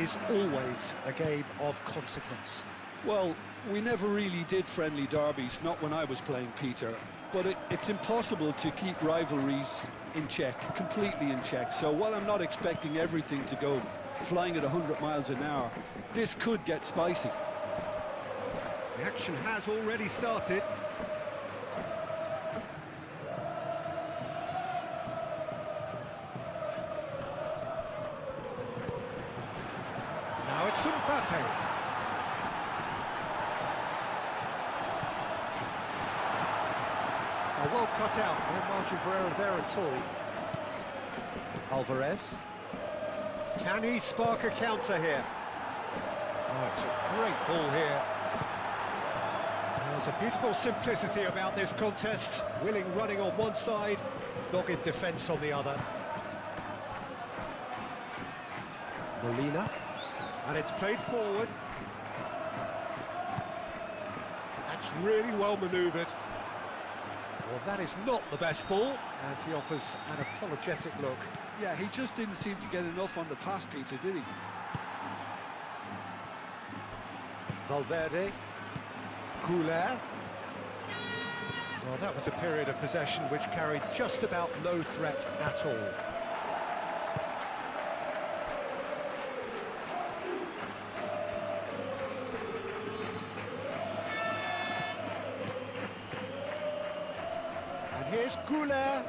is always a game of consequence. Well, we never really did friendly derbies, not when I was playing, Peter. But it's impossible to keep rivalries in check, completely in check. So while I'm not expecting everything to go flying at 100 miles an hour, this could get spicy. The action has already started. Now it's Mbappe. Well cut out, no margin for error there at all. Alvarez. Can he spark a counter here? Oh, it's a great ball here. There's a beautiful simplicity about this contest. Willing running on one side, dogged defence on the other. Molina. And it's played forward. That's really well manoeuvred. Well, that is not the best ball, and he offers an apologetic look. Yeah, he just didn't seem to get enough on the pass, Peter, did he? Valverde. Goulet. Well, that was a period of possession which carried just about no threat at all. Here's Goulet.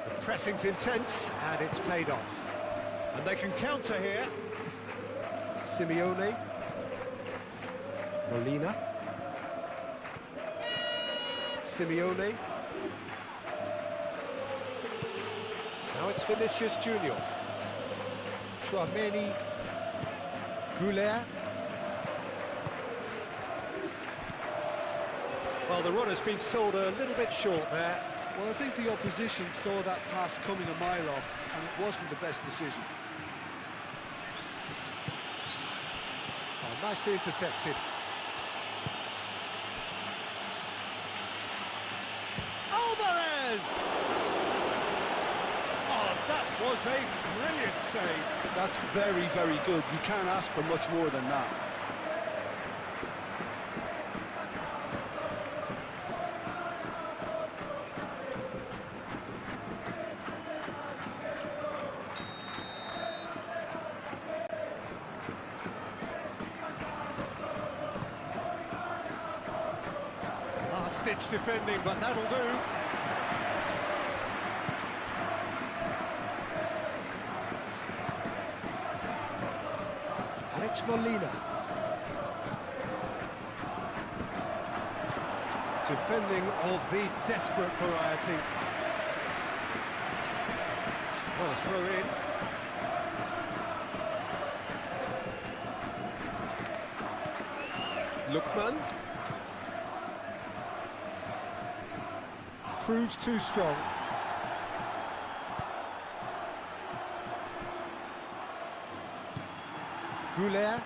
The pressing's intense, and it's paid off. And they can counter here. Simeone. Molina. Simeone. Now it's Vinicius Junior. Chouameni. Goulet. Well, the run has been sold a little bit short there. Well, I think the opposition saw that pass coming a mile off, and it wasn't the best decision. Oh, nicely intercepted. Alvarez! Oh, that was a brilliant save. That's very, very good. You can't ask for much more than that. Last-ditch defending, but that'll do. And it's Molina. Defending of the desperate variety. Well, throw in. Lookman. Proves too strong. Goulet.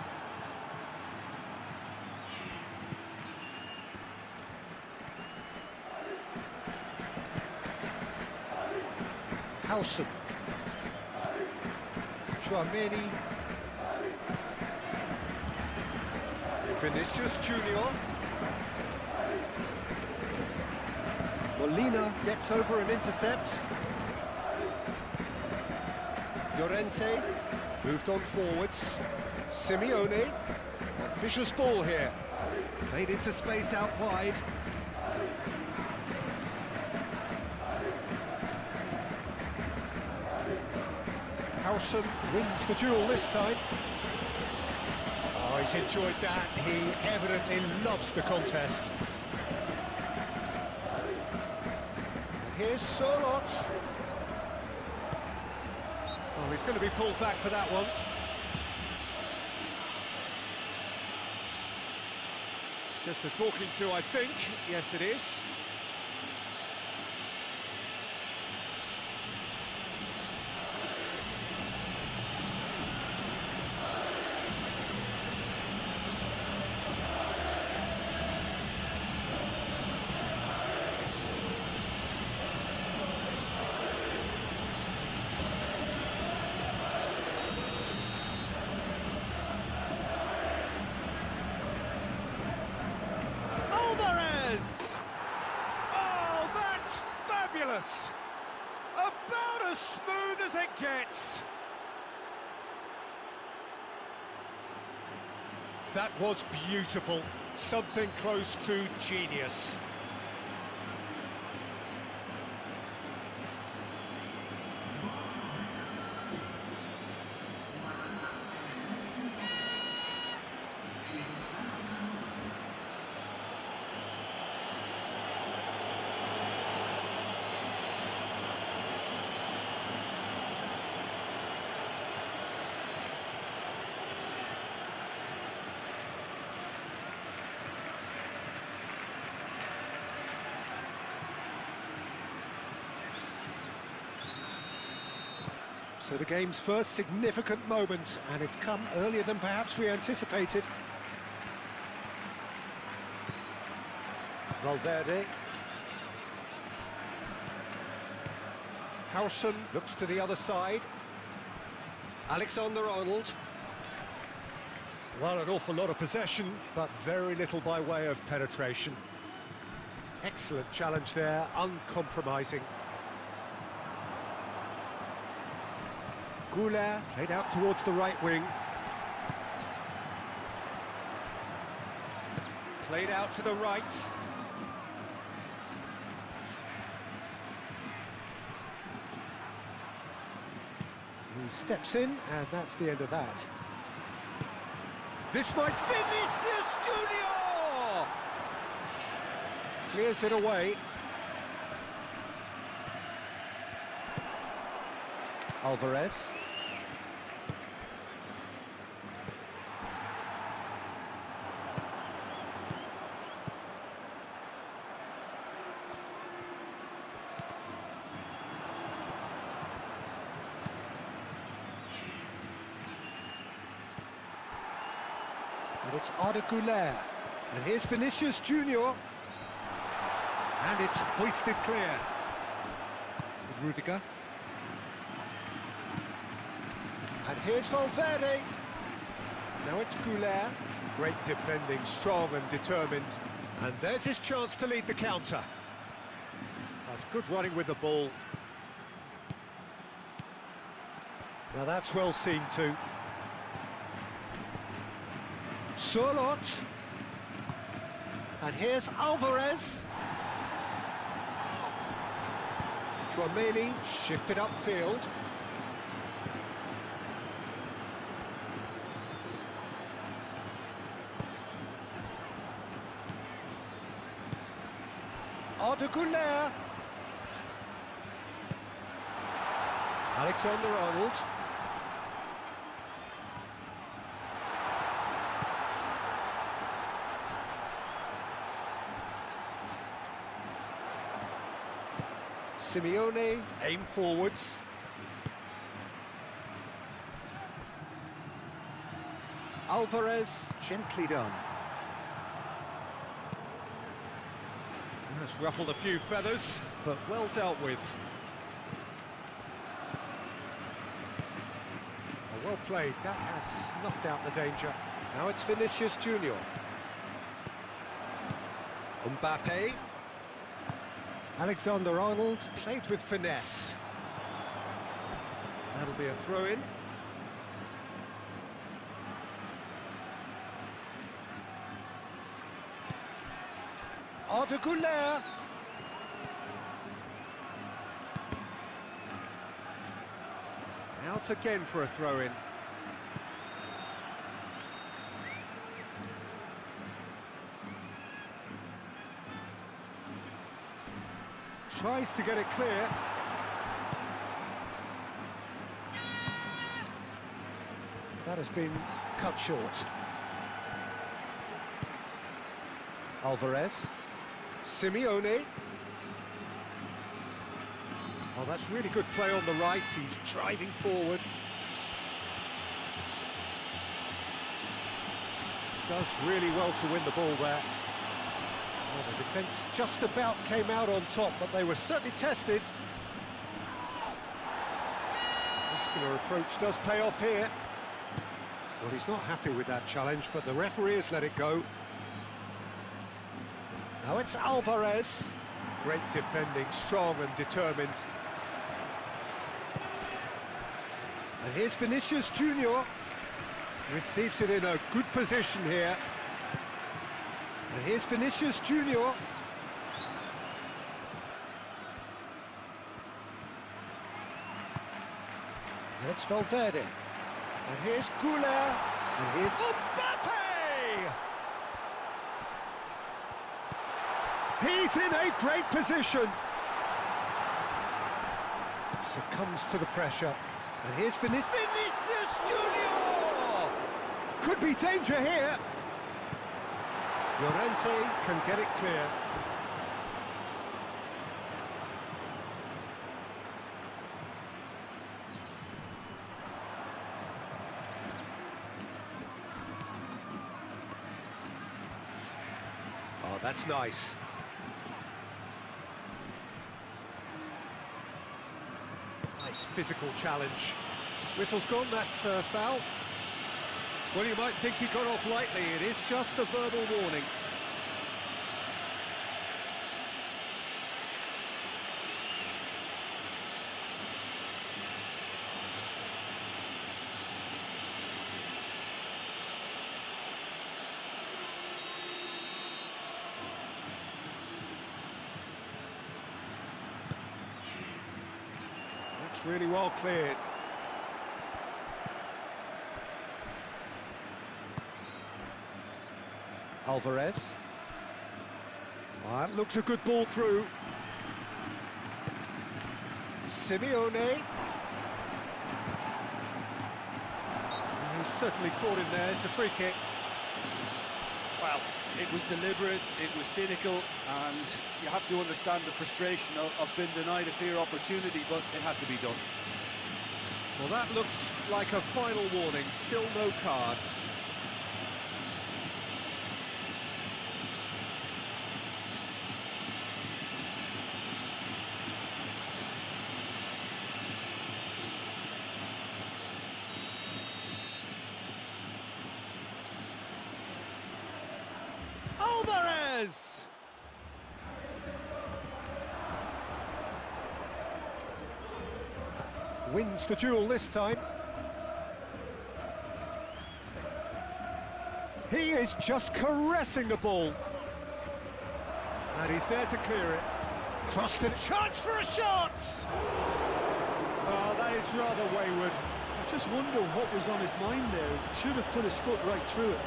Howson. Chouameni. Vinicius Junior. Molina gets over and intercepts. Llorente moved on forwards. Simeone. Vicious ball here. Played into space out wide. Howson wins the duel this time. Oh, he's enjoyed that. He evidently loves the contest. Here's Solot. Oh, he's going to be pulled back for that one. Just a talking to, I think. Yes, it is. Marvellous! About as smooth as it gets! That was beautiful. Something close to genius. So the game's first significant moment, and it's come earlier than perhaps we anticipated. Valverde. Howson looks to the other side. Alexander-Arnold. Well, an awful lot of possession, but very little by way of penetration. Excellent challenge there, uncompromising. Goulart played out towards the right wing. Played out to the right. He steps in, and that's the end of that. This might... Vinicius Junior! Clears it away. Alvarez. And it's Goulart. And here's Vinicius Junior. And it's hoisted clear. With Rudiger. And here's Valverde. Now it's Goulart. Great defending, strong and determined. And there's his chance to lead the counter. That's good running with the ball. Now that's well seen too. Surlot. And here's Alvarez. Tchouaméni shifted upfield. Goulart. Alexander-Arnold. Simeone, aim forwards. Alvarez, gently done. Has ruffled a few feathers, but well dealt with. Well played, that has snuffed out the danger. Now it's Vinicius Junior. Mbappe. Alexander-Arnold played with finesse. That'll be a throw-in. Goulart. Out again for a throw-in. Tries to get it clear. That has been cut short. Alvarez. Simeone. Oh, that's really good play on the right. He's driving forward. Does really well to win the ball there. Well, the defence just about came out on top, but they were certainly tested. Muscular approach does pay off here. Well, he's not happy with that challenge, but the referee has let it go. Now it's Alvarez. Great defending, strong and determined. And here's Vinicius Junior. Receives it in a good position here. And here's Vinicius Junior. And it's Valverde. And here's Güler. And here's Mbappe! He's in a great position. Succumbs to the pressure. And here's Vinicius Junior! Could be danger here. Llorente can get it clear. Oh, that's nice. Nice physical challenge. Whistle's gone, that's a foul. Well, you might think he got off lightly. It is just a verbal warning. That's really well cleared. Alvarez. That looks a good ball through. Simeone. He's certainly caught in there. It's a free kick. Well, it was deliberate, it was cynical, and you have to understand the frustration of being denied a clear opportunity, but it had to be done. Well, that looks like a final warning. Still no card. Alvarez! Wins the duel this time. He is just caressing the ball. And he's there to clear it. Crossed it. Chance for a shot! Oh, that is rather wayward. I just wonder what was on his mind there. Should have put his foot right through it.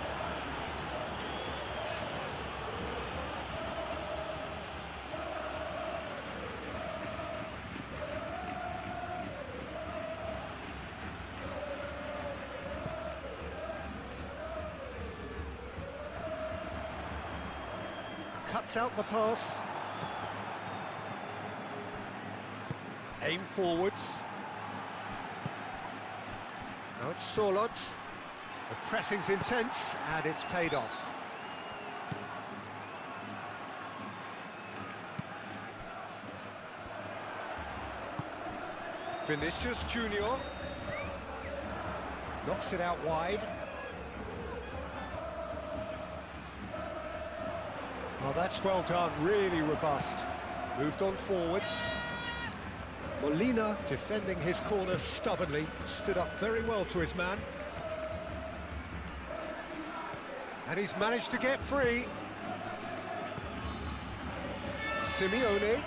Cuts out the pass. Aim forwards. Now it's Solot. The pressing's intense and it's paid off. Vinicius Junior knocks it out wide. Oh, that's well done, really robust. Moved on forwards. Molina defending his corner stubbornly, stood up very well to his man. And he's managed to get free. Simeone.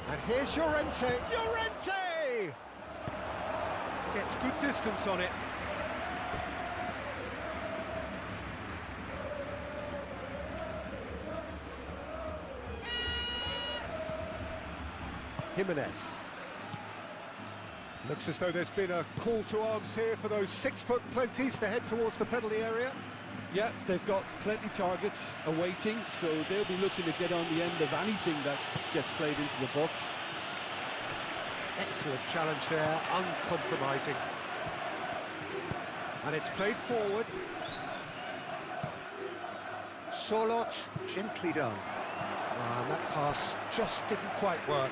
And here's Llorente. Llorente! Gets good distance on it. Jimenez. Looks as though there's been a call to arms here for those 6-foot plenties to head towards the penalty area. Yeah, they've got plenty targets awaiting, so they'll be looking to get on the end of anything that gets played into the box. Excellent challenge there, uncompromising. And it's played forward. Solot, gently done. And that pass just didn't quite work.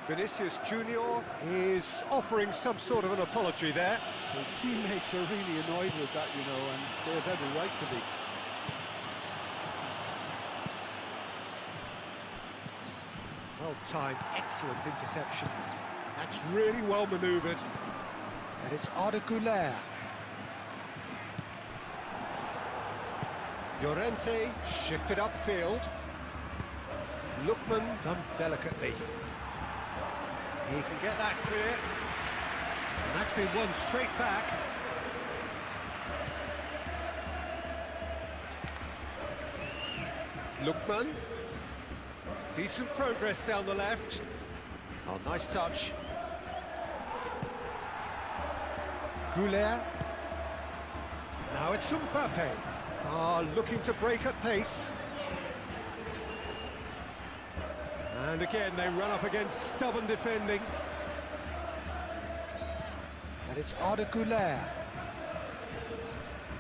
Vinicius Junior is offering some sort of an apology there. His teammates are really annoyed with that, you know, and they have every right to be. Well-timed, excellent interception. That's really well manoeuvred. And it's Arda Güler. Llorente shifted upfield. Lookman done delicately. He can get that clear. And that's been won straight back. Lookman. Decent progress down the left. Oh, nice touch. Güler. Now it's Mbappe. Looking to break at pace. And again, they run up against stubborn defending. And it's Arda Güler.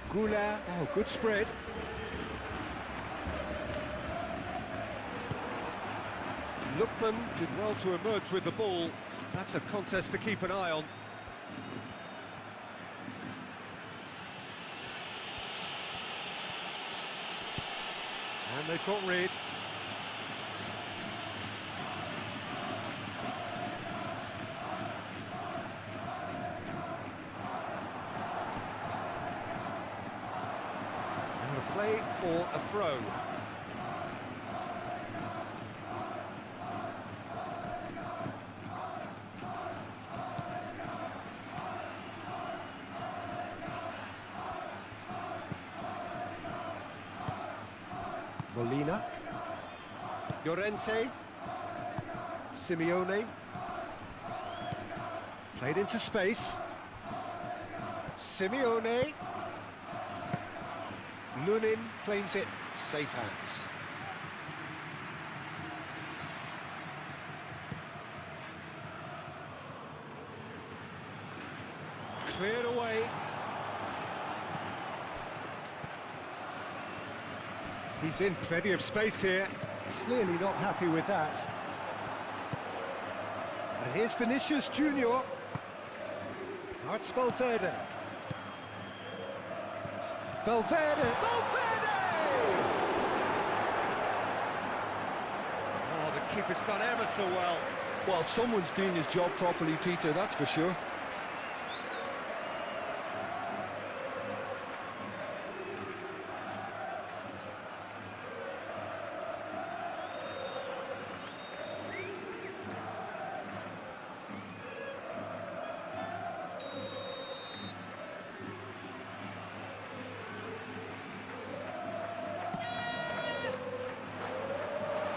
Güler, oh, good spread. Lookman did well to emerge with the ball. That's a contest to keep an eye on. And they've got rid. Out of play for a throw. Molina, Llorente, Simeone, played into space, Simeone, Lunin claims it, safe hands. Cleared away. He's in plenty of space here, clearly not happy with that. And here's Vinicius Junior. Now it's Valverde. Valverde! Valverde! Oh, the keeper's done ever so well. Well, someone's doing his job properly, Peter, that's for sure.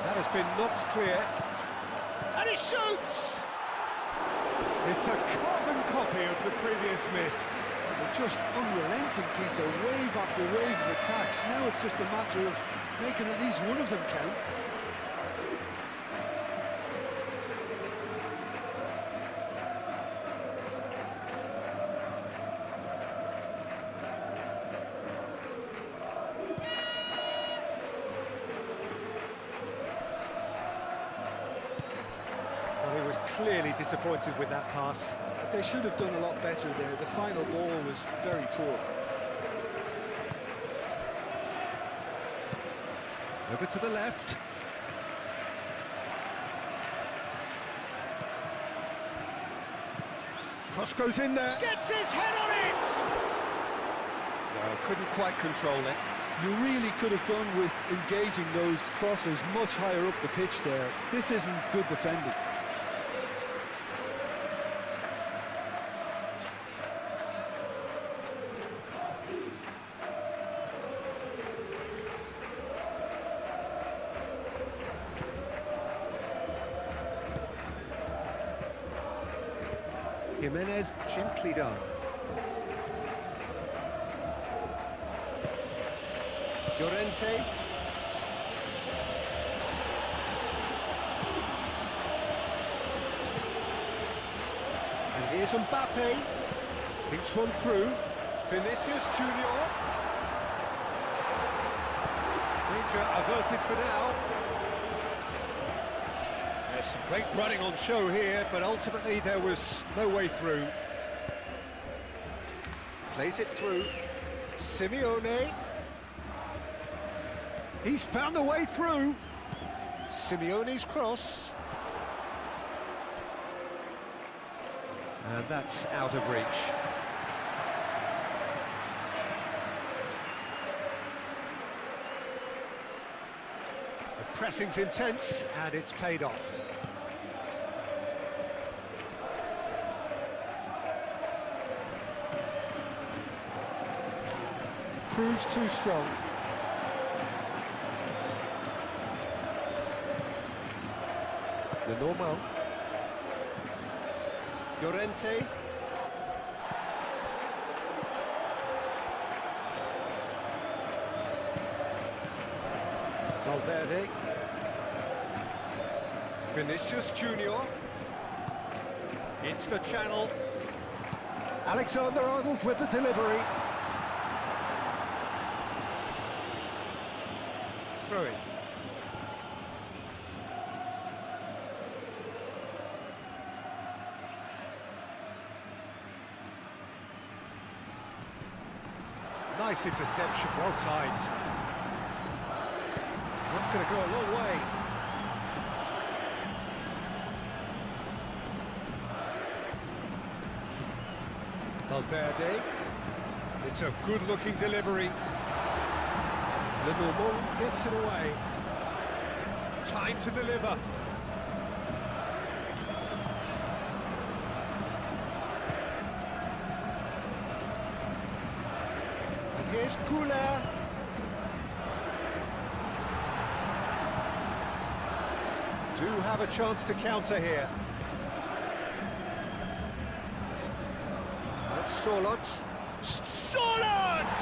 That has been knocked clear. And he shoots! It's a carbon copy of the previous miss. They're just unrelenting, Peter, wave after wave of attacks. Now it's just a matter of making at least one of them count. He was clearly disappointed with that pass. They should have done a lot better there. The final ball was very poor. Over to the left. Cross goes in there. Gets his head on it! Well, couldn't quite control it. You really could have done with engaging those crosses much higher up the pitch there. This isn't good defending. Jimenez gently done. Llorente. And here's Mbappe. Thinks one through. Vinicius Junior. Danger averted for now. They're Some great running on show here, but ultimately there was no way through. Plays it through. Simeone. He's found a way through. Simeone's cross. And that's out of reach. The pressing's intense, and it's paid off. Proves too strong. The normal. Llorente. Valverde. Vinicius Junior. Into the channel. Alexander-Arnold with the delivery. Throw in. Nice interception, well timed. That's going to go a long way. Valverde. It's a good-looking delivery. Lenormand gets it away. Time to deliver. And here's Goulet. Do have a chance to counter here. That's Solot. Solot!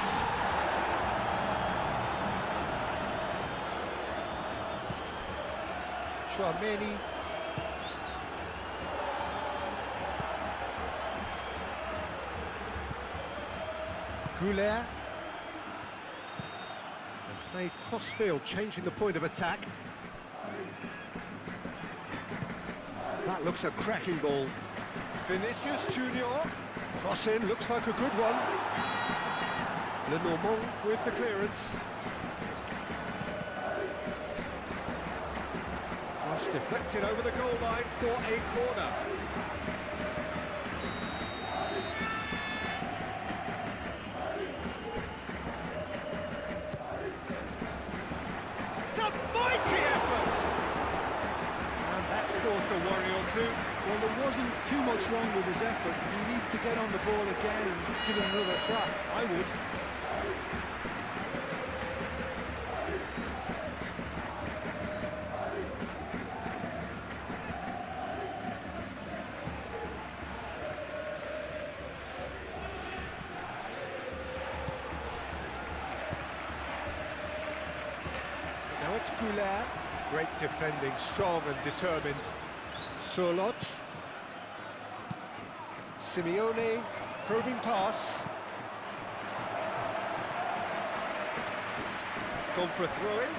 Chouameni. Goulet. And played cross-field, changing the point of attack. That looks a cracking ball. Vinicius Junior. Cross in, looks like a good one. Lenormand with the clearance. Cross deflected over the goal line for a corner. It's a mighty effort! And that's caused a worry or two. Well, there wasn't too much wrong with his effort. He needs to get on the ball again and give it another crack. I would. Now it's Goulet. Great defending, strong and determined. Solot. Simeone, probing pass. It's gone for a throw-in.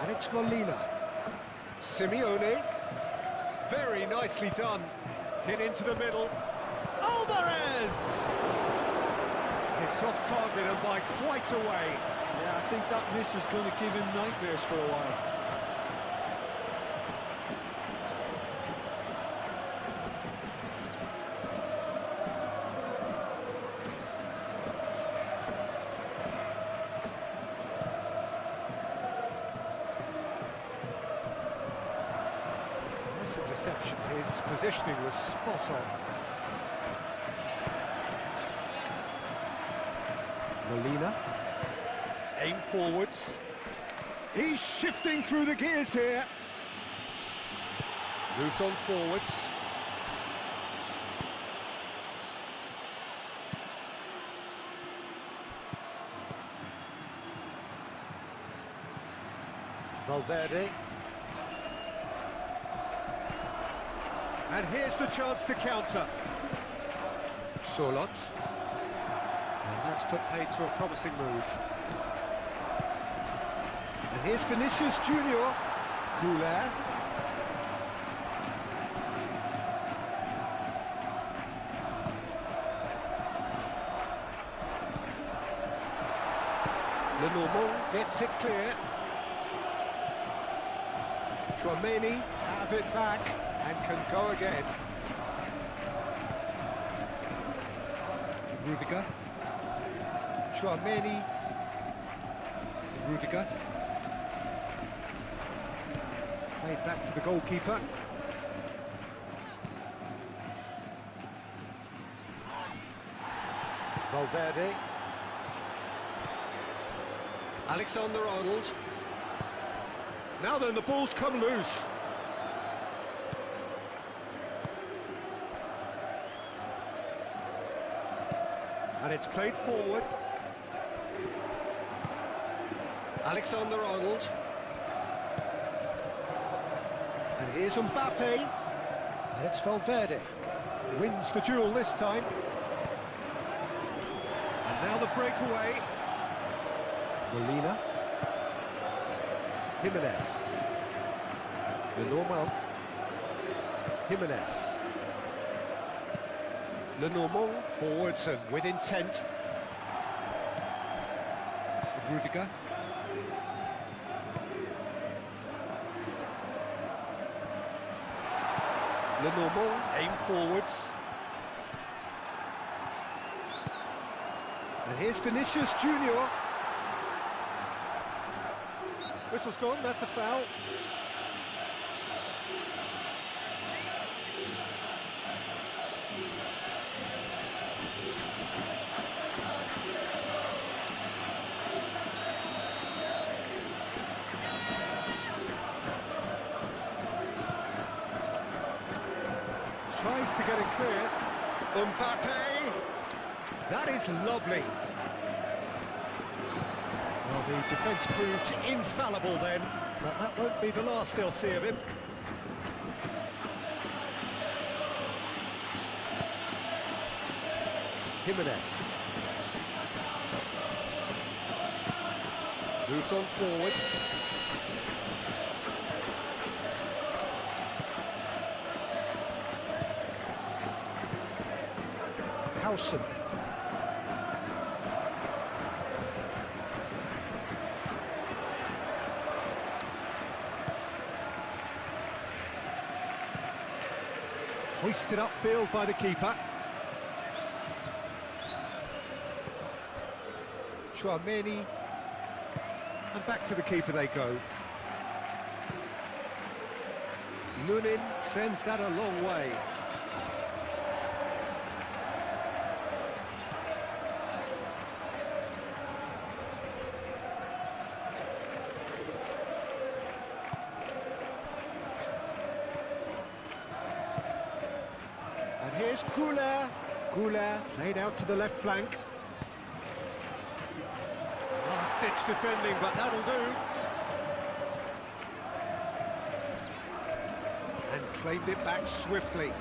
And it's Molina. Simeone. Very nicely done. Hit into the middle. Alvarez! It's off target and by quite a way. Yeah, I think that miss is going to give him nightmares for a while. Nice interception. His positioning was spot on. Molina. Aim forwards. He's shifting through the gears here. Moved on forwards. Valverde. And here's the chance to counter. Solot. And that's put paid to a promising move. here's Vinicius Junior. Goulet. Lenormand gets it clear. Tchouaméni have it back and can go again. Rudiger. Tchouaméni. Rudiger. Played back to the goalkeeper. Valverde. Alexander-Arnold. Now then, the ball's come loose. And it's played forward. Alexander-Arnold. And here's Mbappe. And it's Valverde. Wins the duel this time. And now the breakaway. Molina. Jimenez. Lenormand. Jimenez. Lenormand forwards and with intent. Rudiger. Lenormand aim forwards. And here's Vinicius Junior. Whistle's gone, that's a foul. Tries to get it clear. Mbappe! That is lovely. Well, the defence proved infallible then, but that won't be the last they'll see of him. Jimenez. Moved on forwards. Howson. Hoisted upfield by the keeper. Tchouaméni. And back to the keeper they go. Lunin sends that a long way. Here's Goulet. Goulet played out to the left flank. Last-ditch defending, but that'll do. And claimed it back swiftly.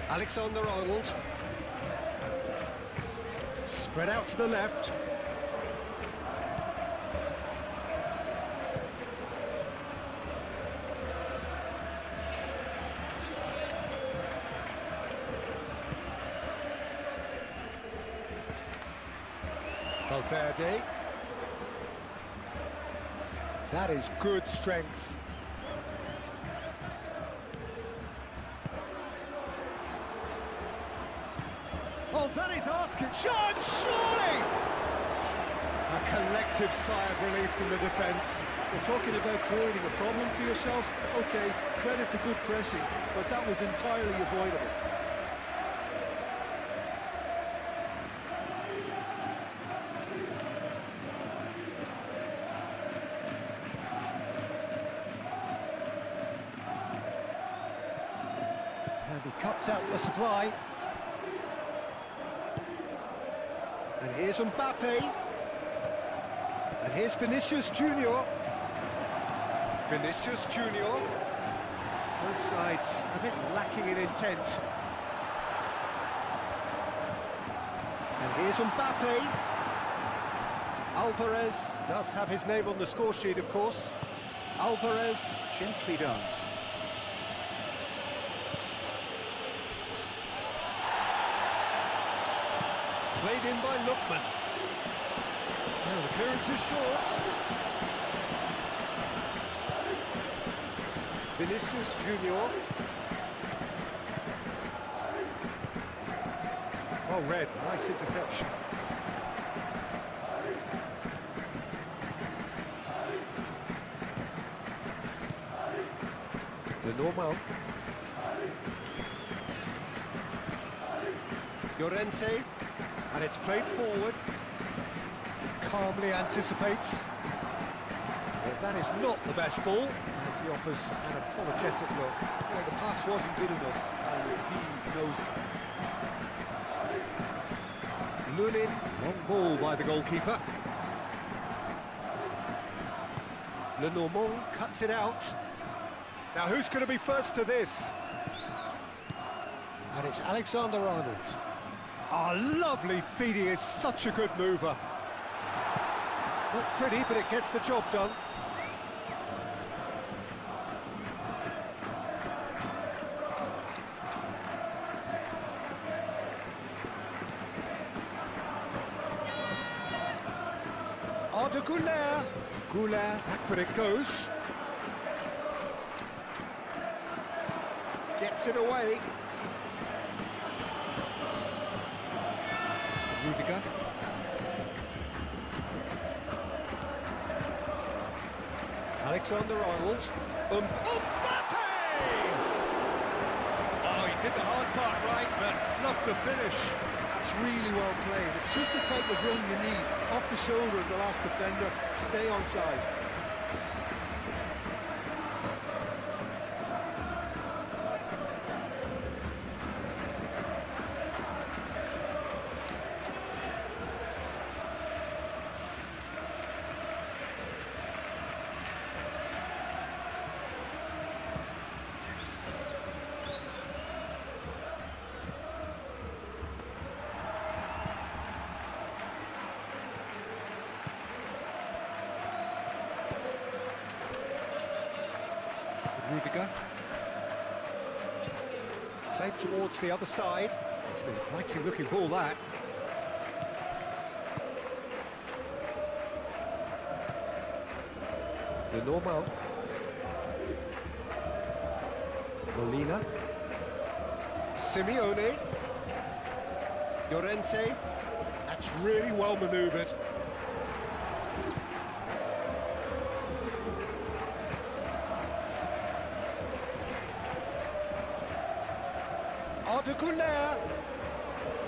Alexander-Arnold. Spread out to the left. Valverde. That is good strength. Oh, that is asking. Shot, surely! A collective sigh of relief from the defence. We're talking about creating a problem for yourself. OK, credit to good pressing, but that was entirely avoidable. And he cuts out the supply. And here's Mbappe. And here's Vinicius Junior. Vinicius Junior. Both sides a bit lacking in intent. And here's Mbappe. Alvarez does have his name on the score sheet, of course. Alvarez, gently done. Played in by Lookman. Now the clearance is short. Vinicius Junior. Oh, Red, nice interception. The normal. Llorente, and it's played forward. Calmly anticipates. Well, that is not the best ball, and he offers an apologetic look. Well, the pass wasn't good enough, and he knows it. Lunin, long ball by the goalkeeper. Lenormand cuts it out. Now who's going to be first to this? And it's Alexander-Arnold. Lovely feed, he is such a good mover. Not pretty, but it gets the job done. Arda Güler. Güler, back when it goes. Gets it away. Rudiger. Alexander-Arnold. Mbappe! Oh, he did the hard part right, but fluffed the finish. That's really well played. It's just the type of run you need. Off the shoulder of the last defender, stay onside. Rudiger. Played towards the other side. It's an inviting looking ball, that. The normal. Molina. Simeone. Llorente. That's really well manoeuvred. Arda Güler.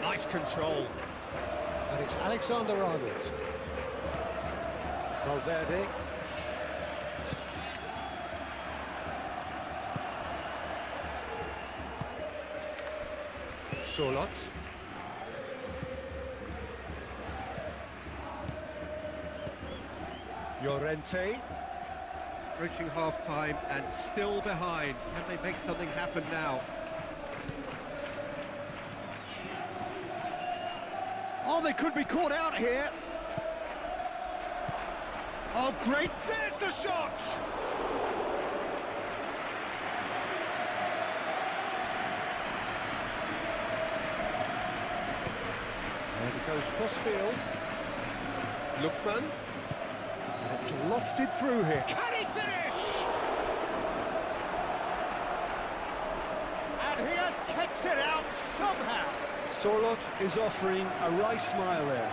Nice control. And it's Alexander-Arnold. Valverde. Solot. Llorente. Reaching half-time and still behind. Can they make something happen now? Oh, they could be caught out here. Oh, great. There's the shot. And it goes cross-field. Lookman. And it's lofted through here. Can he finish? And he has kept it out somehow. Sorloth is offering a wry smile there.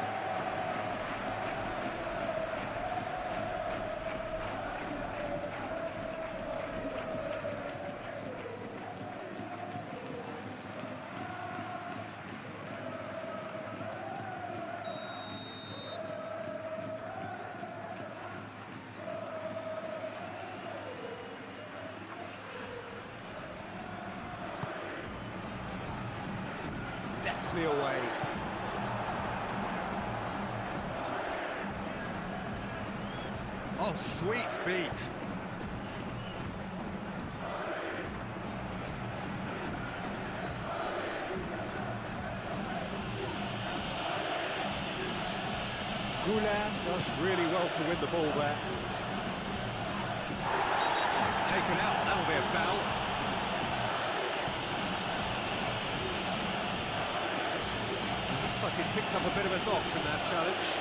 Deftly away. Oh, sweet feet. Goulart does really well to win the ball there. It's taken out, that'll be a foul. Looks like he's picked up a bit of a knock from that challenge.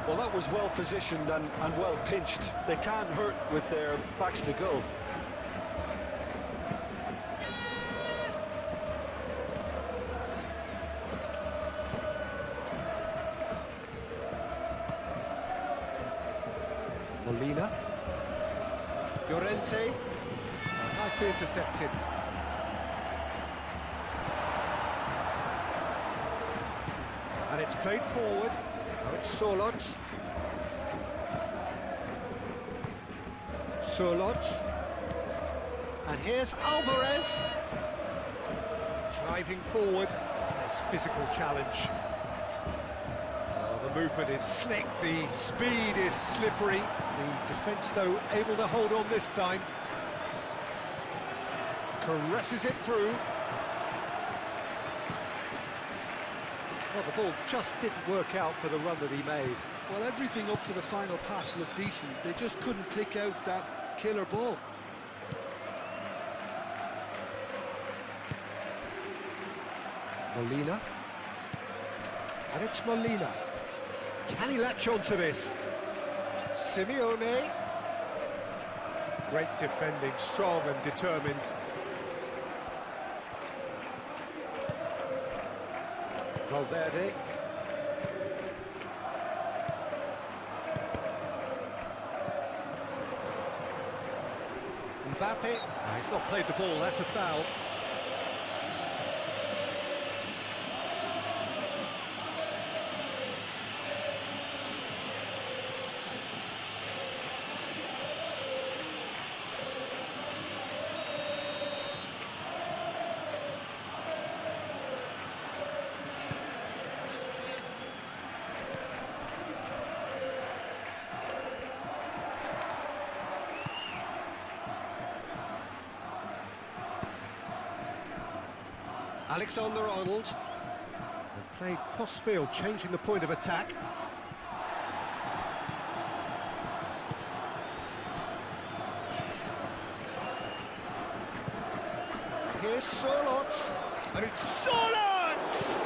Well, that was well positioned and well pinched. They can't hurt with their backs to goal. Molina. Llorente. Nicely intercepted. And it's played forward. Now it's Sorloth. Sorloth. And here's Alvarez. Driving forward. Nice physical challenge. The movement is slick, the speed is slippery. The defence, though, able to hold on this time. Caresses it through. Well, the ball just didn't work out for the run that he made. Well, everything up to the final pass looked decent. They just couldn't pick out that killer ball. Molina. And it's Molina. Can he latch on to this? Simeone. Great defending, strong and determined. Valverde. Mbappe. Oh, he's not played the ball, that's a foul. Alexander-Arnold. They played cross-field, changing the point of attack. Here's Sorloth, and it's Sorloth!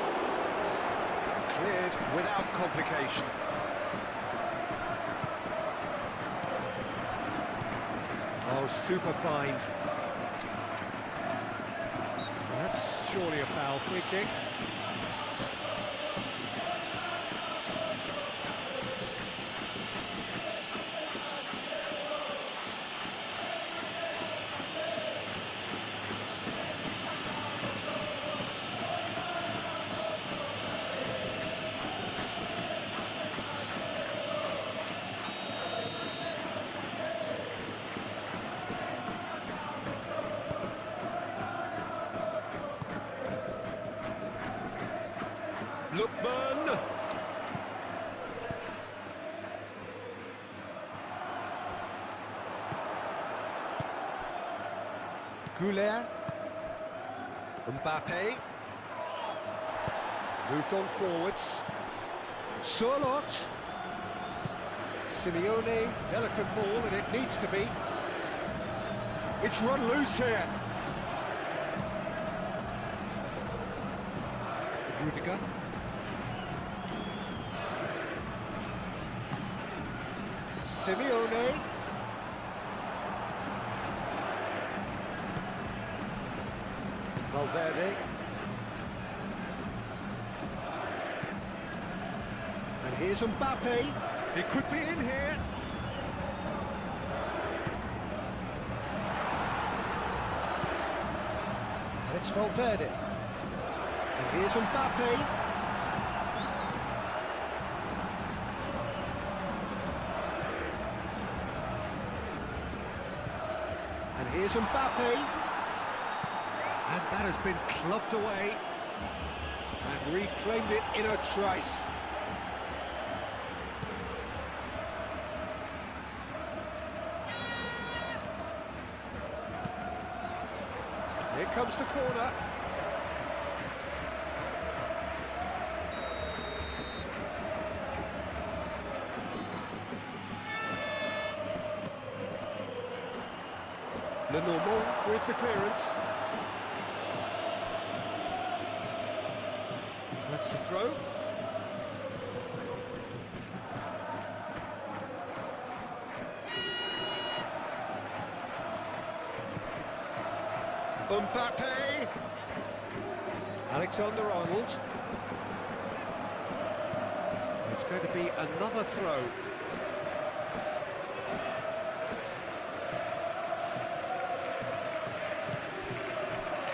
Cleared without complication. Oh, super find. That's surely a foul. Free kick. Lookman. Goulart. Mbappe. Moved on forwards. Sorloth. Simeone. Delicate ball, and it needs to be. It's run loose here. Rudiger. Simeone. Valverde. And here's Mbappe. It could be in here. And it's Valverde. And here's Mbappe. Here's Mbappe. And that has been clubbed away. And reclaimed it in a trice. Here comes the corner. Lenormand with the clearance. That's the throw. Mbappe. Alexander-Arnold. It's going to be another throw.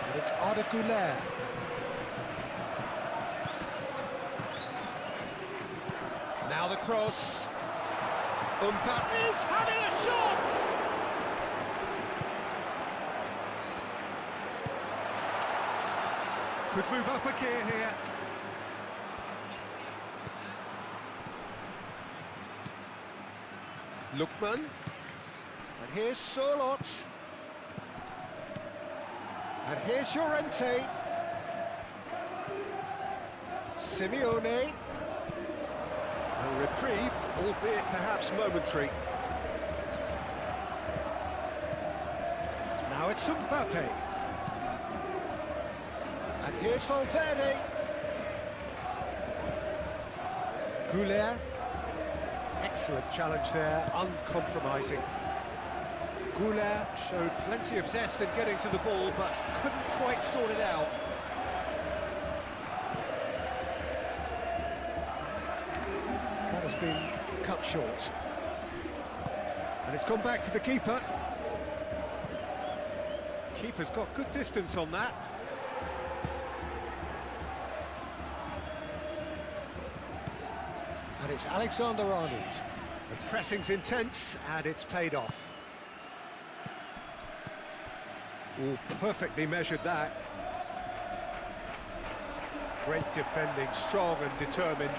And it's Arda Güler. Now the cross. Mbappe is having a shot! Could move up a gear here. Lookman. And here's Sorloth. And here's Llorente. Simeone. A reprieve, albeit perhaps momentary. Now it's Mbappe. And here's Valverde. Güler. Excellent challenge there, uncompromising. Güler showed plenty of zest in getting to the ball, but couldn't quite sort it out. That has been cut short. And it's gone back to the keeper. Keeper's got good distance on that. And it's Alexander-Arnold. The pressing's intense, and it's paid off. Oh, perfectly measured that. Great defending, strong and determined.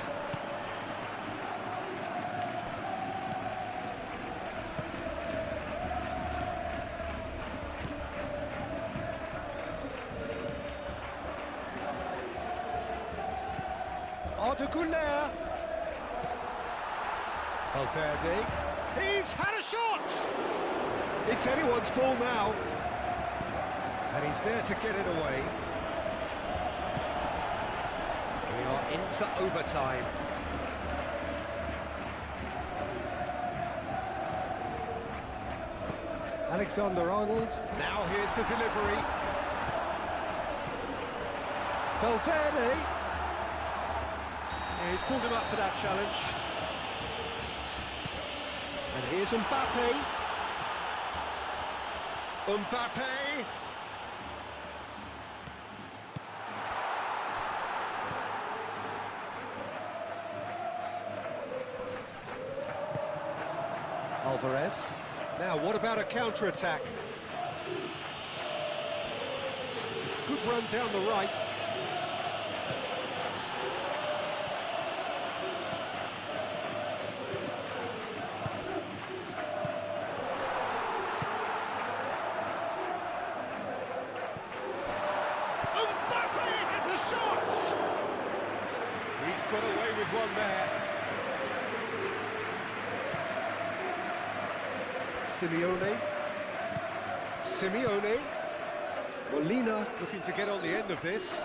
Arda Güler. Valverde. He's had a shot! It's anyone's ball now. And he's there to get it away. We are into overtime. Alexander-Arnold. Now here's the delivery. Valverde. He's pulled him up for that challenge. And here's Mbappe. Mbappe. Alvarez. Now, what about a counter-attack? It's a good run down the right. Mbappe has a shot! He's got away with one there. Simeone. Molina looking to get on the end of this.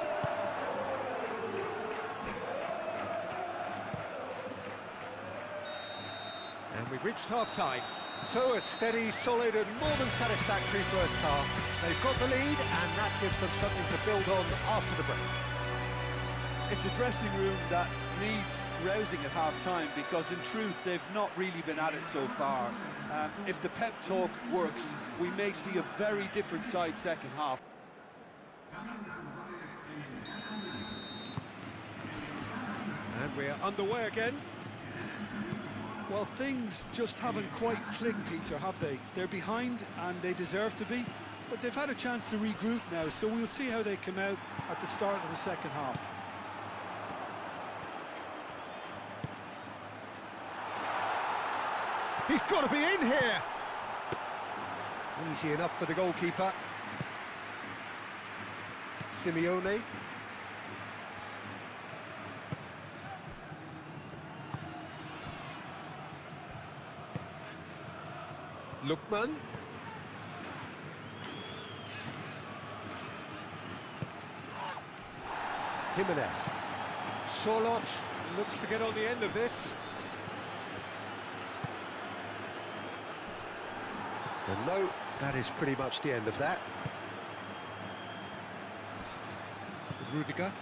And we've reached half-time. So a steady, solid and more than satisfactory first half. They've got the lead and that gives them something to build on after the break. It's a dressing room that needs rousing at half-time because in truth they've not really been at it so far. If the pep talk works, we may see a very different side second half. And we're underway again. Well, things just haven't quite clicked, Peter, have they? They're behind and they deserve to be, but they've had a chance to regroup now, so we'll see how they come out at the start of the second half. He's got to be in here! Easy enough for the goalkeeper. Simeone. Lookman. Jimenez. Sorloth looks to get on the end of this. And no, that is pretty much the end of that. Rudiger.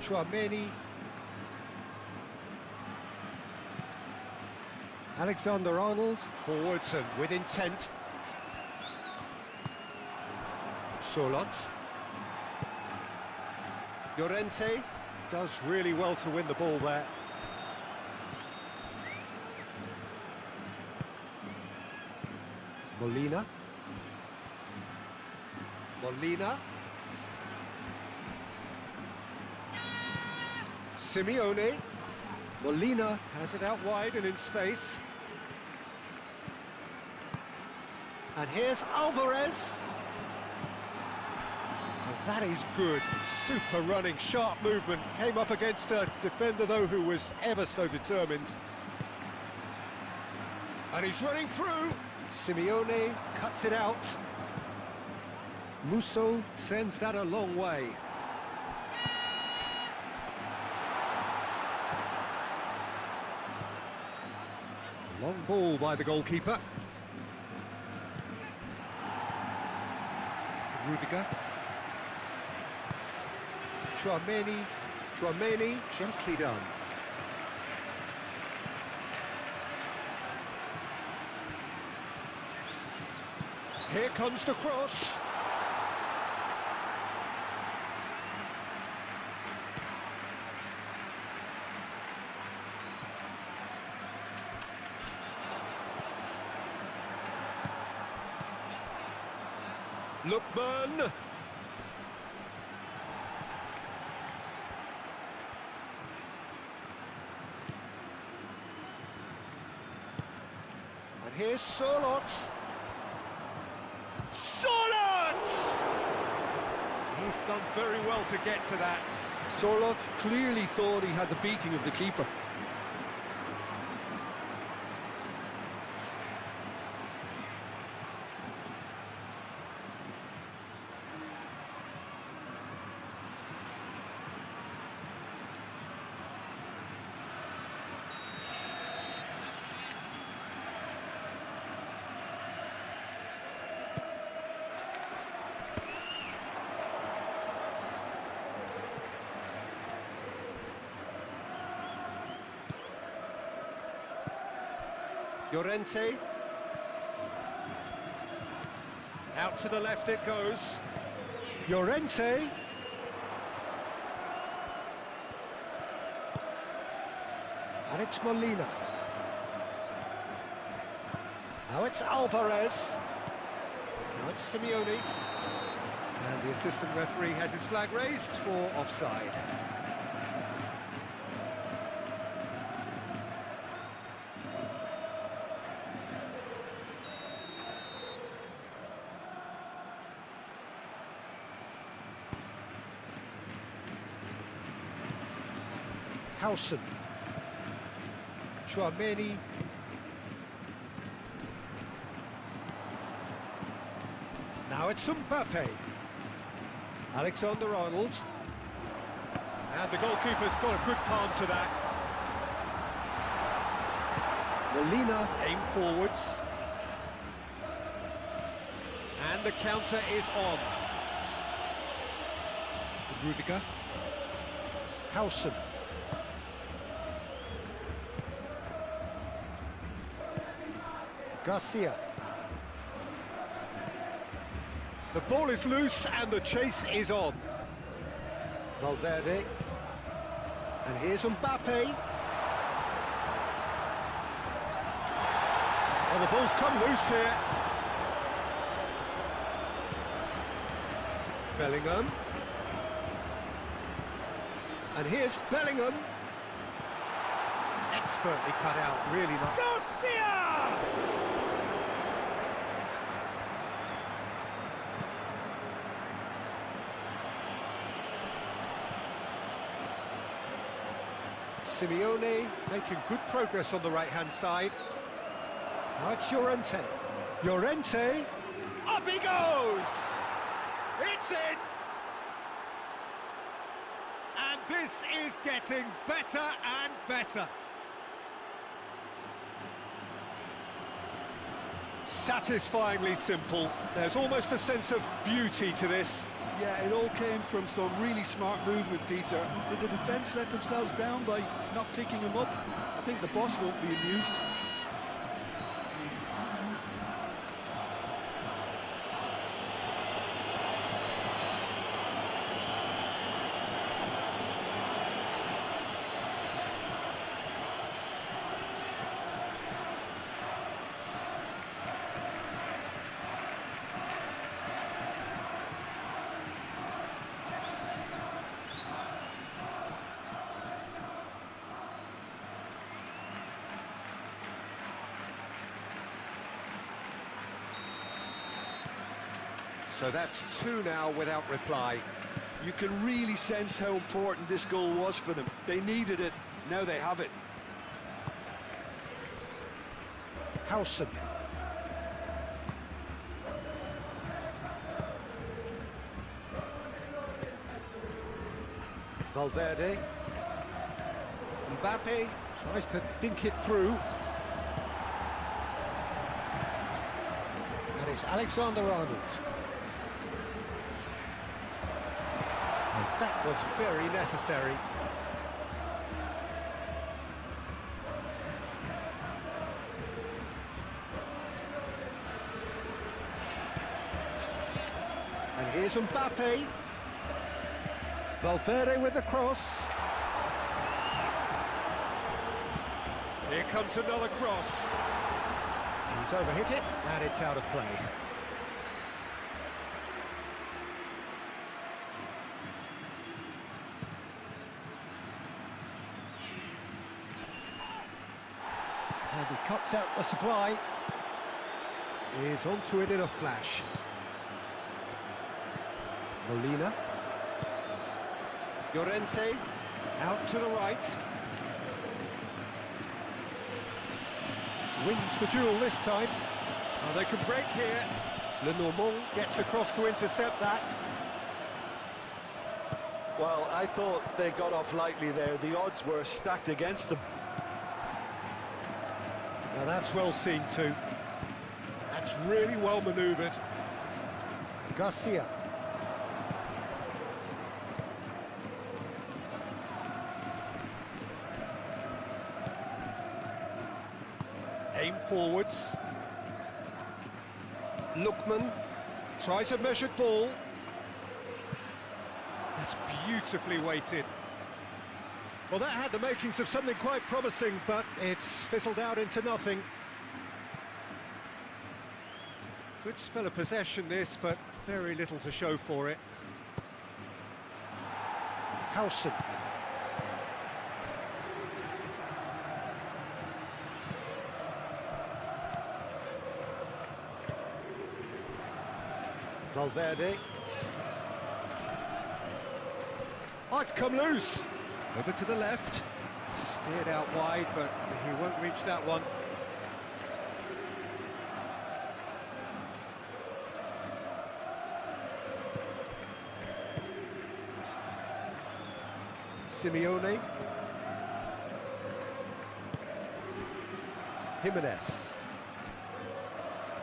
Tchouaméni. Alexander-Arnold. Forwards and with intent. Sorloth. Llorente does really well to win the ball there. Molina. Simeone. Molina has it out wide and in space. And here's Alvarez. Well, that is good. Super running, sharp movement. Came up against a defender, though, who was ever so determined. And he's running through. Simeone cuts it out. Musso sends that a long way. Long ball by the goalkeeper. Rudiger. Tchouaméni, gently done. Here comes the cross. Lookman. And here's Sorloth. He's done very well to get to that. Sorloth clearly thought he had the beating of the keeper. Llorente. Out to the left it goes. Llorente. And it's Molina. Now it's Alvarez. Now it's Simeone. And the assistant referee has his flag raised for offside. Howson. Tchouaméni. Now it's Mbappe. Alexander-Arnold. And the goalkeeper's got a good palm to that. Molina aim forwards. And the counter is on. Rudiger. Howson. Garcia. The ball is loose and the chase is on. Valverde. And here's Mbappe. Well, the ball's come loose here. Bellingham. And here's Bellingham. Expertly cut out, really nice. Garcia! Simeone making good progress on the right-hand side. Now it's Llorente. Llorente, up he goes! It's in! And this is getting better and better. Satisfyingly simple. There's almost a sense of beauty to this. Yeah, it all came from some really smart movement, Peter. Did the defence let themselves down by not picking him up? I think the boss won't be amused. So that's two now without reply. You can really sense how important this goal was for them. They needed it, now they have it. Howson. Valverde. Mbappe tries to dink it through. And it's Alexander-Arnold. And that was very necessary. And here's Mbappe. Valverde with the cross. Here comes another cross. He's overhit it, and it's out of play. And he cuts out the supply. He's onto it in a flash. Molina. Llorente, out to the right. Wins the duel this time. Oh, they can break here. Lenormand gets across to intercept that. Well, I thought they got off lightly there. The odds were stacked against them. Now that's well seen too. That's really well manoeuvred. Garcia. Aim forwards. Lookman tries a measured ball. That's beautifully weighted. Well, that had the makings of something quite promising, but it's fizzled out into nothing. Good spell of possession this, but very little to show for it. Howson. Valverde. Oh, it's come loose. Over to the left. Steered out wide, but he won't reach that one. Simeone. Jimenez.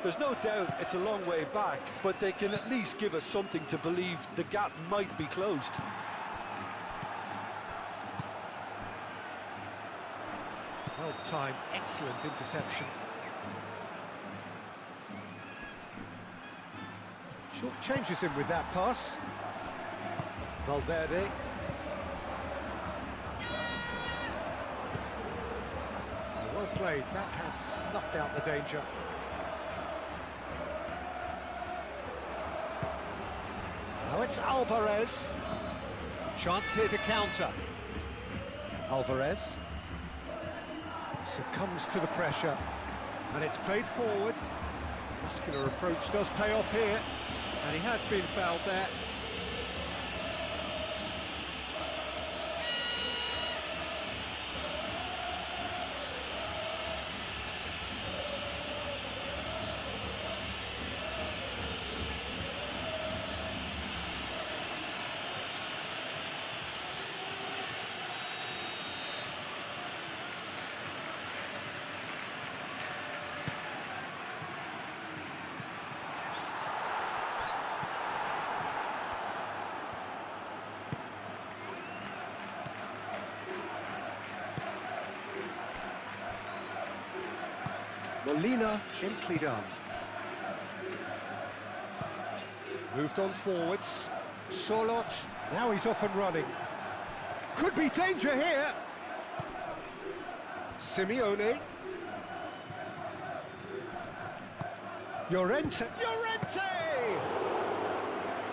There's no doubt it's a long way back, but they can at least give us something to believe the gap might be closed. Well timed, excellent interception. Short changes him with that pass. Valverde. Well played, that has snuffed out the danger. Now it's Alvarez. Chance here to counter. Alvarez succumbs to the pressure, and it's played forward. Muscular approach does pay off here, and he has been fouled there. Molina, gently done. Moved on forwards. Solot, now he's off and running. Could be danger here. Simeone. Llorente.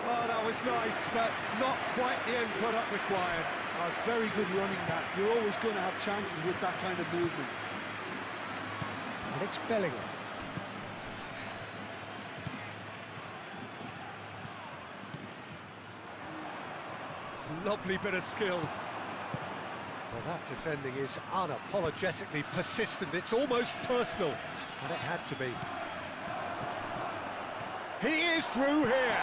Oh, that was nice, but not quite the end product required. Oh, it's very good running that. You're always going to have chances with that kind of movement. And it's Bellingham. Lovely bit of skill. Well, that defending is unapologetically persistent. It's almost personal, and it had to be. He is through here.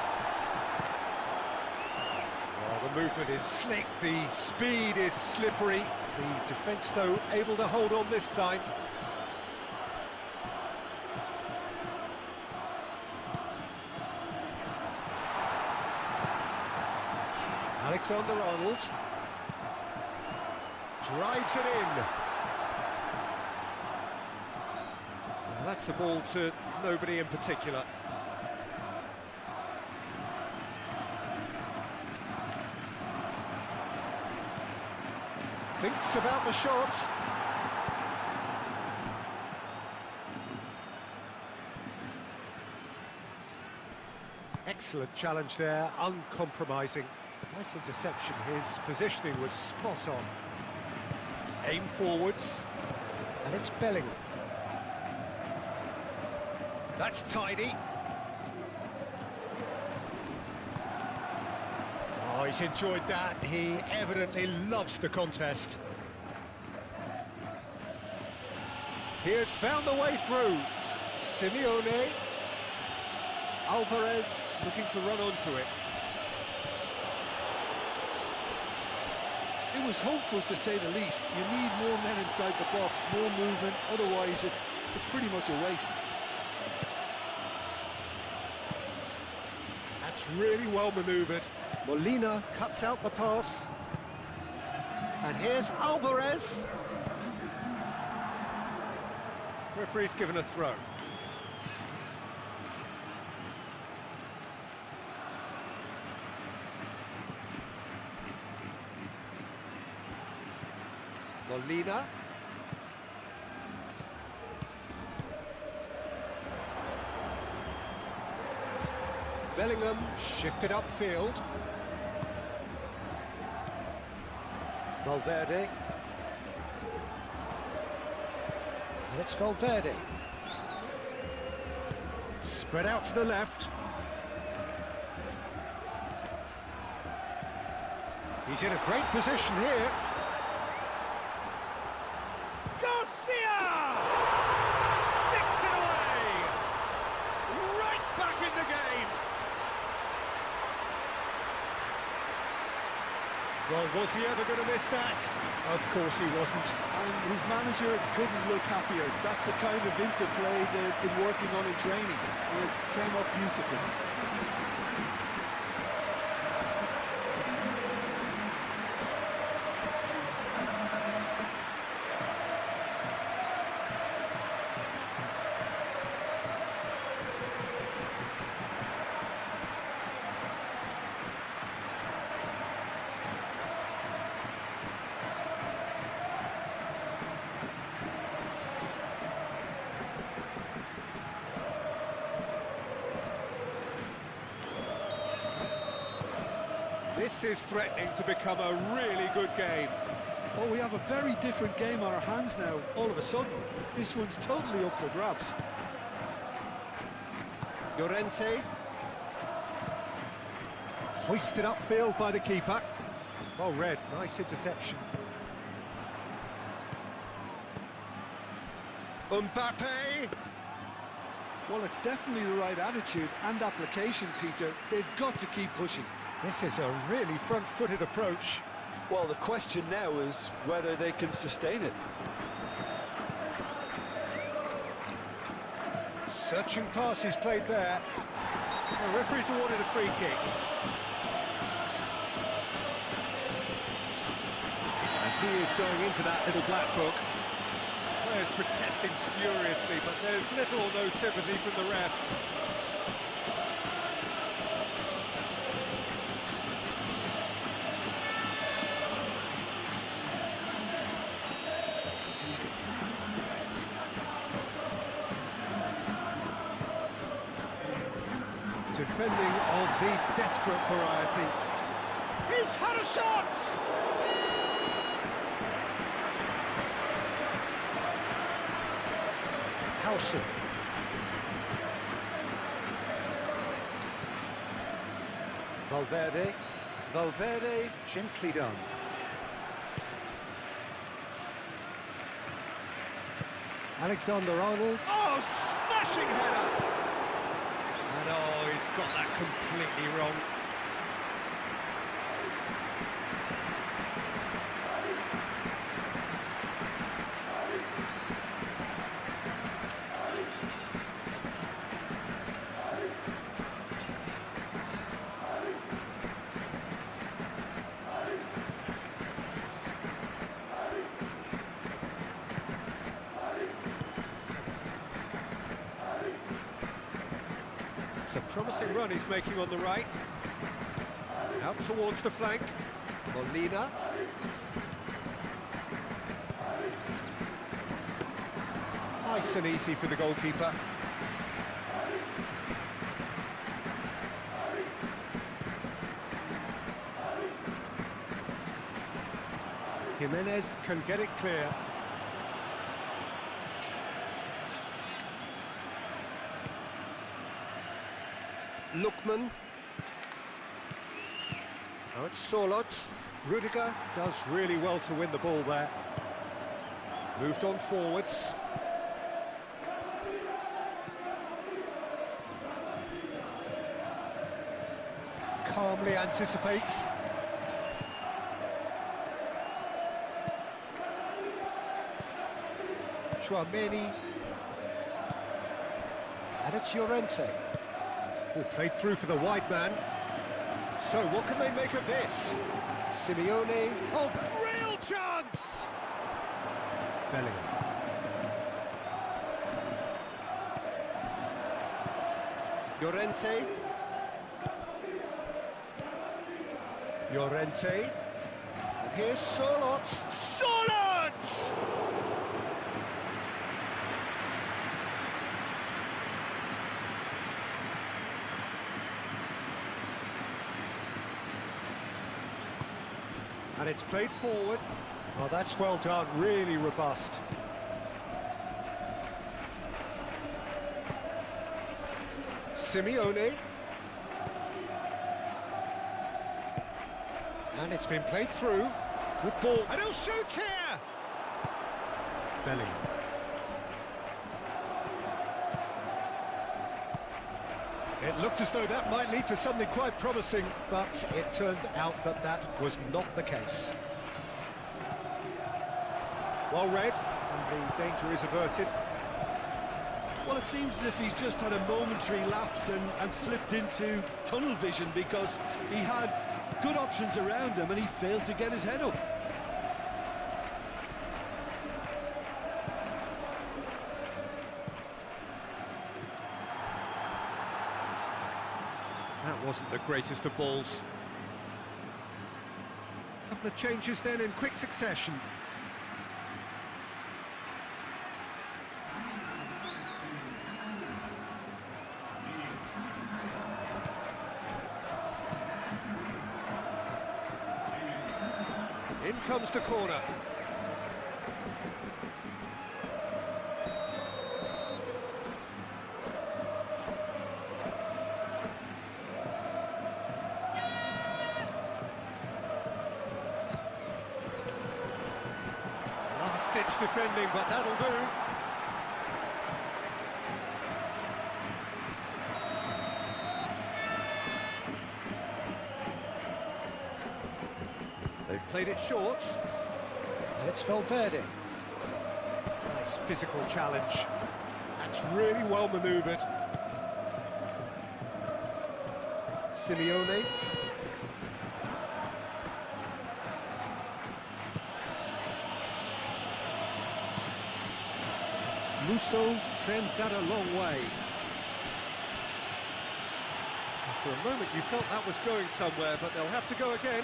Well, the movement is slick, the speed is slippery. The defence, though, able to hold on this time. Alexander-Arnold drives it in. Well, that's a ball to nobody in particular. Thinks about the shot. Excellent challenge there, uncompromising. Nice interception, his positioning was spot on. Aim forwards, and it's Bellingham. That's tidy. Oh, he's enjoyed that. He evidently loves the contest. He has found the way through. Simeone. Alvarez looking to run onto it. It was hopeful, to say the least. You need more men inside the box, more movement, otherwise it's pretty much a waste. That's really well manoeuvred. Molina cuts out the pass. And here's Alvarez. Referee's given a throw. Molina. Bellingham shifted upfield. Valverde. And it's Valverde. Spread out to the left. He's in a great position here. Sticks it away! Right back in the game! Well, was he ever going to miss that? Of course he wasn't. And his manager couldn't look happier. That's the kind of interplay they've been working on in training. And it came up beautifully. This is threatening to become a really good game. Oh, we have a very different game on our hands now, all of a sudden. This one's totally up for grabs. Llorente. Hoisted upfield by the keeper. Well read, nice interception. Mbappe. Well, it's definitely the right attitude and application, Peter. They've got to keep pushing. This is a really front-footed approach. Well, the question now is whether they can sustain it. Searching pass is played there. The referee's awarded a free kick. And he is going into that little black book. Players protesting furiously, but there's little or no sympathy from the ref. Defending of the desperate variety. He's had a shot! Howson. Valverde, gently done. Alexander-Arnold. Oh, smashing header! And oh, he's got that completely wrong. It's a promising run he's making on the right. Out towards the flank. Molina. Nice and easy for the goalkeeper. Jimenez can get it clear. Lookman. Now it's Sorloth. Rudiger does really well to win the ball there. Moved on forwards. Calmly anticipates. Chouameni. And it's Llorente. Oh, played through for the wide man. So, what can they make of this? Simeone. Oh, real chance! Bellingham. Llorente. Llorente. And here's Sorloth. Sorloth! And it's played forward. Oh, that's well done, really robust. Simeone. And it's been played through. Good ball. And he'll shoot here! Bellingham. It looked as though that might lead to something quite promising, but it turned out that that was not the case. Well read, and the danger is averted. Well, it seems as if he's just had a momentary lapse and slipped into tunnel vision, because he had good options around him and he failed to get his head up. That wasn't the greatest of balls. A couple of changes then in quick succession. In comes the corner. Last-ditch defending, but that'll do. They've played it short, and it's Valverde. Nice physical challenge. That's really well manoeuvred. Simeone. Musso sends that a long way. For a moment you felt that was going somewhere, but they'll have to go again.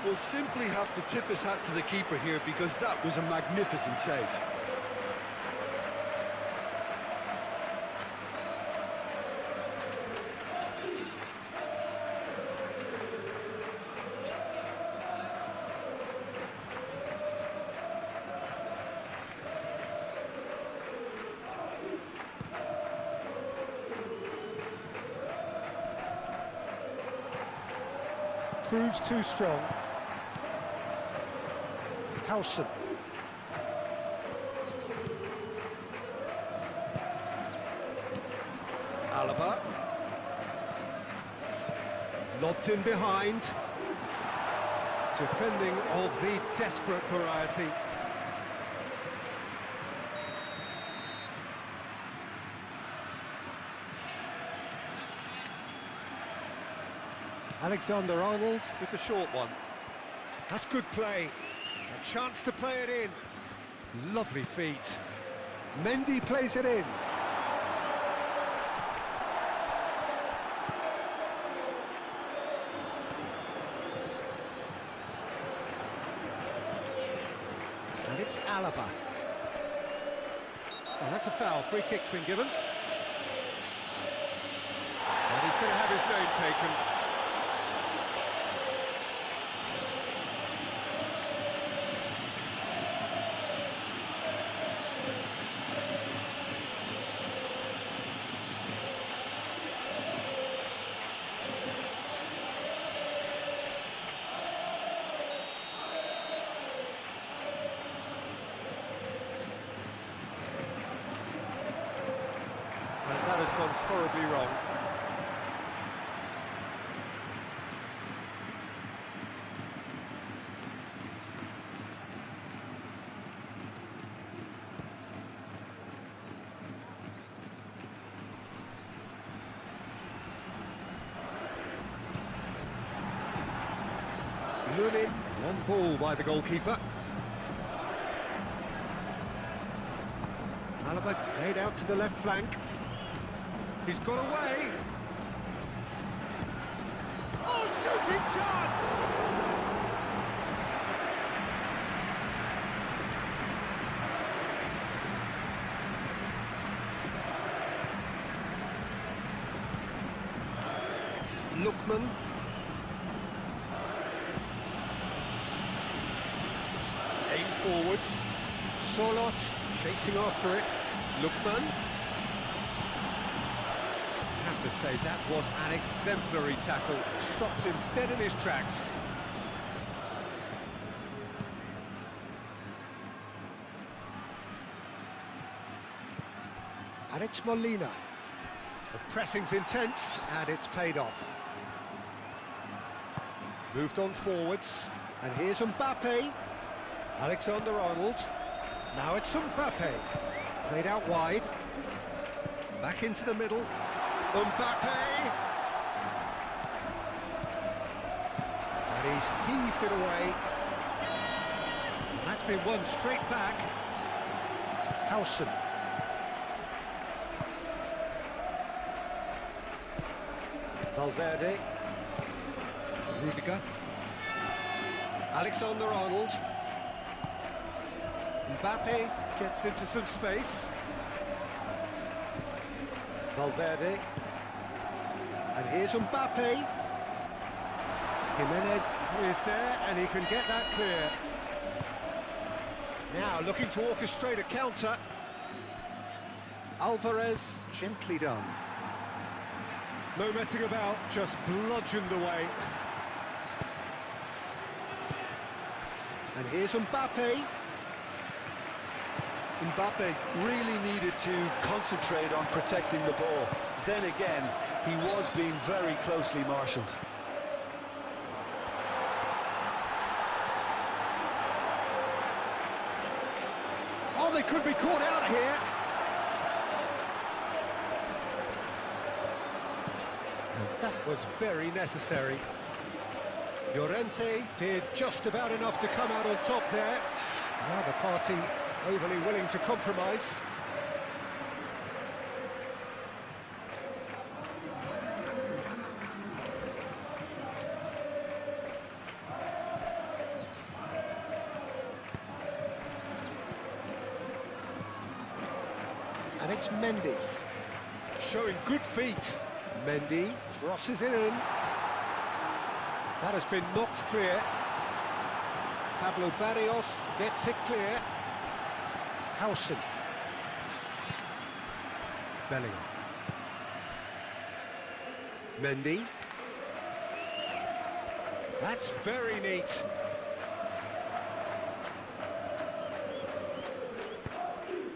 Will simply have to tip his hat to the keeper here, because that was a magnificent save. Proves too strong. Howson. Alaba. Lobbed in behind. Defending of the desperate variety. Alexander-Arnold with the short one. That's good play. A chance to play it in. Lovely feet. Mendy plays it in. And it's Alaba. Well, that's a foul. Free kick's been given. And he's going to have his name taken. And that has gone horribly wrong. Lunin, one ball by the goalkeeper. Alaba played out to the left flank. He's got away. Oh, shooting chance! Lookman. Aim forwards. Solot chasing after it. Lookman. I have to say, that was an exemplary tackle. Stopped him dead in his tracks. And it's Molina. The pressing's intense, and it's paid off. Moved on forwards, and here's Mbappe. Alexander-Arnold. Now it's Mbappe. Played out wide. Back into the middle. Mbappe! And he's heaved it away. And that's been won straight back. Howson. Valverde. Rudiger. Alexander-Arnold. Mbappe gets into some space. Valverde. And here's Mbappe. Jimenez is there, and he can get that clear. Now looking to orchestrate a counter. Alvarez, gently done. No messing about, just bludgeoned away. And here's Mbappe. Mbappe really needed to concentrate on protecting the ball. Then again, he was being very closely marshalled. Oh, they could be caught out here. And that was very necessary. Llorente did just about enough to come out on top there. Neither party overly willing to compromise. And it's Mendy, showing good feet. Mendy crosses it in. That has been knocked clear. Pablo Barrios gets it clear. Howson. Bellingham. Mendy. That's very neat.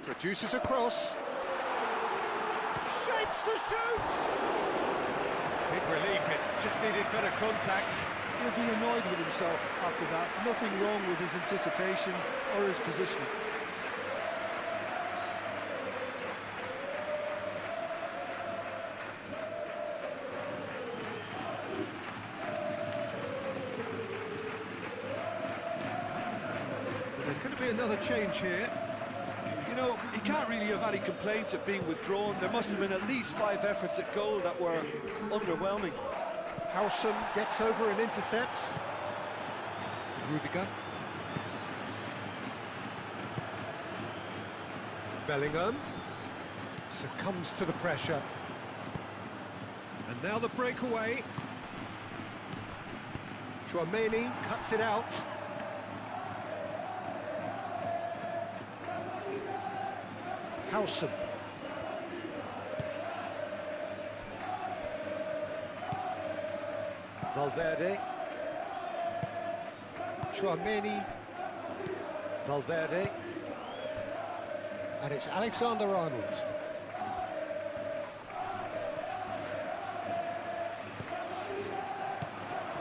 Produces a cross. Shapes to shoot! Big relief, it just needed better contact. He'll be annoyed with himself after that. Nothing wrong with his anticipation or his positioning. There's going to be another change here. You know, he can't really have any complaints at being withdrawn. There must have been at least 5 efforts at goal that were underwhelming. Howson gets over and intercepts. Rudiger. Bellingham succumbs to the pressure. And now the breakaway. Tchouaméni cuts it out. Howson. Valverde. Tchouaméni. Valverde. And it's Alexander-Arnold.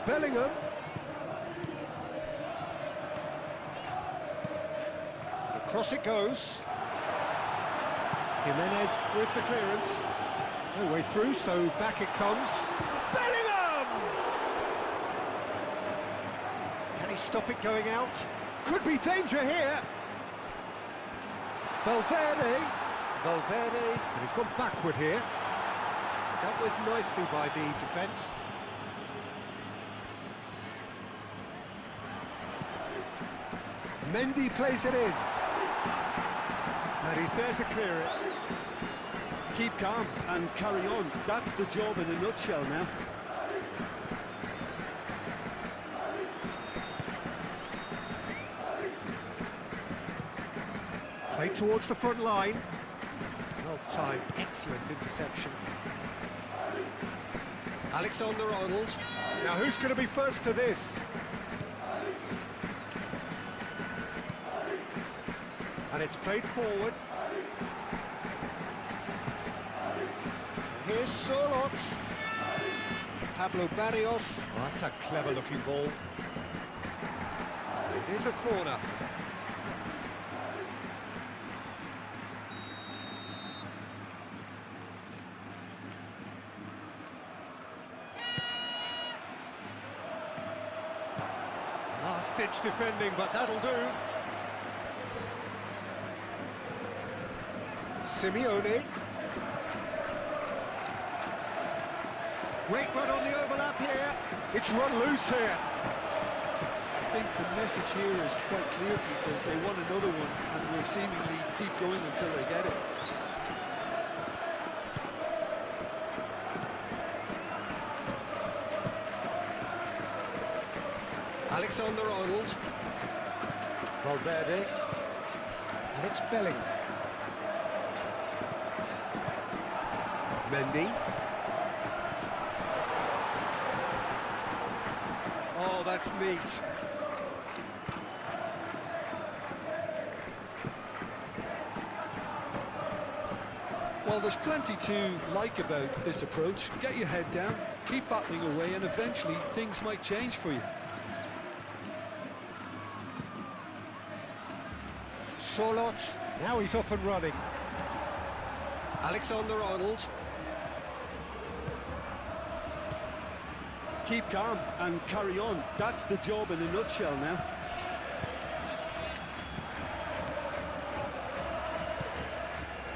Bellingham. Across it goes. Jimenez with the clearance. No way through, so back it comes. Bellingham! Can he stop it going out? Could be danger here. Valverde. Valverde. And he's gone backward here. Dealt with nicely by the defence. Mendy plays it in. And he's there to clear it. Keep calm and carry on. That's the job in a nutshell now. Play towards the front line. Well timed, excellent interception. Alexander-Arnold. Now who's going to be first to this? And it's played forward. Here's Solot. Pablo Barrios. Oh, that's a clever-looking ball. It is a corner. Last-ditch defending, but that'll do. Simeone. Great run on the overlap here. It's run loose here. I think the message here is quite clear, Peter. They want another one and will seemingly keep going until they get it. Alexander-Arnold. Valverde. And it's Bellingham. Mendy. Oh, that's neat. Well, there's plenty to like about this approach. Get your head down, keep battling away, and eventually things might change for you. Solot, now he's off and running. Alexander-Arnold. Keep calm and carry on. That's the job in a nutshell now.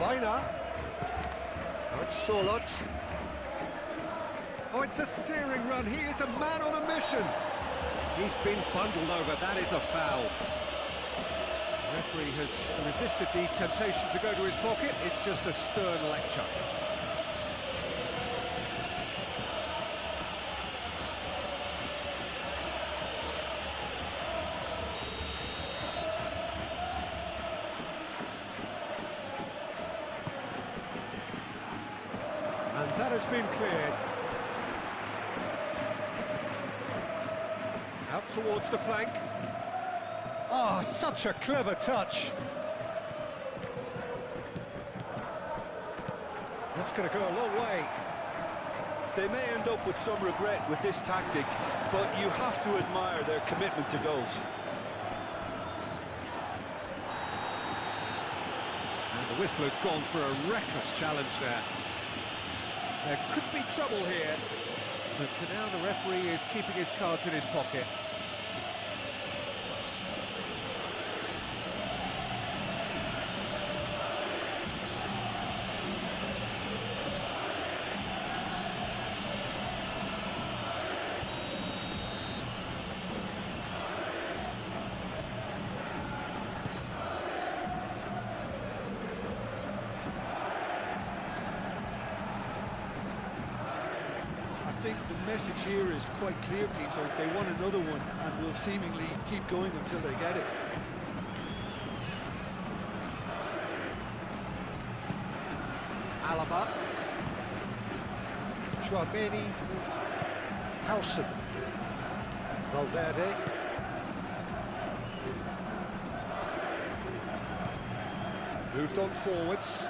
Biner. Oh, it's Solot. Oh, it's a searing run. He is a man on a mission. He's been bundled over. That is a foul. The referee has resisted the temptation to go to his pocket. It's just a stern lecture. And that has been cleared. Out towards the flank. Oh, such a clever touch. That's going to go a long way. They may end up with some regret with this tactic, but you have to admire their commitment to goals. And the whistler's gone for a reckless challenge there. There could be trouble here, but for now the referee is keeping his cards in his pocket. I think the message here is quite clear, Peter. They want another one and will seemingly keep going until they get it. Alaba. Chouameni. Howson. Valverde. Moved on forwards.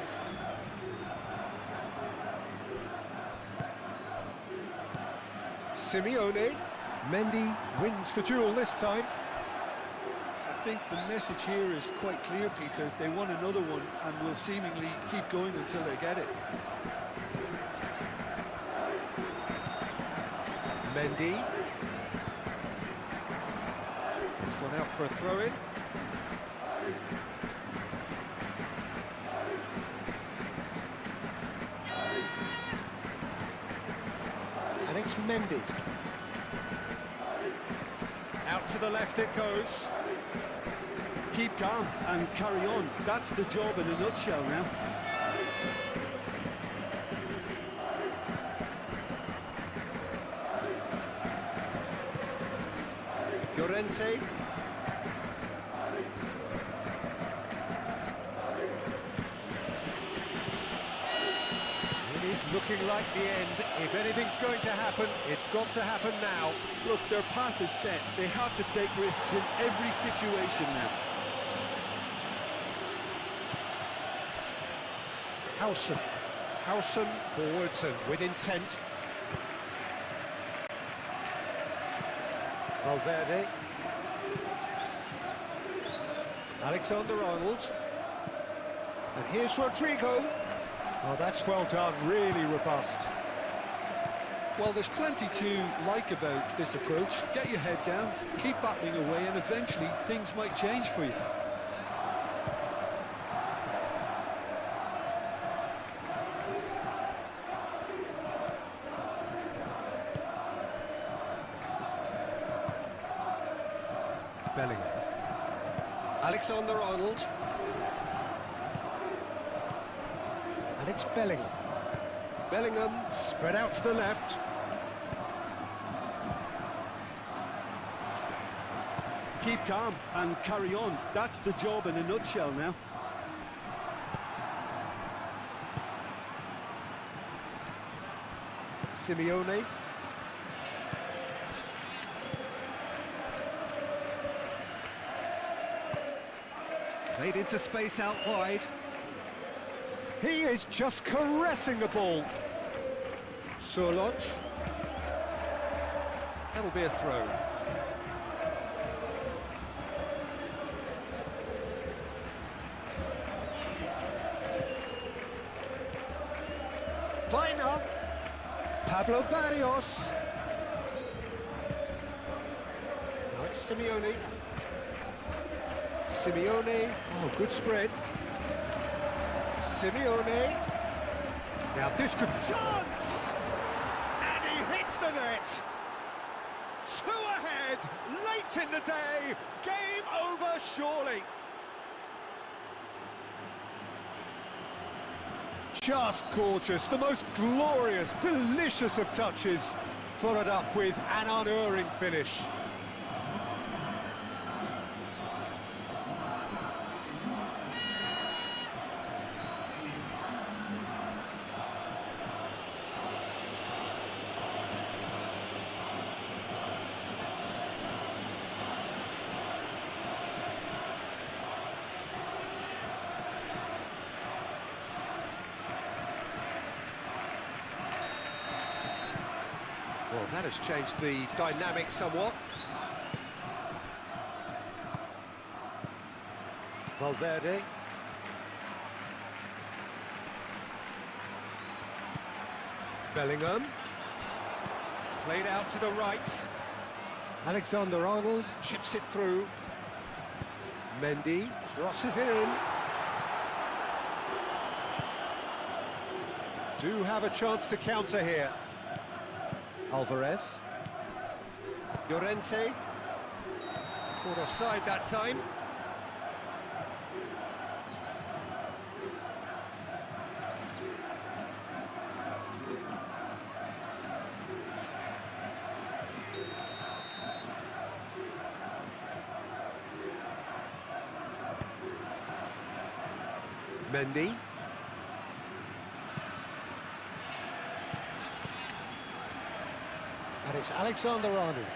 Simeone. Mendy wins the duel this time. I think the message here is quite clear, Peter. They want another one and will seemingly keep going until they get it. Mendy. It's gone out for a throw-in. And it's Mendy. Out to the left it goes. Keep calm and carry on. That's the job in a nutshell now. Llorente. It is looking like the end. If anything's going to happen, it's got to happen now. Look, their path is set. They have to take risks in every situation now. Howson. Howson forwards and with intent. Valverde. Alexander-Arnold. And here's Rodrigo. Oh, that's well done, really robust. Well, there's plenty to like about this approach. Get your head down, keep battling away, and eventually things might change for you. Bellingham. Alexander-Arnold. And it's Bellingham. Bellingham spread out to the left. Keep calm and carry on. That's the job in a nutshell now. Simeone. Played into space out wide. He is just caressing the ball. Surlot. That'll be a throw. Vaina. Pablo Barrios. Now it's Simeone. Simeone. Oh, good spread. Simeone. Now this could... Chance! And he hits the net! 2 ahead, late in the day, game over surely. Just gorgeous, the most glorious, delicious of touches, followed up with an unerring finish. Well, that has changed the dynamic somewhat. Valverde. Bellingham. Played out to the right. Alexander-Arnold chips it through. Mendy crosses it in. Do have a chance to counter here. Alvarez. Llorente. Caught offside that time. Mendy. And it's Alexander-Arnold.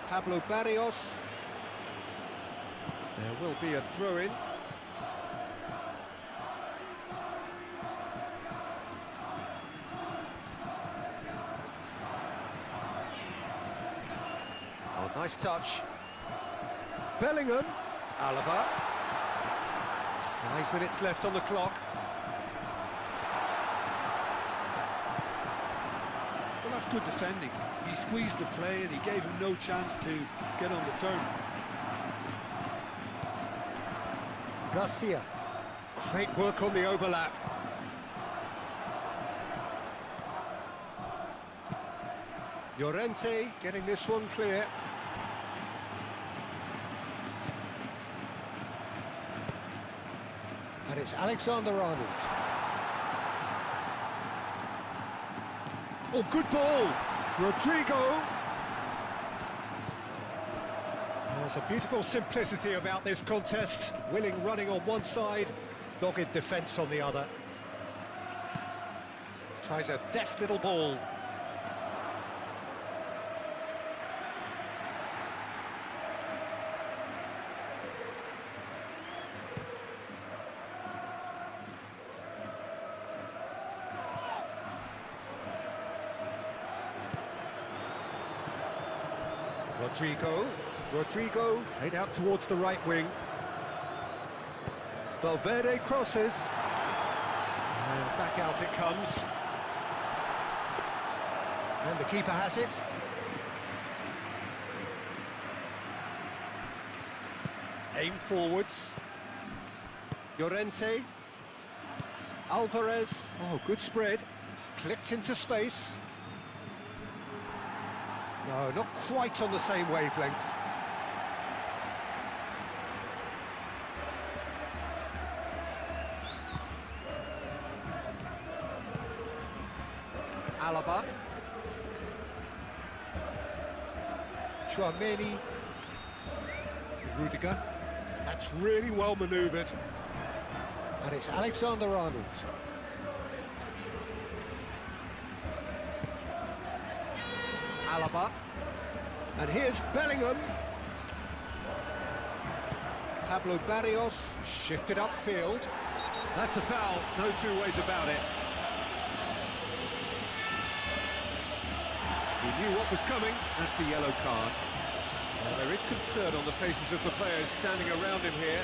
Pablo Barrios. There will be a throw-in. Oh, nice touch. Bellingham. Alaba. 5 minutes left on the clock. Well, that's good defending. He squeezed the play and he gave him no chance to get on the turn. Garcia. Great work on the overlap. Llorente getting this one clear. And it's Alexander-Arnold. Oh, good ball! Rodrigo! There's a beautiful simplicity about this contest. Willing running on one side, dogged defence on the other. Tries a deft little ball. Rodrigo played out towards the right wing. Valverde crosses. And back out it comes. And the keeper has it. Aim forwards. Llorente. Alvarez. Oh, good spread. Clipped into space. No, not quite on the same wavelength. Alaba. Chouameni. Rudiger. That's really well manoeuvred. And it's Alexander-Arnold. Alaba. And here's Bellingham. Pablo Barrios shifted upfield. That's a foul, no two ways about it. He knew what was coming. That's a yellow card. Well, there is concern on the faces of the players standing around him here.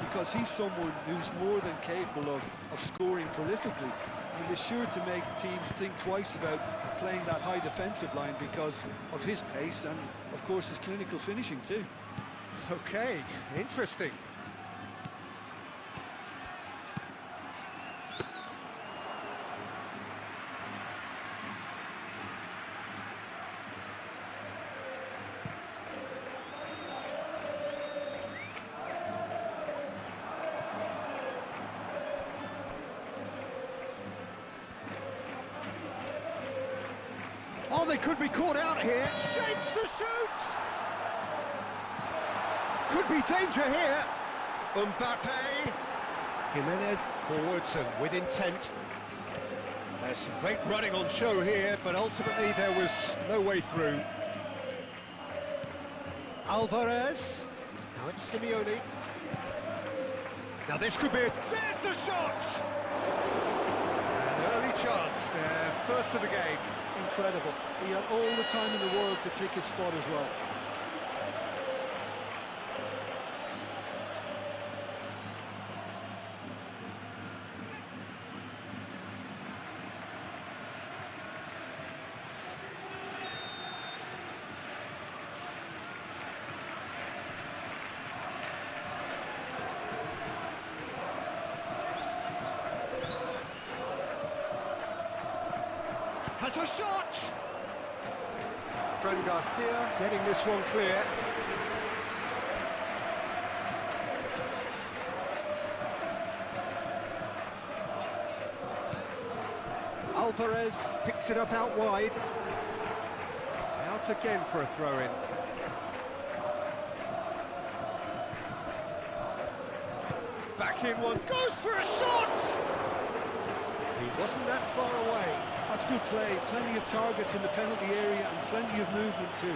Because he's someone who's more than capable of scoring prolifically and is sure to make teams think twice about playing that high defensive line because of his pace and, of course, his clinical finishing too. Okay, interesting. Oh, they could be caught out here. Shapes to shoot! Could be danger here. Mbappe. Jimenez forwards and with intent. There's some great running on show here, but ultimately there was no way through. Alvarez. Now it's Simeone. Now this could be it. There's the shot! An early chance there, first of the game. Incredible. He had all the time in the world to pick his spot as well. Has a shot! Fran Garcia getting this one clear. Alvarez picks it up out wide. Out again for a throw-in. Back in once, goes for a shot! He wasn't that far away. That's good play, plenty of targets in the penalty area and plenty of movement too.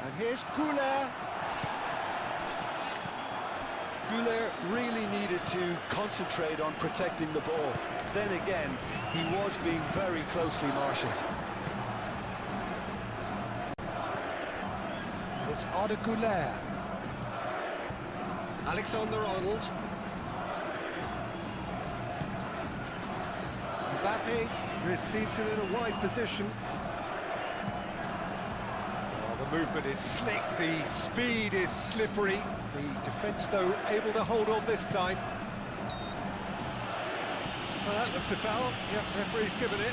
And here's Goulet. Goulet really needed to concentrate on protecting the ball. Then again, he was being very closely marshalled. It's Arda Goulet. Alexander-Arnold. Mbappe receives it in a wide position. Well, the movement is slick, the speed is slippery. The defence, though, able to hold on this time. Well, that looks a foul. Yep, referee's given it.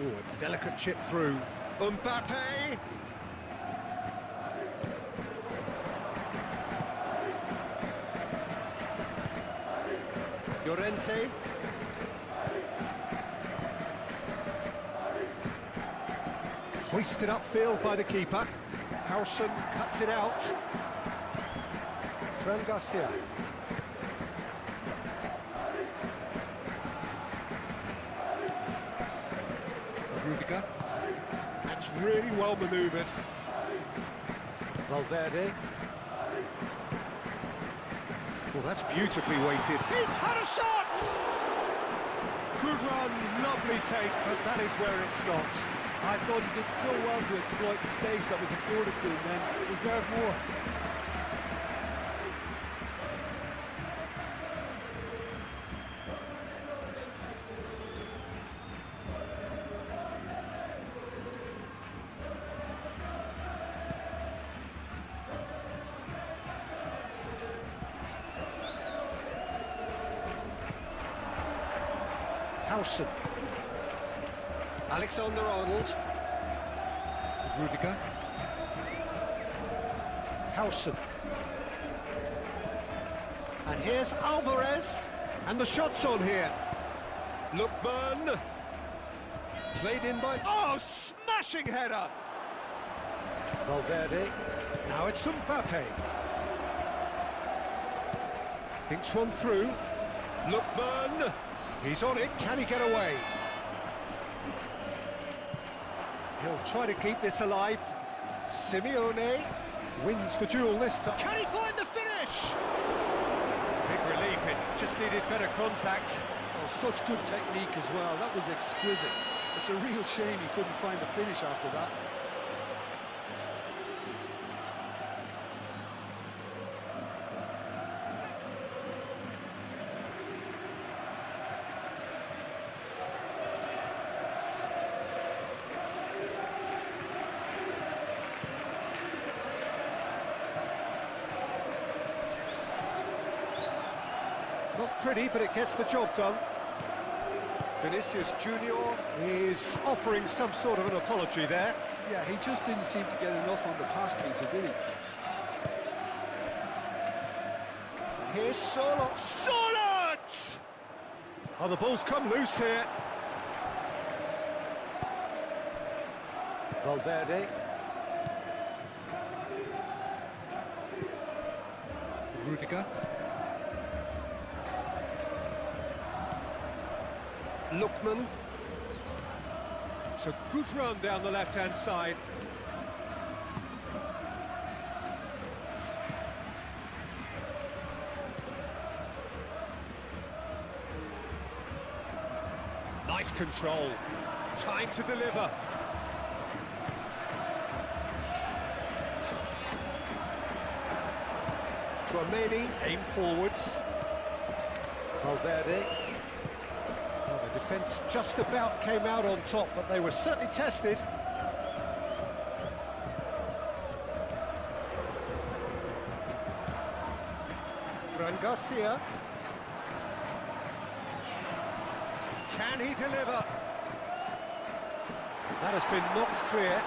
Ooh, a delicate chip through. Mbappe! Llorente. Hoisted upfield by the keeper. Howson cuts it out. Fran Garcia. Rudiger. That's really well manoeuvred. Valverde. Well, that's beautifully weighted. He's had a shot! Good run, lovely take, but that is where it stopped. I thought he did so well to exploit the space that was afforded to him then. He deserved more. Howson. Alexander-Arnold. Rudiger. Howson. And here's Alvarez. And the shot's on here. Lookman. Played in by... Oh, smashing header! Valverde. Now it's Mbappe. Thinks one through. Lookman. He's on it. Can he get away? He'll try to keep this alive. Simeone wins the duel this time. Can he find the finish? Big relief, it just needed better contact. Oh, such good technique as well. That was exquisite. It's a real shame he couldn't find the finish after that. Not pretty, but it gets the job done. Vinicius Junior is offering some sort of an apology there. Yeah, he just didn't seem to get enough on the pass, Peter, did he? And here's Solot. Solot! Oh, the ball's come loose here. Valverde. Rudiger. Lookman. It's a good run down the left-hand side. Nice control. Time to deliver. Tchouaméni, aim forwards. Valverde. Well, the defence just about came out on top, but they were certainly tested. Fran Garcia. Can he deliver? That has been knocked clear.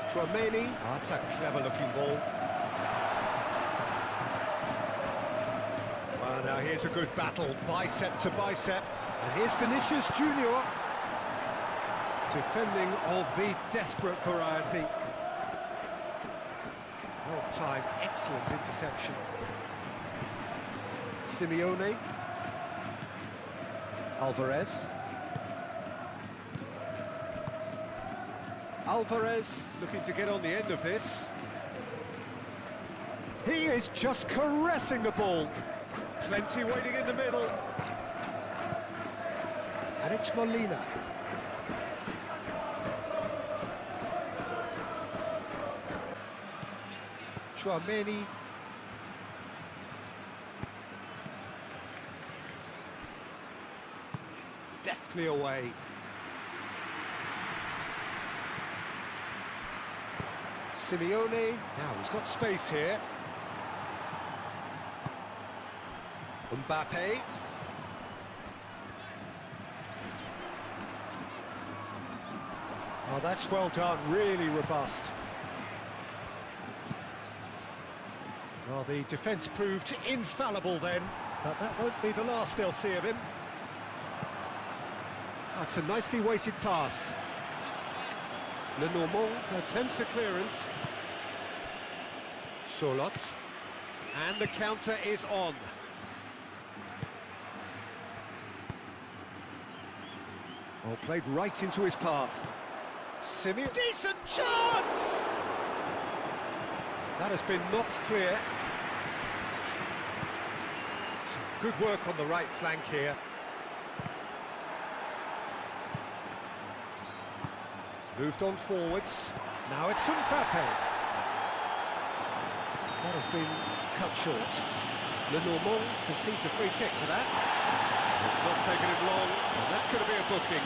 Tchouaméni. Oh, that's a clever-looking ball. Well, now here's a good battle, bicep to bicep. And here's Vinicius Junior. Defending of the desperate variety. Well timed, excellent interception. Simeone. Alvarez. Alvarez looking to get on the end of this. He is just caressing the ball. Plenty waiting in the middle. And it's Molina. Tchouaméni. Deftly away. Simeone. Now he's got space here. Mbappe. Oh, that's well done, really robust. Well, the defence proved infallible then, but that won't be the last they'll see of him. That's a nicely weighted pass. Lenormand attempts a clearance. Solot. And the counter is on. Oh, played right into his path. Simeone, decent chance! That has been knocked clear. Some good work on the right flank here. Moved on forwards. Now it's Mbappe. That has been cut short. Lenormand concedes a free kick for that. It's not taken him long, and that's going to be a booking.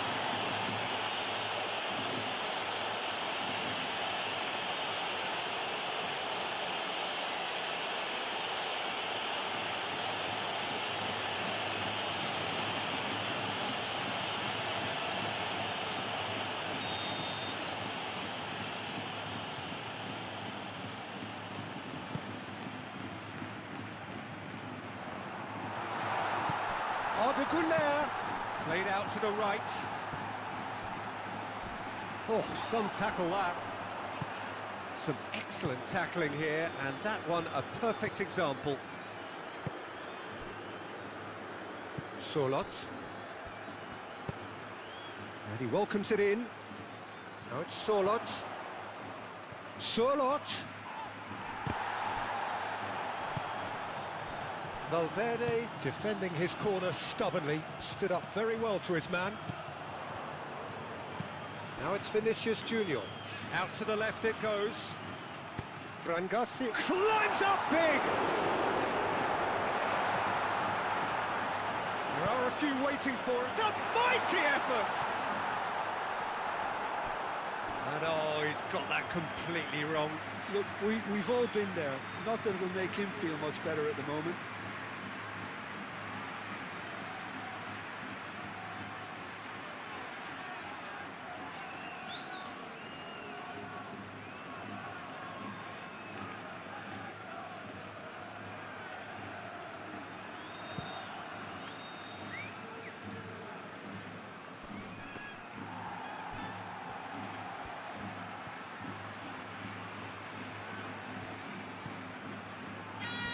Arda played out to the right. Oh, some tackle that. Some excellent tackling here, and that one a perfect example. Sorloth. And he welcomes it in. Now it's Sorloth. Sorloth. Valverde, defending his corner stubbornly, stood up very well to his man. Now it's Vinicius Junior. Out to the left it goes. Fran Garcia climbs up big! There are a few waiting for it. It's a mighty effort! And oh, he's got that completely wrong. Look, we've all been there. Not that it'll make him feel much better at the moment.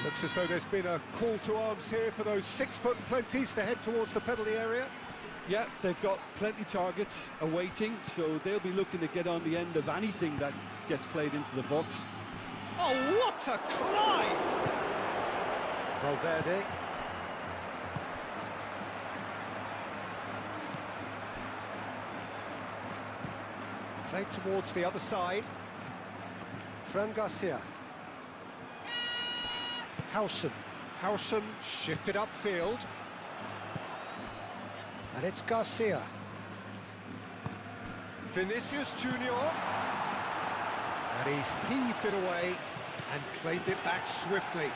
Looks as though there's been a call to arms here for those 6-foot plenties to head towards the penalty area. Yeah, they've got plenty targets awaiting, so they'll be looking to get on the end of anything that gets played into the box. Oh, what a climb! Valverde. Played towards the other side. Fran Garcia. Howson shifted upfield. And it's Garcia. Vinicius Junior. And he's heaved it away and claimed it back swiftly.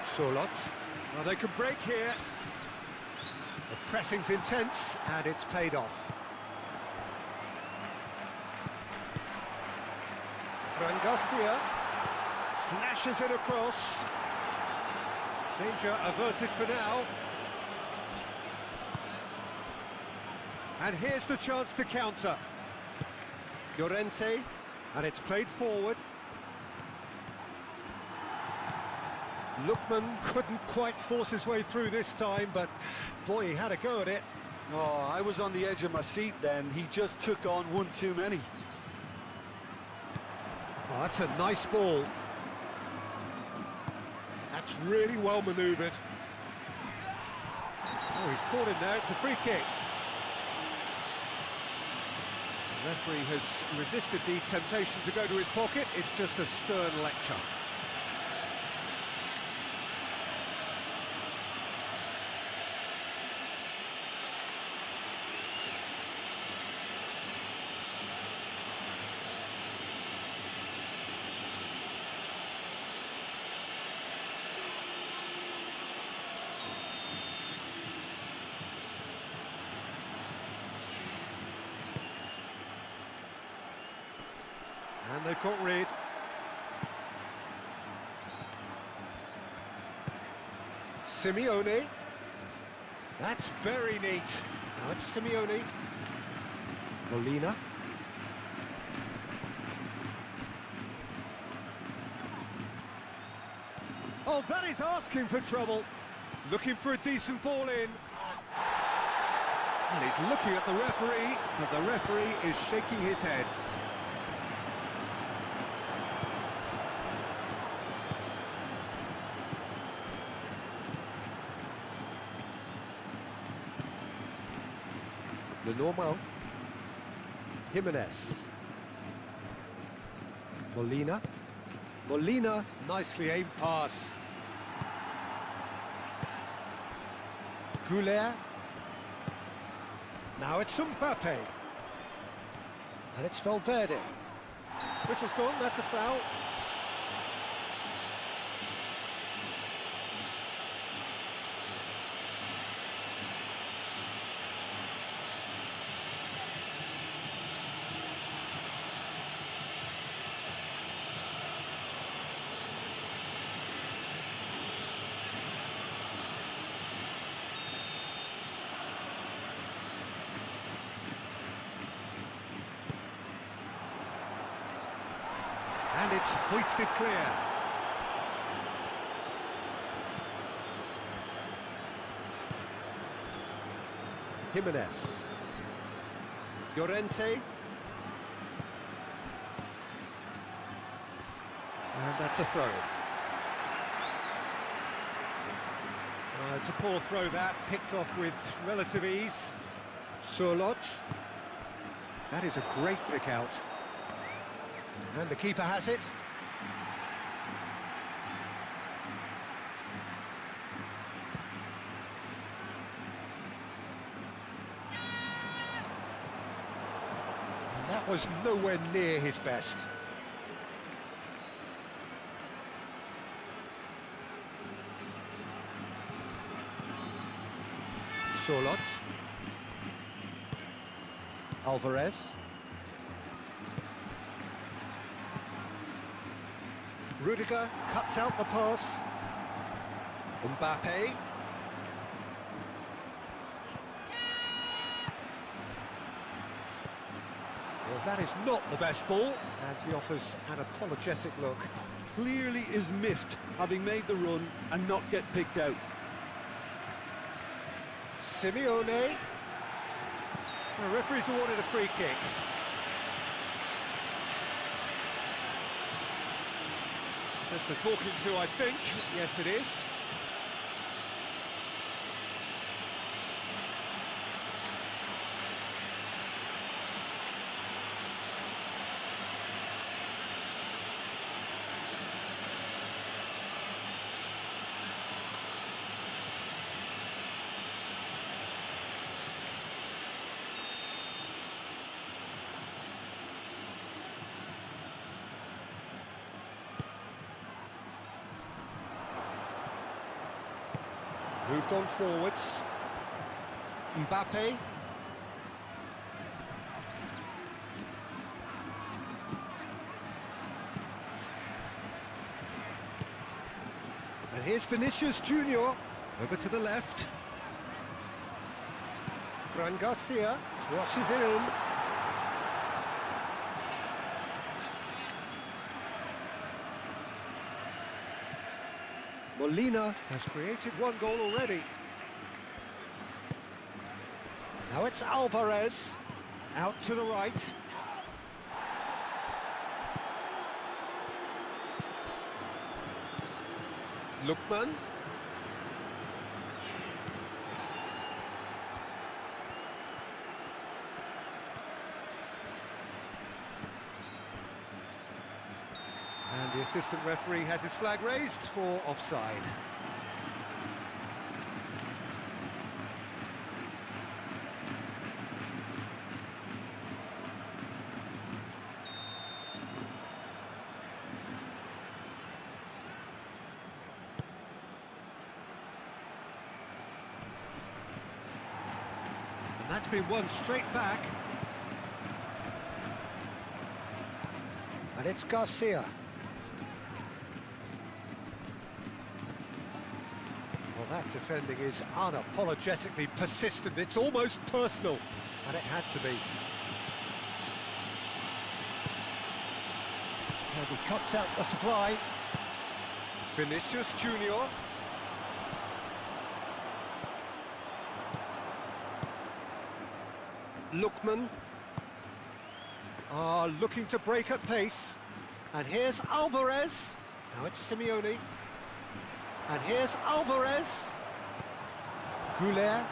Sorloth. Well, they can break here. The pressing's intense and it's paid off. Fran Garcia flashes it across. Danger averted for now. And here's the chance to counter. Llorente, and it's played forward. Lookman couldn't quite force his way through this time, but boy, he had a go at it. Oh, I was on the edge of my seat then. He just took on one too many. Oh, that's a nice ball. That's really well manoeuvred. Oh, he's caught him there. It's a free kick. The referee has resisted the temptation to go to his pocket. It's just a stern lecture. And they've got rid. Simeone. That's very neat. Now it's Simeone. Molina. Oh, that is asking for trouble. Looking for a decent ball in. And he's looking at the referee, but the referee is shaking his head. Lenormand. Jimenez. Molina. Molina, nicely aimed pass. Goulet. Now it's Mbappe. And it's Valverde. Whistle's gone, that's a foul. And it's hoisted clear. Jimenez. Llorente. And that's a throw. It's a poor throw that, picked off with relative ease. Surlot. That is a great pick out. And the keeper has it. And that was nowhere near his best. Surlot. Alvarez. Rudiger cuts out the pass. Mbappe. Well, that is not the best ball, and he offers an apologetic look. Clearly is miffed, having made the run and not get picked out. Simeone. The referee's awarded a free kick. Just the talking to, I think. Yes, it is. Moved on forwards. Mbappe. And here's Vinicius Junior over to the left. Fran Garcia crosses it in. Molina has created one goal already. Now it's Alvarez, out to the right. Lookman. And the assistant referee has his flag raised for offside. And that's been won straight back. And it's Garcia. Well, that defending is unapologetically persistent. It's almost personal, and it had to be. And he cuts out the supply. Vinicius Junior. Lookman. Looking to break at pace. And here's Alvarez. Now it's Simeone. And here's Alvarez. Goulet.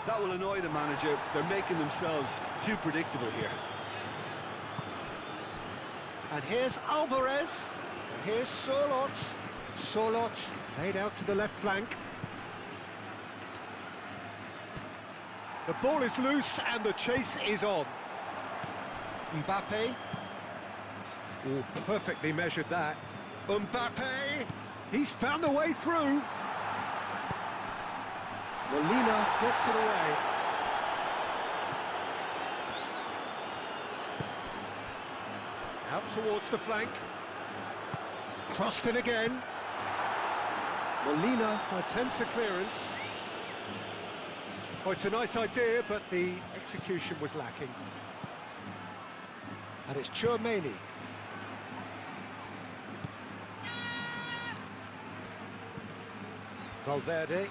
That will annoy the manager. They're making themselves too predictable here. And here's Alvarez. And here's Sorloth. Sorloth played out to the left flank. The ball is loose and the chase is on. Mbappe. Oh, perfectly measured that. Mbappe. He's found a way through. Molina gets it away. Out towards the flank. Crossed in again. Molina attempts a clearance. Oh, it's a nice idea, but the execution was lacking. And it's Tchouaméni. Valverde.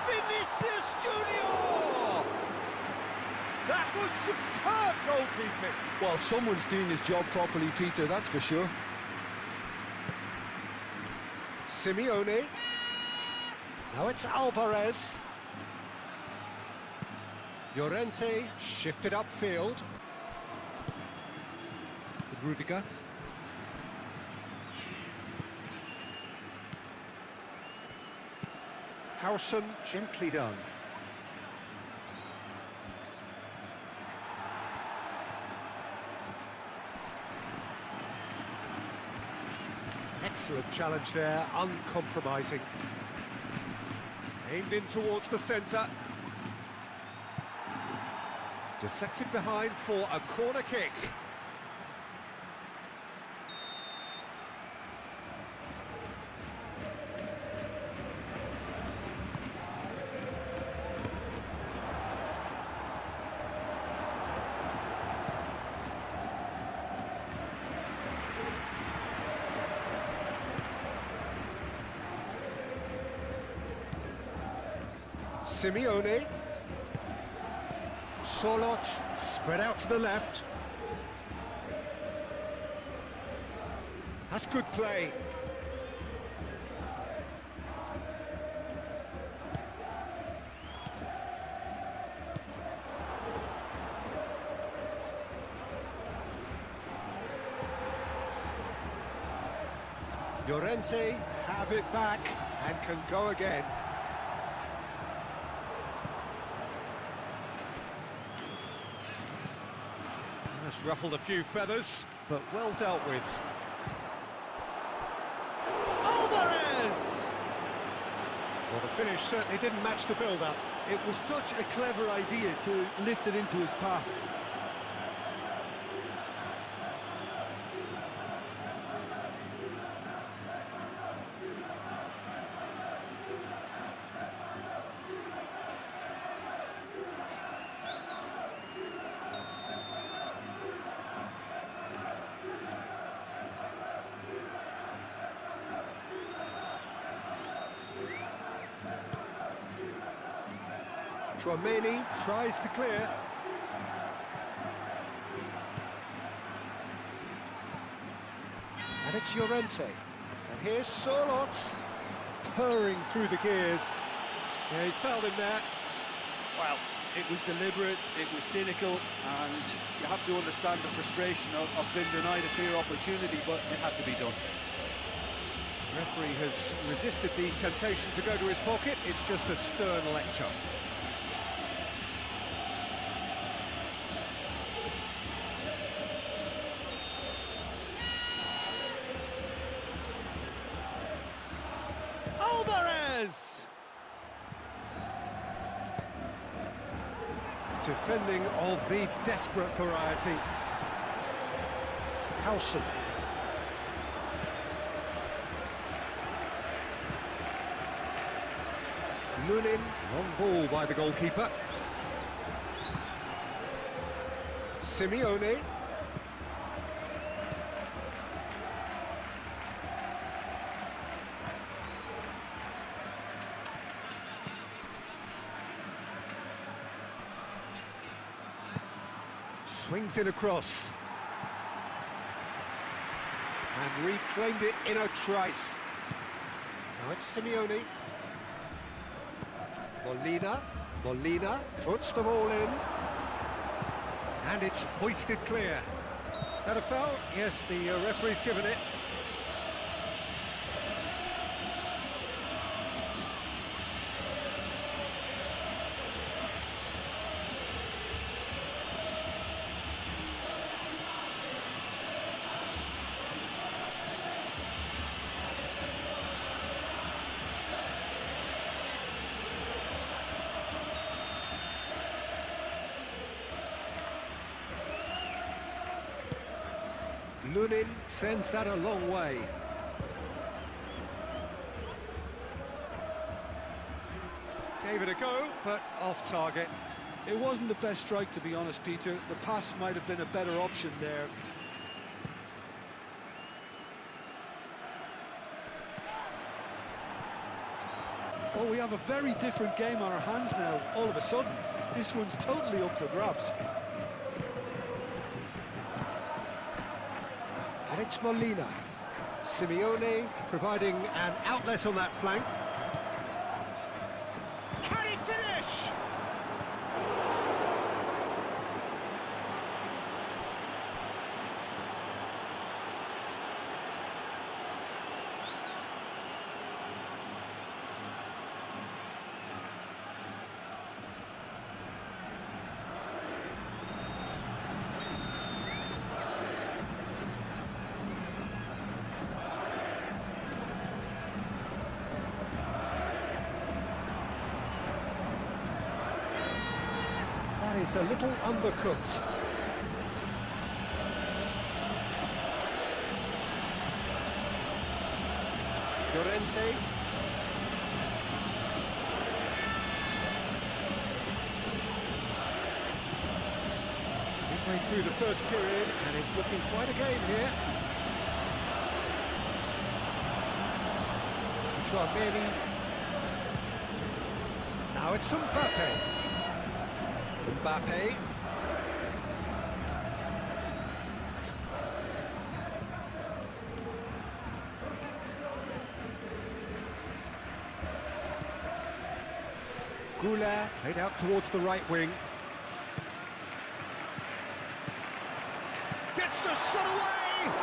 Vinicius Junior! That was superb goalkeeping. Well, someone's doing his job properly, Peter, that's for sure. Simeone. Now it's Alvarez. Llorente shifted upfield. With Rudiger. Howson gently done. Excellent challenge there, uncompromising. Aimed in towards the centre. Deflected behind for a corner kick. Simeone. Sorloth spread out to the left. That's good play. Llorente have it back and can go again. That's ruffled a few feathers, but well dealt with. Alvarez! Well, the finish certainly didn't match the build-up. It was such a clever idea to lift it into his path. Tchouaméni tries to clear. And it's Llorente. And here's Sorloth, purring through the gears. Yeah, he's fouled him there. Well, it was deliberate, it was cynical, and you have to understand the frustration of being denied a clear opportunity, but it had to be done. The referee has resisted the temptation to go to his pocket. It's just a stern lecture. Alvarez! Defending of the desperate variety. Howson. Lunin, long ball by the goalkeeper. Simeone. Swings in across. And reclaimed it in a trice. Now it's Simeone. Molina puts them all in. And it's hoisted clear. That a foul? Yes, the referee's given it. Lunin sends that a long way. Gave it a go, but off target. It wasn't the best strike, to be honest, Peter. The pass might have been a better option there. Oh, we have a very different game on our hands now, all of a sudden. This one's totally up for grabs. And it's Molina. Simeone providing an outlet on that flank. Can he finish? Is a little undercooked. Llorente. Midway through the first period, and it's looking quite a game here. Tchouaméni. Now it's Mbappe. Mbappe. Goulet played out towards the right wing. Gets the shot away!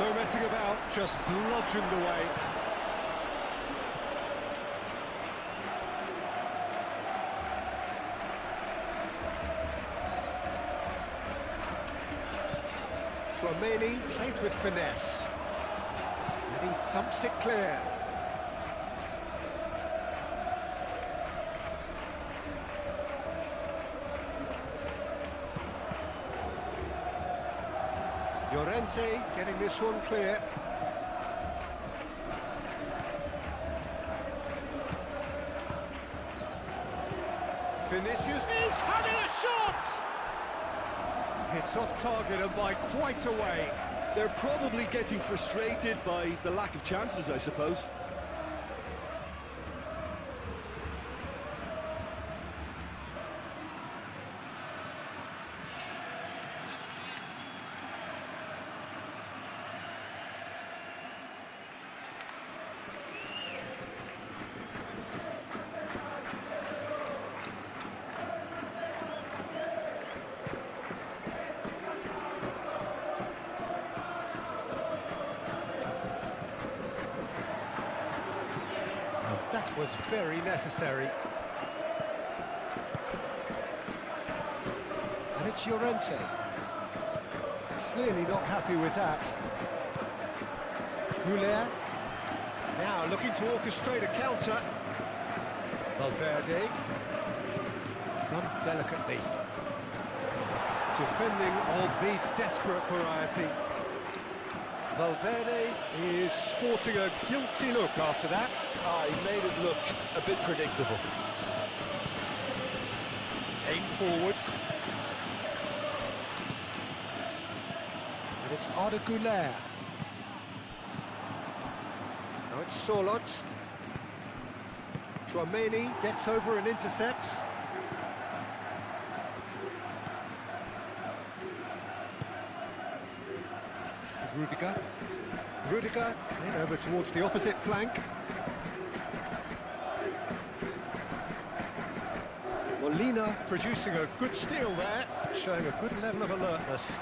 No messing about, just bludgeoned away. Tchouaméni played with finesse, and he thumps it clear. Llorente getting this one clear. Vinicius is having a shot! It's off target and by quite a way. They're probably getting frustrated by the lack of chances, I suppose. That was very necessary. And it's Llorente. Clearly not happy with that. Goulet. Now looking to orchestrate a counter. Valverde. Done delicately. Defending of the desperate variety. Valverde is sporting a guilty look after that. He made it look a bit predictable. Aim forwards. it's Arda Güler. Now it's Solot. Chouameni gets over and intercepts. Rudiger in over towards the opposite flank. Molina producing a good steal there, showing a good level of alertness.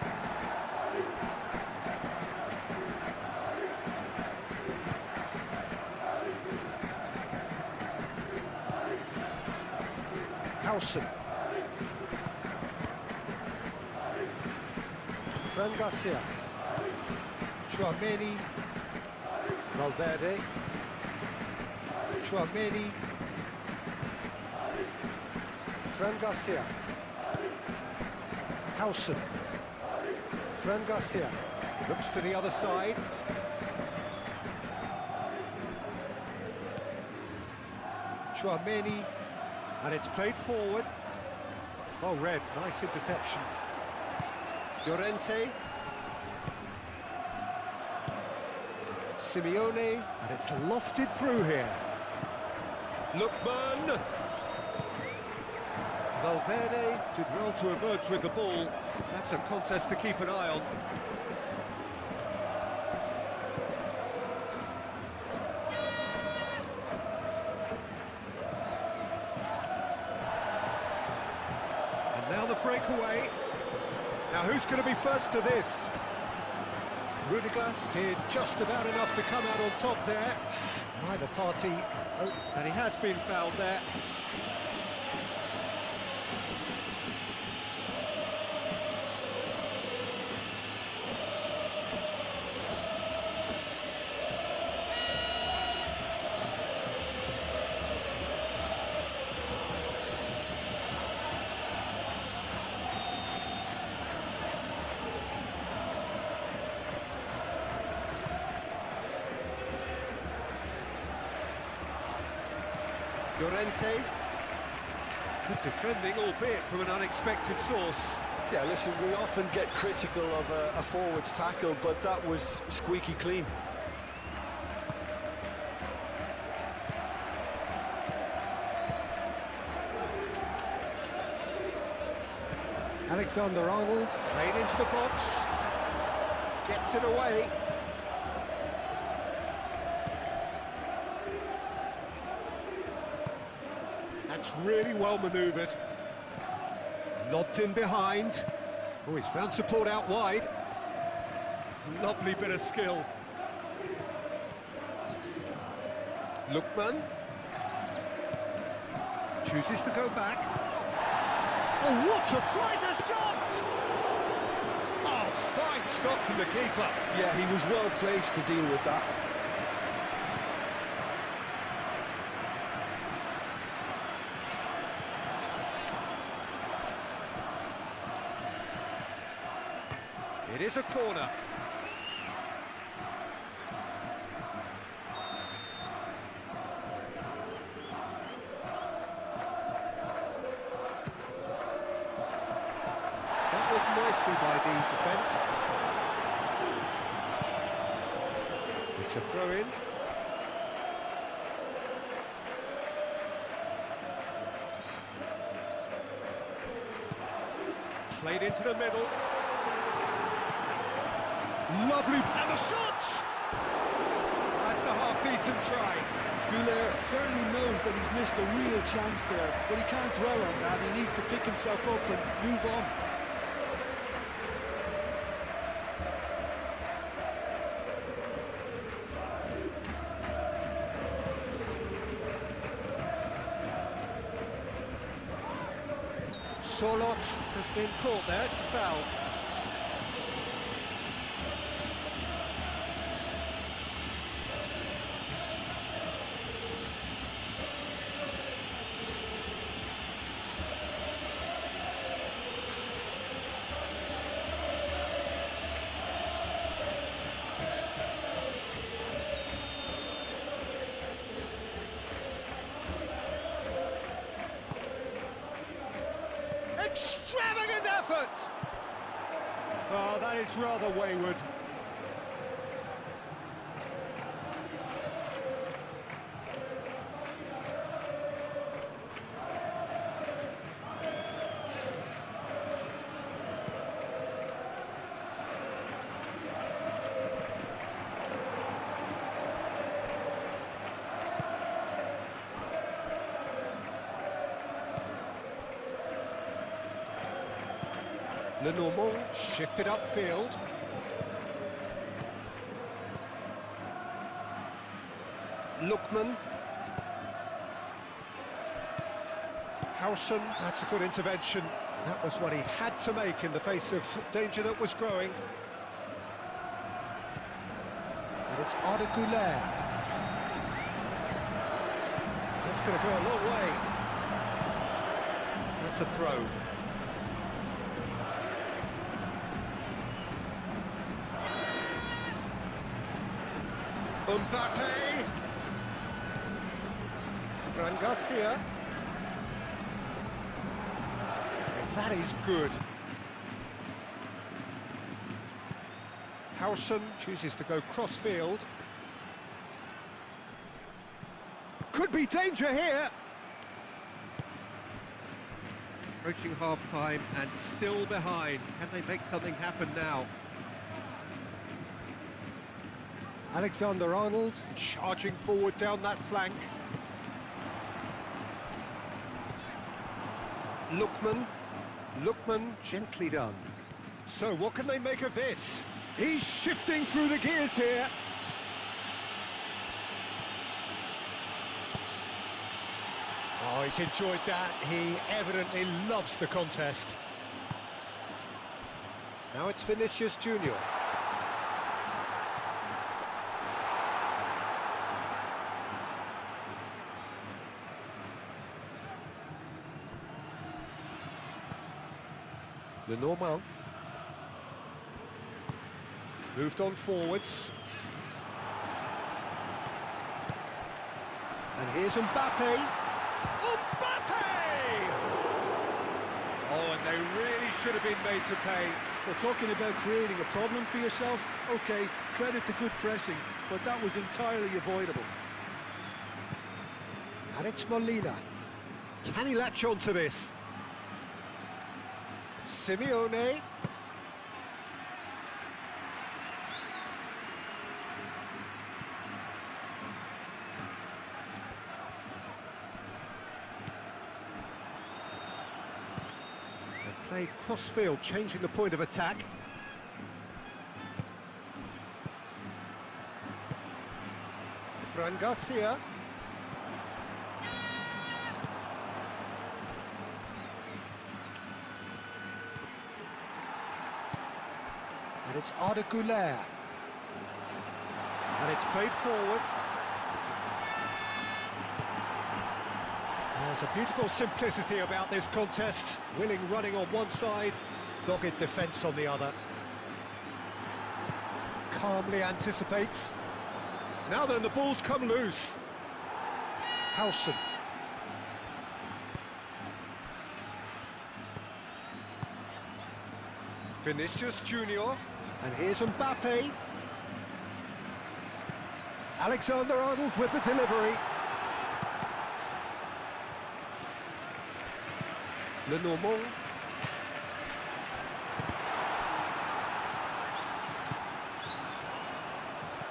Howson. Fran Garcia. Chouameni. Valverde. Chouameni. Fran Garcia. Howson. Fran Garcia. Looks to the other side. Chouameni. And it's played forward. Oh, Red, nice interception. Llorente. Simeone, and it's lofted through here. Lookman. Valverde did well to emerge with the ball. That's a contest to keep an eye on. And now the breakaway. Now who's going to be first to this? Rudiger did just about enough to come out on top there. Neither party... Oh, and he has been fouled there. Llorente. Good defending, albeit from an unexpected source. Yeah, listen, we often get critical of a forward's tackle, but that was squeaky clean. Alexander-Arnold, played into the box. Gets it away. That's really well manoeuvred. Lobbed in behind. Oh, he's found support out wide. Lovely bit of skill. Lookman. Chooses to go back. Oh, what a tries a shot! Oh, fine stop from the keeper. Yeah, he was well placed to deal with that. It is a corner. Dealt with nicely by the defence. It's a throw-in. Played into the middle. Lovely, and the shot! That's a half-decent try. Güler certainly knows that he's missed a real chance there, but he can't dwell on that. He needs to pick himself up and move on. Solot has been caught there, it's a foul. Extravagant effort! Oh, that is rather wayward. Lenormand shifted upfield. Lookman. Howson, that's a good intervention. That was what he had to make in the face of danger that was growing. And it's Arda Güler. That's going to go a long way. That's a throw. Mbappe! Fran Garcia. That is good. Howson chooses to go cross-field. Could be danger here! Approaching half-time and still behind. Can they make something happen now? Alexander-Arnold charging forward down that flank. Lookman, gently done. So what can they make of this? He's shifting through the gears here. Oh, he's enjoyed that. He evidently loves the contest. Now it's Vinicius Junior. Lenormand moved on forwards, and here's Mbappe. Mbappe! Oh, and they really should have been made to pay. Well, talking about creating a problem for yourself, okay, credit to good pressing, but that was entirely avoidable. And it's Molina. Can he latch on to this? Simeone. They play cross-field, changing the point of attack. Fran Garcia. And it's Arda Güler. And it's played forward. There's a beautiful simplicity about this contest. Willing running on one side, dogged defence on the other. Calmly anticipates. Now then, the ball's come loose. Howson. Vinicius Junior. And here's Mbappe. Alexander-Arnold with the delivery. Lenormand.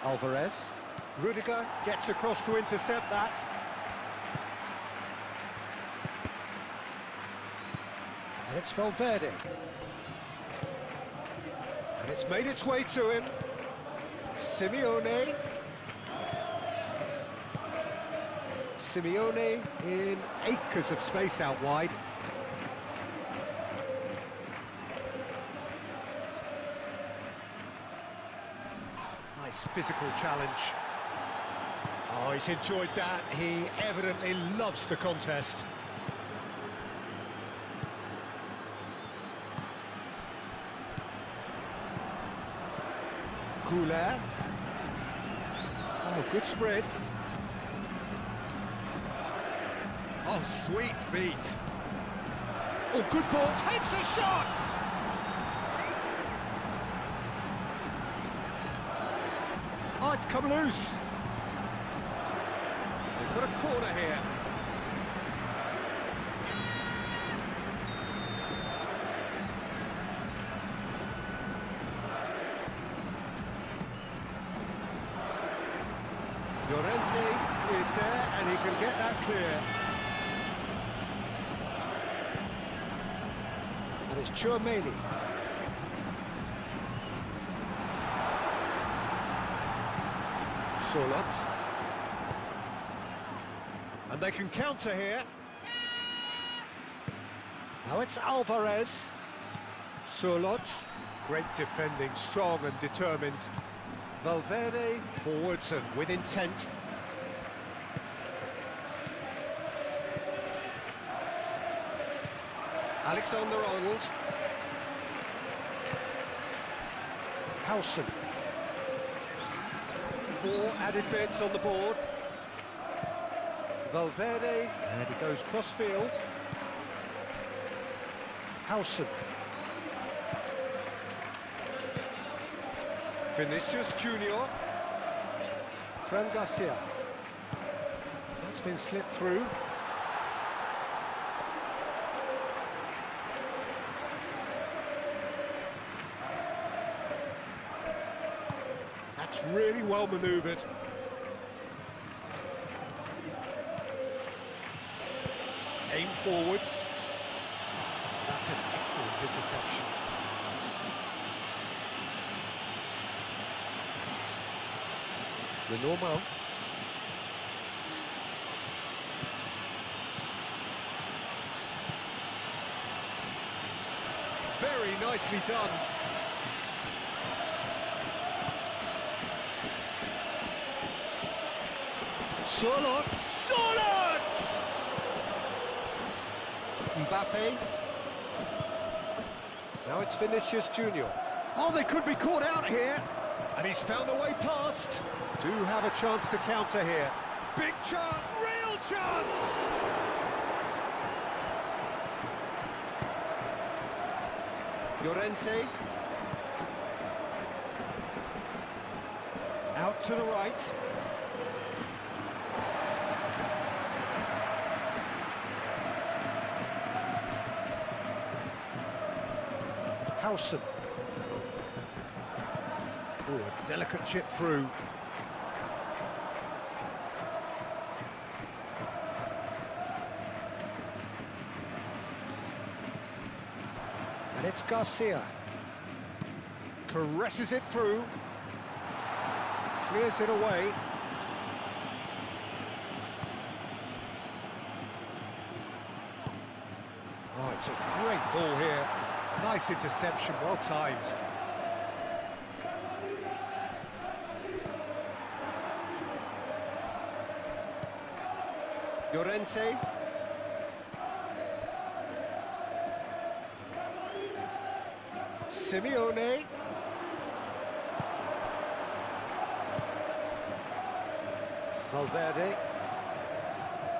Alvarez. Rudiger gets across to intercept that. And it's Valverde. And it's made its way to him. Simeone. Simeone in acres of space out wide. Nice physical challenge. Oh, he's enjoyed that. He evidently loves the contest. Güler. Oh, good spread. Oh, sweet feet. Oh, good ball. Takes a shot! It's come loose. They've got a corner here. Llorente is there, and he can get that clear. And it's Chouameni. Solot. And they can counter here. Now it's Alvarez. Solot. Great defending, strong and determined. Valverde forwards and with intent. Alexander-Arnold. Howson. 4 added bits on the board. Valverde, and he goes cross-field. Howson. Vinicius Junior. Fran Garcia. That's been slipped through. That's really well manoeuvred. Aim forwards. That's an excellent interception. Lenormand. Very nicely done. Solot! Solot! Mbappe. Now it's Vinicius Junior. Oh, they could be caught out here. And he's found a way past. Do have a chance to counter here. Big chance, real chance! Llorente. Out to the right. Howson. Oh, a delicate chip through. And it's Garcia. Caresses it through. Clears it away. Oh, it's a great ball here. Nice interception, well timed. Llorente. Simeone. Valverde.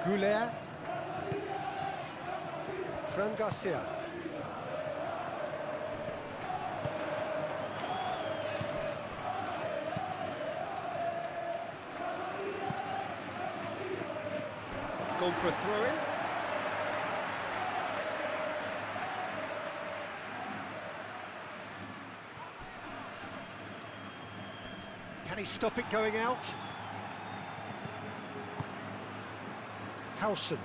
Goulet. Fran Garcia. It's gone for a throw-in. Can he stop it going out? Howson.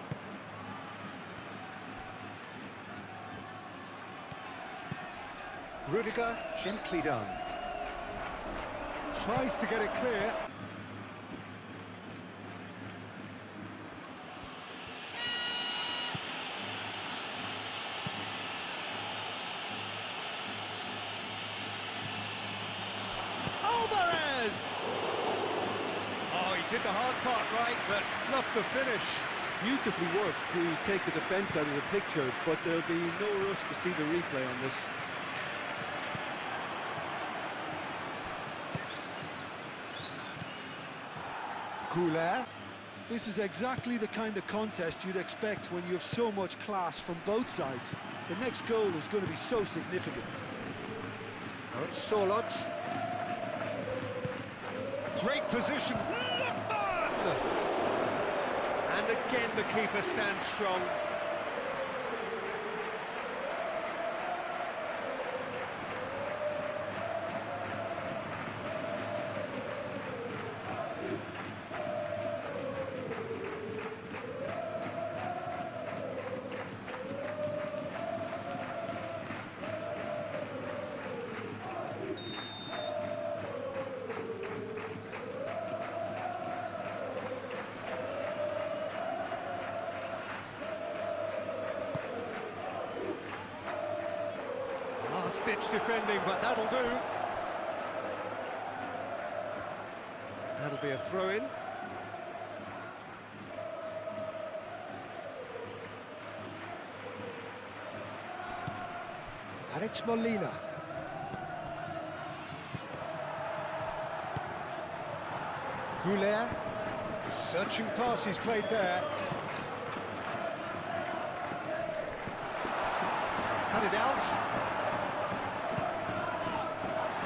Rudiger, gently done. Tries to get it clear. Alvarez! Oh, he did the hard part right, but fluffed the finish. Beautifully worked to take the defence out of the picture, but there'll be no rush to see the replay on this. Goulet. This is exactly the kind of contest you'd expect when you have so much class from both sides. The next goal is going to be so significant. Now it's Solot. Great position. Lookman! And again, the keeper stands strong. Last-ditch defending, but that'll do. That'll be a throw-in. Alex Molina. Goulet. Searching pass he's played there. He's cut it out.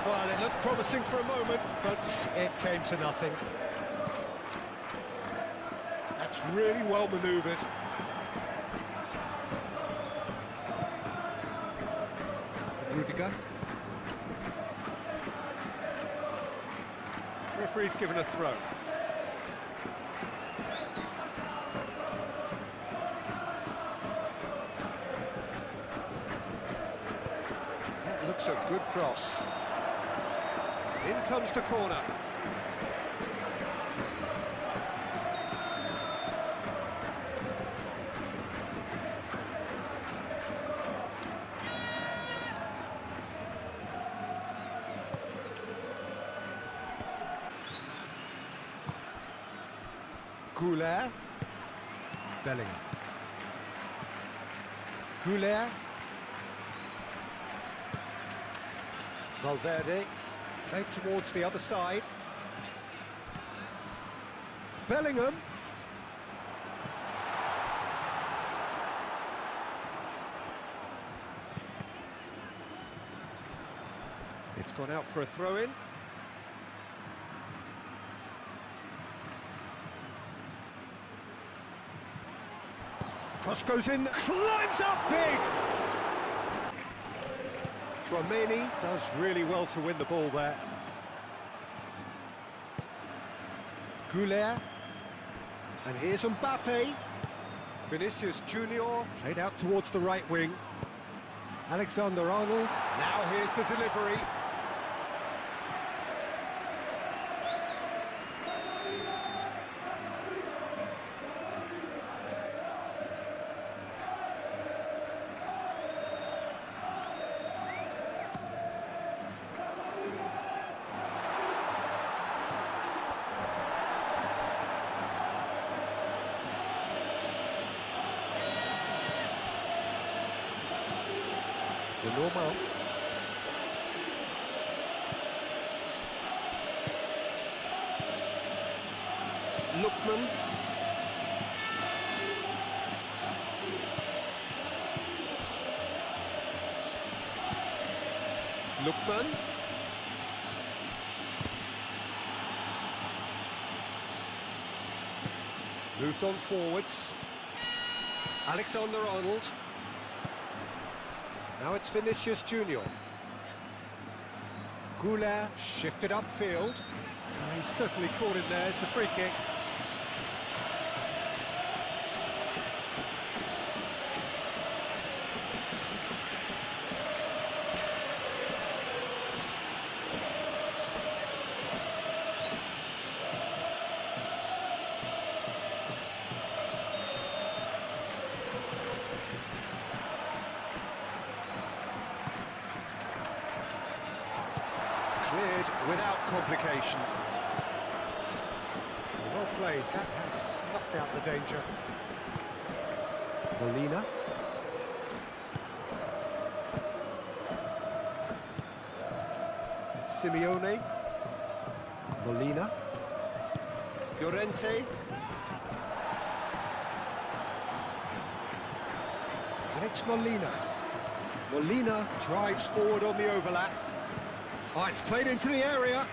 Well, it looked promising for a moment, but it came to nothing. That's really well manoeuvred. Rudiger. Referee's given a throw. That looks a good cross. In comes the corner. Goulet. Bellingham. Goulet. Valverde. Played towards the other side. Bellingham. It's gone out for a throw-in. Cross goes in, climbs up big! Tchouaméni does really well to win the ball there. Goulet. And here's Mbappe. Vinicius Junior played out towards the right wing. Alexander-Arnold. Now here's the delivery. The normal. Lookman. Lookman. Moved on forwards. Alexander-Arnold. Now it's Vinicius Junior. Goulet shifted upfield. He's certainly caught him there. It's a free kick. Cleared without complication. Well played, that has snuffed out the danger. Molina. Simeone. Molina. Llorente. Alex Molina. Molina drives forward on the overlap. Oh, it's played into the area.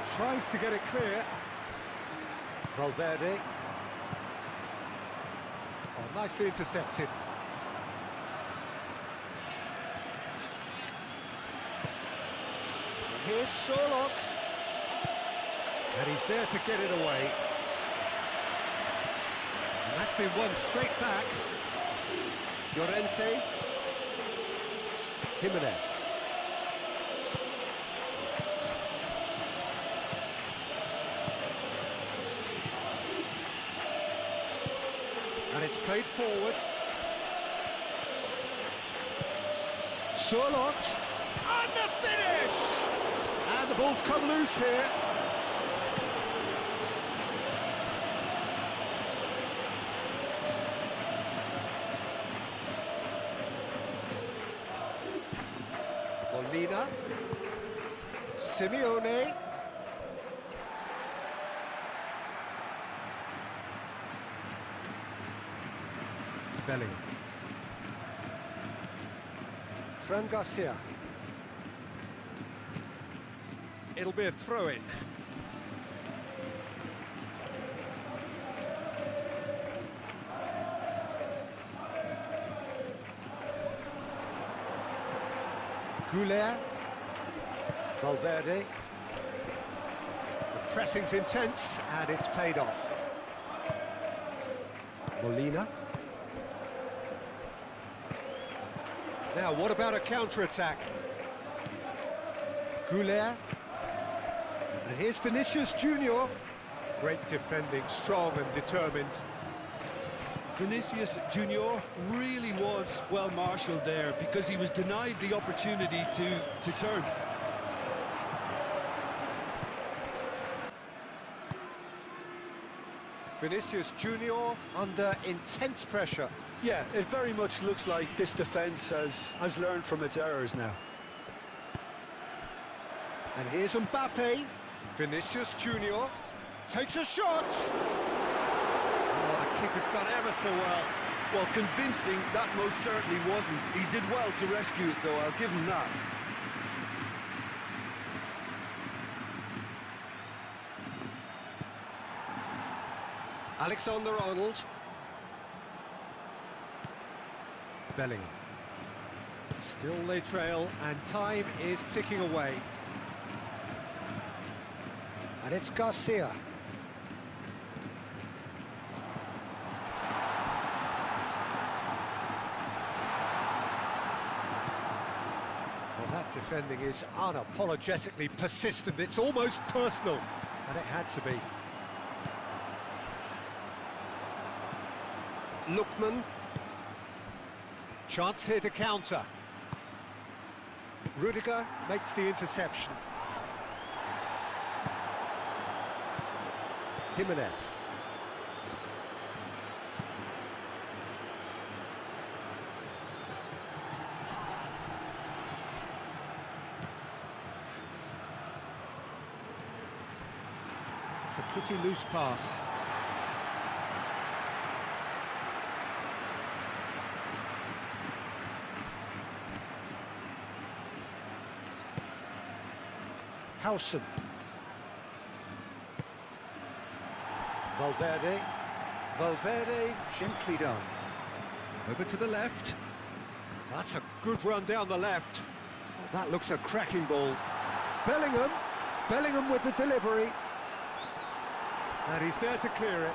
Tries to get it clear. Valverde. Oh, nicely intercepted. And here's Sorloth. And he's there to get it away. And that's been won straight back. Llorente. Jimenez. And it's played forward. Sorloth. And the finish! And the ball's come loose here. Molina. Simeone. Bellingham. Fran Garcia. It'll be a throw-in. Goulet. Valverde. The pressing's intense and it's paid off. Molina. Now, what about a counter-attack? Goulet. And here's Vinicius Junior. Great defending, strong and determined. Vinicius Junior really was well marshalled there because he was denied the opportunity to turn. Vinicius Junior under intense pressure. Yeah, it very much looks like this defence has learned from its errors now. And here's Mbappe. Vinicius Junior takes a shot. Oh, the keeper's done ever so well. Well, convincing, that most certainly wasn't. He did well to rescue it, though, I'll give him that. Alexander-Arnold. Bellingham. Still they trail, and time is ticking away. And it's Garcia. Well, that defending is unapologetically persistent. It's almost personal, and it had to be. Lookman. Chance here to counter. Rudiger makes the interception. Jimenez. It's a pretty loose pass. Howson. Valverde. Valverde, gently done. Over to the left. That's a good run down the left. Oh, that looks a cracking ball. Bellingham. Bellingham with the delivery. And he's there to clear it.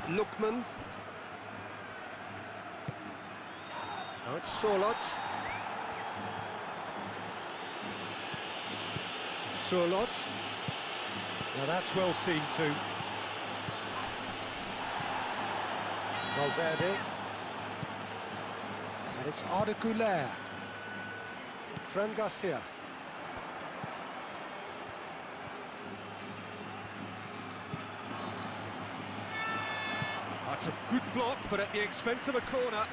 Lookman. Now it's Sorloth. Sorloth. Now that's well seen too. Valverde. And it's Arda Güler. Fran Garcia. That's a good block, but at the expense of a corner.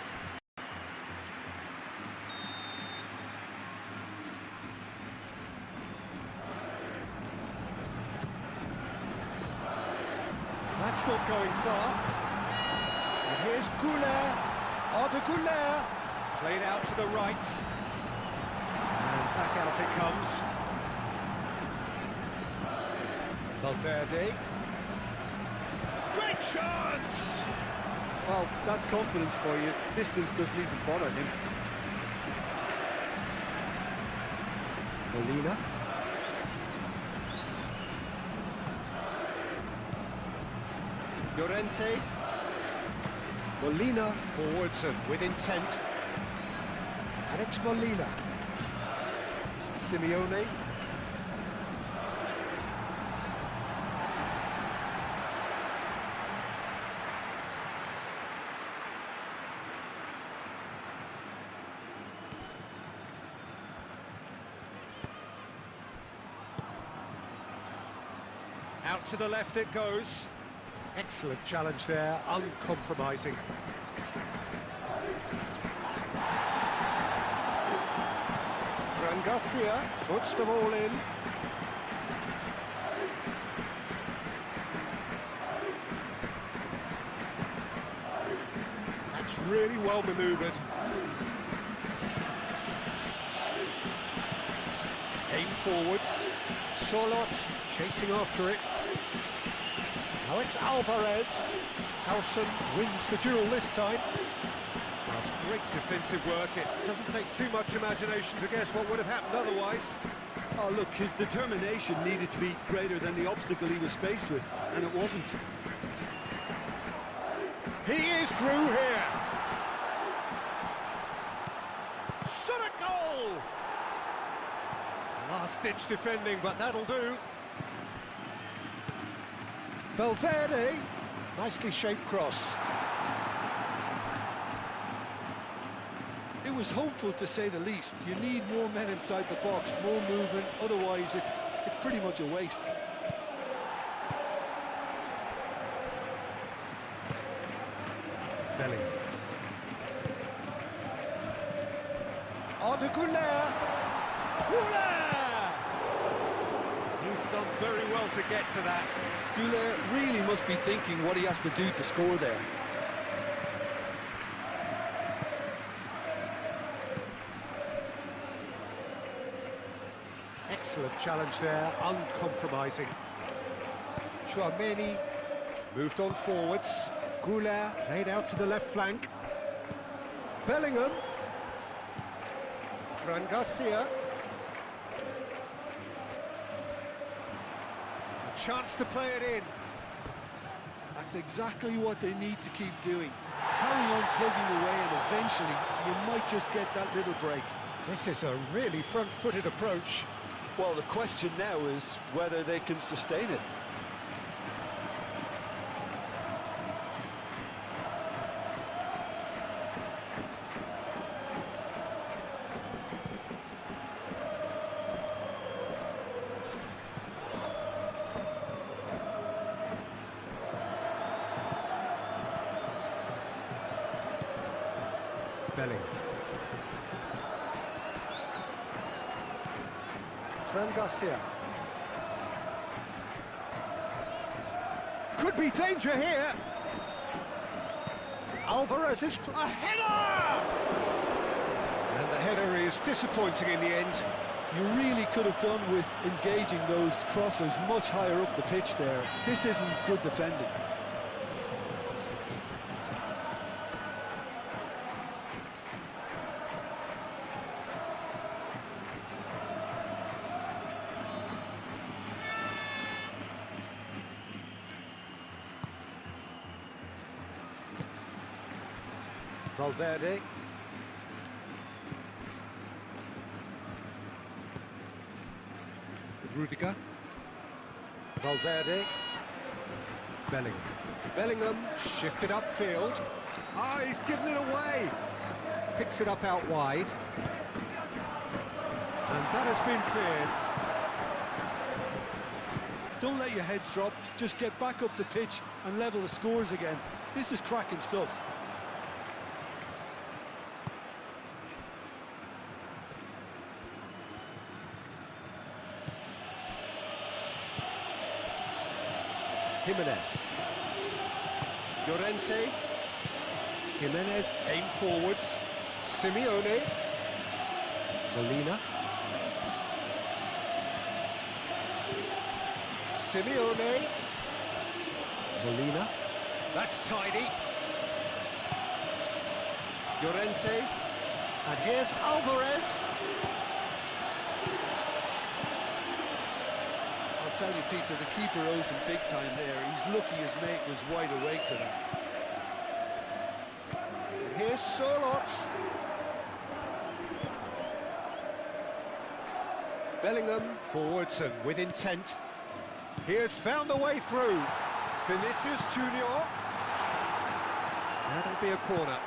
That's not going far. And here's Güler. Arda Güler. Played out to the right. And back out it comes. Valverde. Great chance! Well, that's confidence for you. Distance doesn't even bother him. Molina. Llorente. Molina forwards and with intent. Alex Molina. Simeone. Out to the left it goes. Excellent challenge there, uncompromising. Fran Garcia puts them all in. That's really well manoeuvred. Aim forwards. Solot chasing after it. Now it's Alvarez. Howson wins the duel this time. That's great defensive work. It doesn't take too much imagination to guess what would have happened otherwise. Oh, look, his determination needed to be greater than the obstacle he was faced with, and it wasn't. He is through here. Shot a goal! Last-ditch defending, but that'll do. Valverde, nicely shaped cross. It was hopeful, to say the least. You need more men inside the box, more movement, otherwise it's pretty much a waste. Bellingham. Arda Güler. He's done very well to get to that. Güler really must be thinking what he has to do to score there. Excellent challenge there, uncompromising. Chouameni moved on forwards. Güler laid out to the left flank. Bellingham. Fran Garcia. A chance to play it in. That's exactly what they need to keep doing. Carry on plugging away, and eventually you might just get that little break. This is a really front-footed approach. Well, the question now is whether they can sustain it. Bellingham. Fran Garcia. Could be danger here. Alvarez is a header! And the header is disappointing in the end. You really could have done with engaging those crossers much higher up the pitch there. This isn't good defending. Valverde. Rudiger. Valverde. Bellingham. Bellingham shifted upfield. Ah, he's given it away. Picks it up out wide. And that has been cleared. Don't let your heads drop. Just get back up the pitch and level the scores again. This is cracking stuff. Jimenez. Llorente. Jimenez aim forwards. Simeone. Molina. Simeone. Molina. That's tidy. Llorente. And here's Alvarez. I'll tell you, Peter, the keeper owes him big time there. He's lucky his mate was wide awake to that. And here's Sorloth. Bellingham forwards and with intent. He has found the way through. Vinicius Junior. That'll be a corner.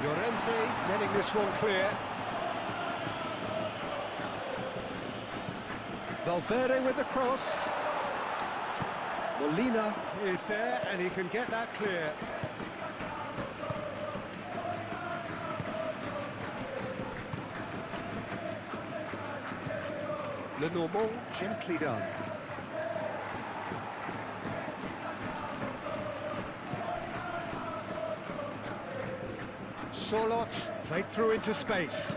Llorente getting this one clear. Valverde with the cross. Molina is there and he can get that clear. Lenormand gently done. Sorloth played through into space.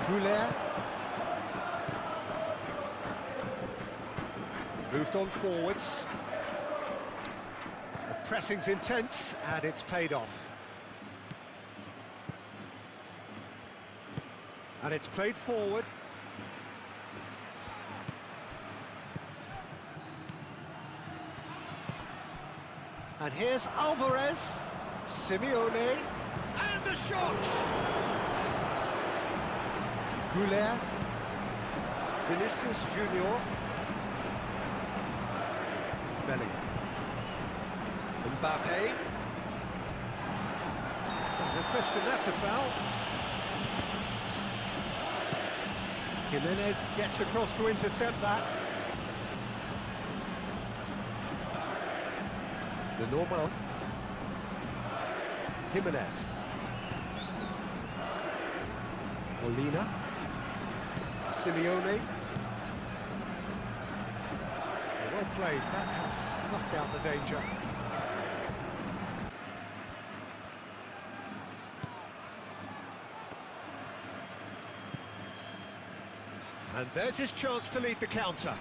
Goulet moved on forwards. The pressing's intense and it's paid off. And it's played forward. And here's Alvarez. Simeone. And the shot! Goulet. Vinicius Junior. Bellingham. Mbappe. No question, that's a foul. Jimenez gets across to intercept that. Lenormand. Jimenez. Molina. Simeone. Well played, that has snuffed out the danger. And there's his chance to lead the counter.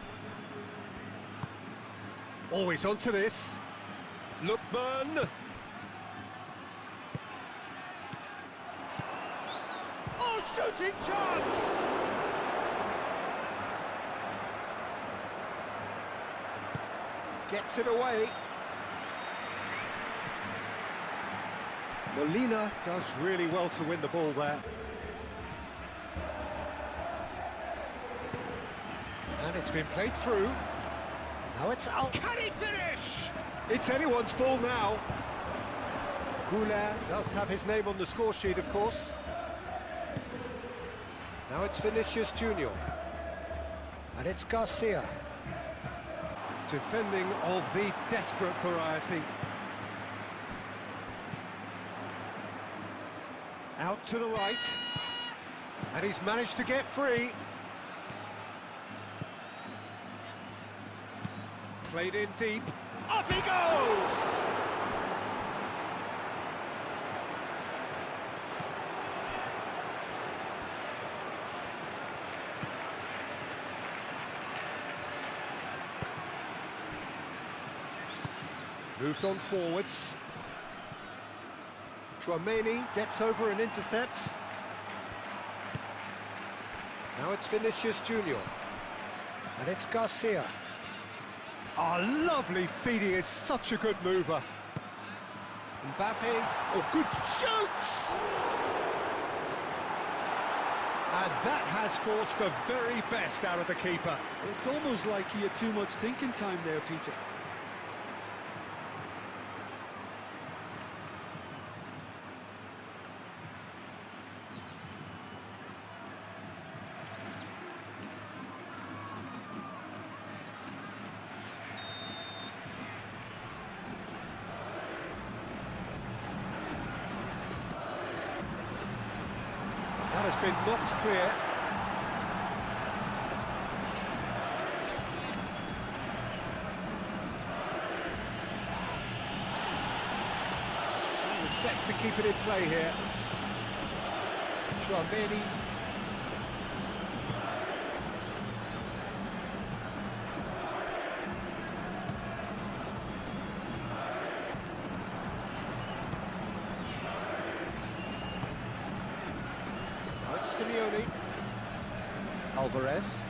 Always onto this. Lookman. Oh, shooting chance! Gets it away. Molina does really well to win the ball there. And it's been played through. Now it's out. Can he finish? It's anyone's ball now. Goulet does have his name on the score sheet, of course. Now it's Vinicius Junior. And it's Garcia. Defending of the desperate variety. Out to the right. And he's managed to get free. Played in deep. Up he goes! Moved on forwards. Tchouaméni gets over and intercepts. Now it's Vinicius Junior. And it's Garcia. Oh, lovely feed, he is such a good mover. Mbappe, oh, good shoots! And that has forced the very best out of the keeper. It's almost like he had too much thinking time there, Peter. That has been knocked clear. best to keep it in play here. Tchouameni. Now it's Simeone. Alvarez.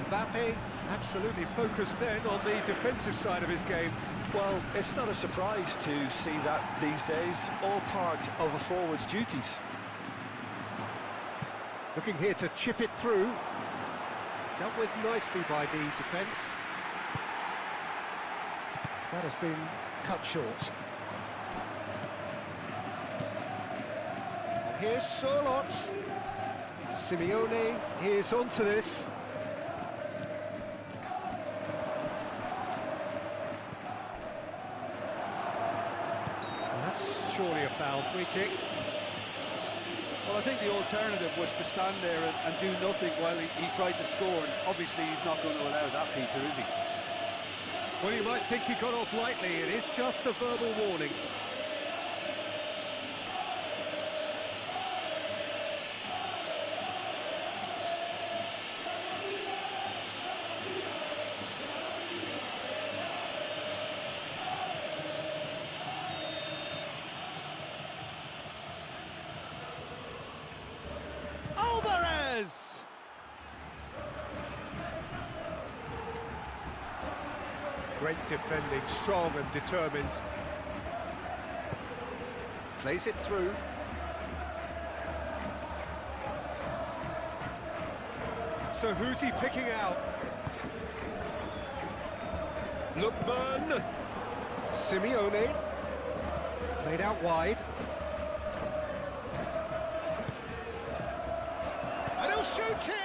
Mbappe, absolutely focused then on the defensive side of his game. Well, it's not a surprise to see that these days, all part of a forward's duties. Looking here to chip it through. Dealt with nicely by the defence. That has been cut short. And here's Sörloth. Simeone is onto this. That's surely a foul. Free kick. Well, I think the alternative was to stand there and do nothing while he tried to score, and obviously he's not going to allow that, Peter, is he? Well, you might think he got off lightly. It is just a verbal warning. Alvarez! Great defending, strong and determined. Plays it through. So who's he picking out? Lookman! Simeone. Played out wide. And he'll shoot here!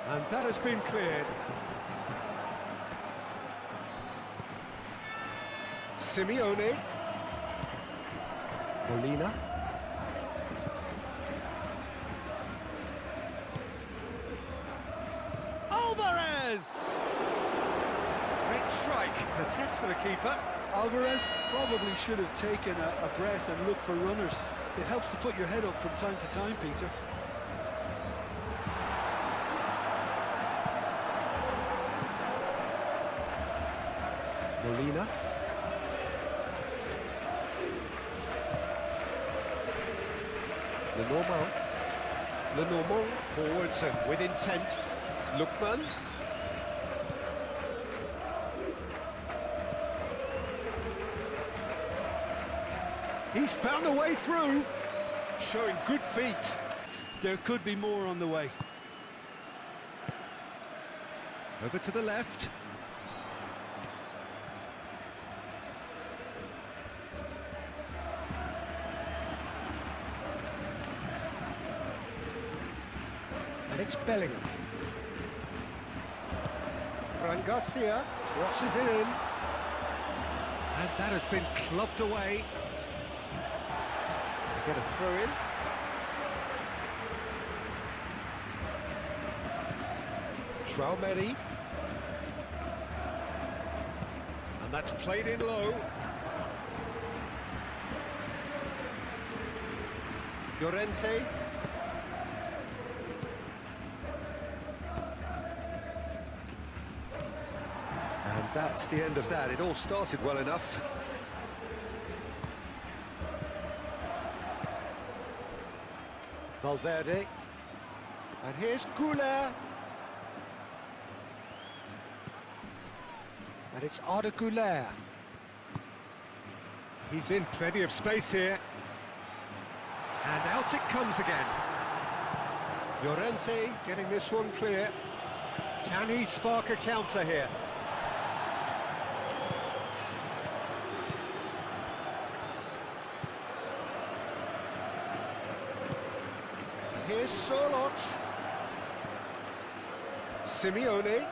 And that has been cleared. Simeone. Molina. Alvarez! Great strike. The test for the keeper. Alvarez probably should have taken a breath and looked for runners. It helps to put your head up from time to time, Peter. Molina. Lenormand forwards and with intent. Lookman. He's found a way through, showing good feet. There could be more on the way. Over to the left. And it's Bellingham. Fran Garcia crosses it in. And that has been clubbed away. They get a throw in. Tchouameni. And that's played in low. Llorente. And that's the end of that. It all started well enough. Valverde. And here's Goulet. And it's Arda Güler. He's in plenty of space here. And out it comes again. Llorente getting this one clear. Can he spark a counter here? Here's Sorlot. Simeone.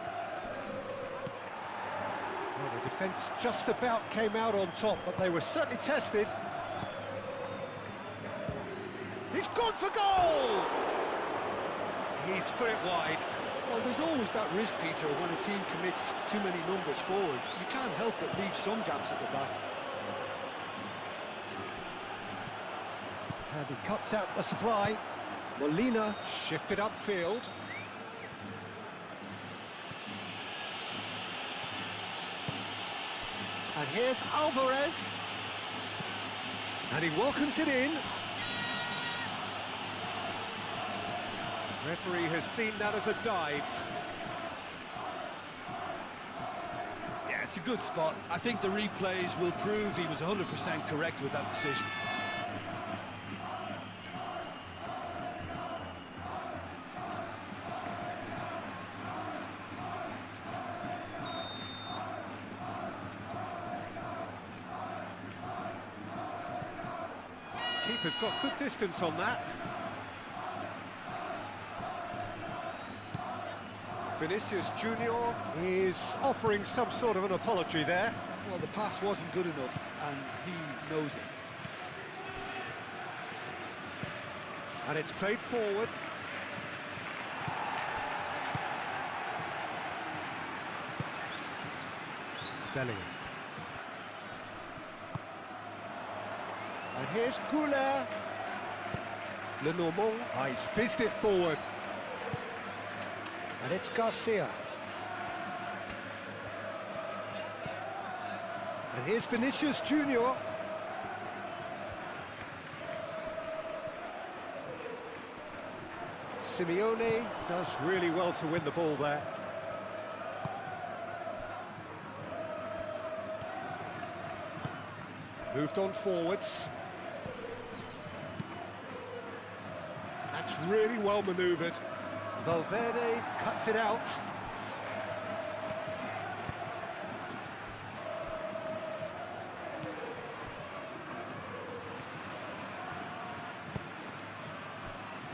Well, the defence just about came out on top, but they were certainly tested. He's gone for goal! He's put it wide. Well, there's always that risk, Peter, when a team commits too many numbers forward. You can't help but leave some gaps at the back. And he cuts out the supply. Molina shifted upfield. And here's Alvarez. And he welcomes it in. Referee has seen that as a dive. Yeah, it's a good spot. I think the replays will prove he was 100% correct with that decision. Keeper's got good distance on that. Vinicius Junior is offering some sort of an apology there. Well, the pass wasn't good enough, and he knows it. And it's played forward. Bellingham. And here's Goulet. Lenormand. Oh, he's fizzed it forward. And it's Garcia. And here's Vinicius Junior. Simeone does really well to win the ball there. Moved on forwards. That's really well manoeuvred. Valverde cuts it out.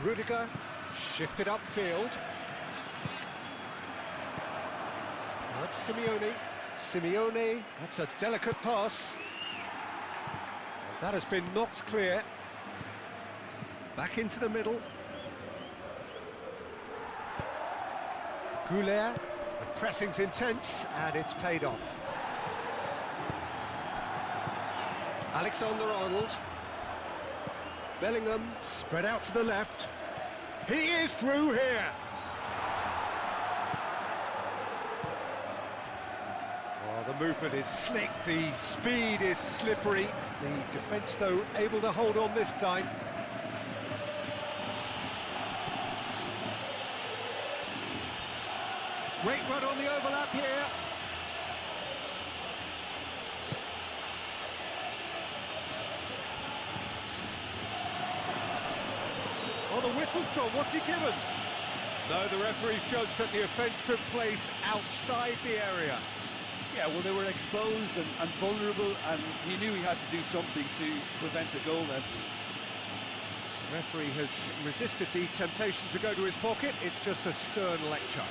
Rudiger shifted upfield. Now it's Simeone. Simeone, that's a delicate pass. And that has been knocked clear. Back into the middle. Goulet, the pressing's intense, and it's paid off. Alexander-Arnold. Bellingham, spread out to the left. He is through here! Oh, the movement is slick, the speed is slippery. The defence, though, able to hold on this time. Great run on the overlap here. Oh, the whistle's gone. What's he given? No, the referee's judged that the offence took place outside the area. Yeah, well, they were exposed and vulnerable, and he knew he had to do something to prevent a goal then. The referee has resisted the temptation to go to his pocket. It's just a stern lecture.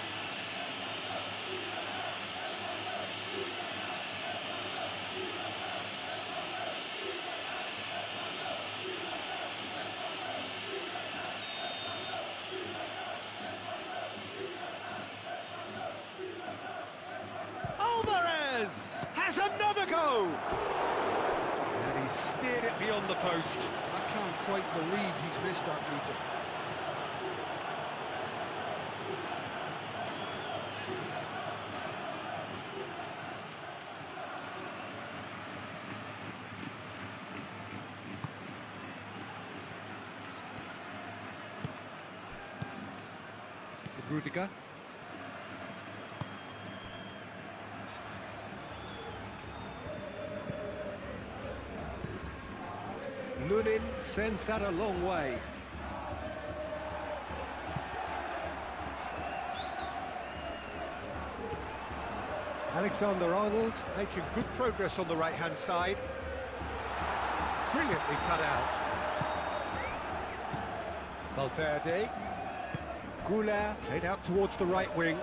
Alvarez has another go! And he steered it beyond the post. I can't quite believe he's missed that, Peter. Rudiger. Lunin sends that a long way. Alexander-Arnold making good progress on the right-hand side. Brilliantly cut out. Valverde. Goulet played out towards the right wing.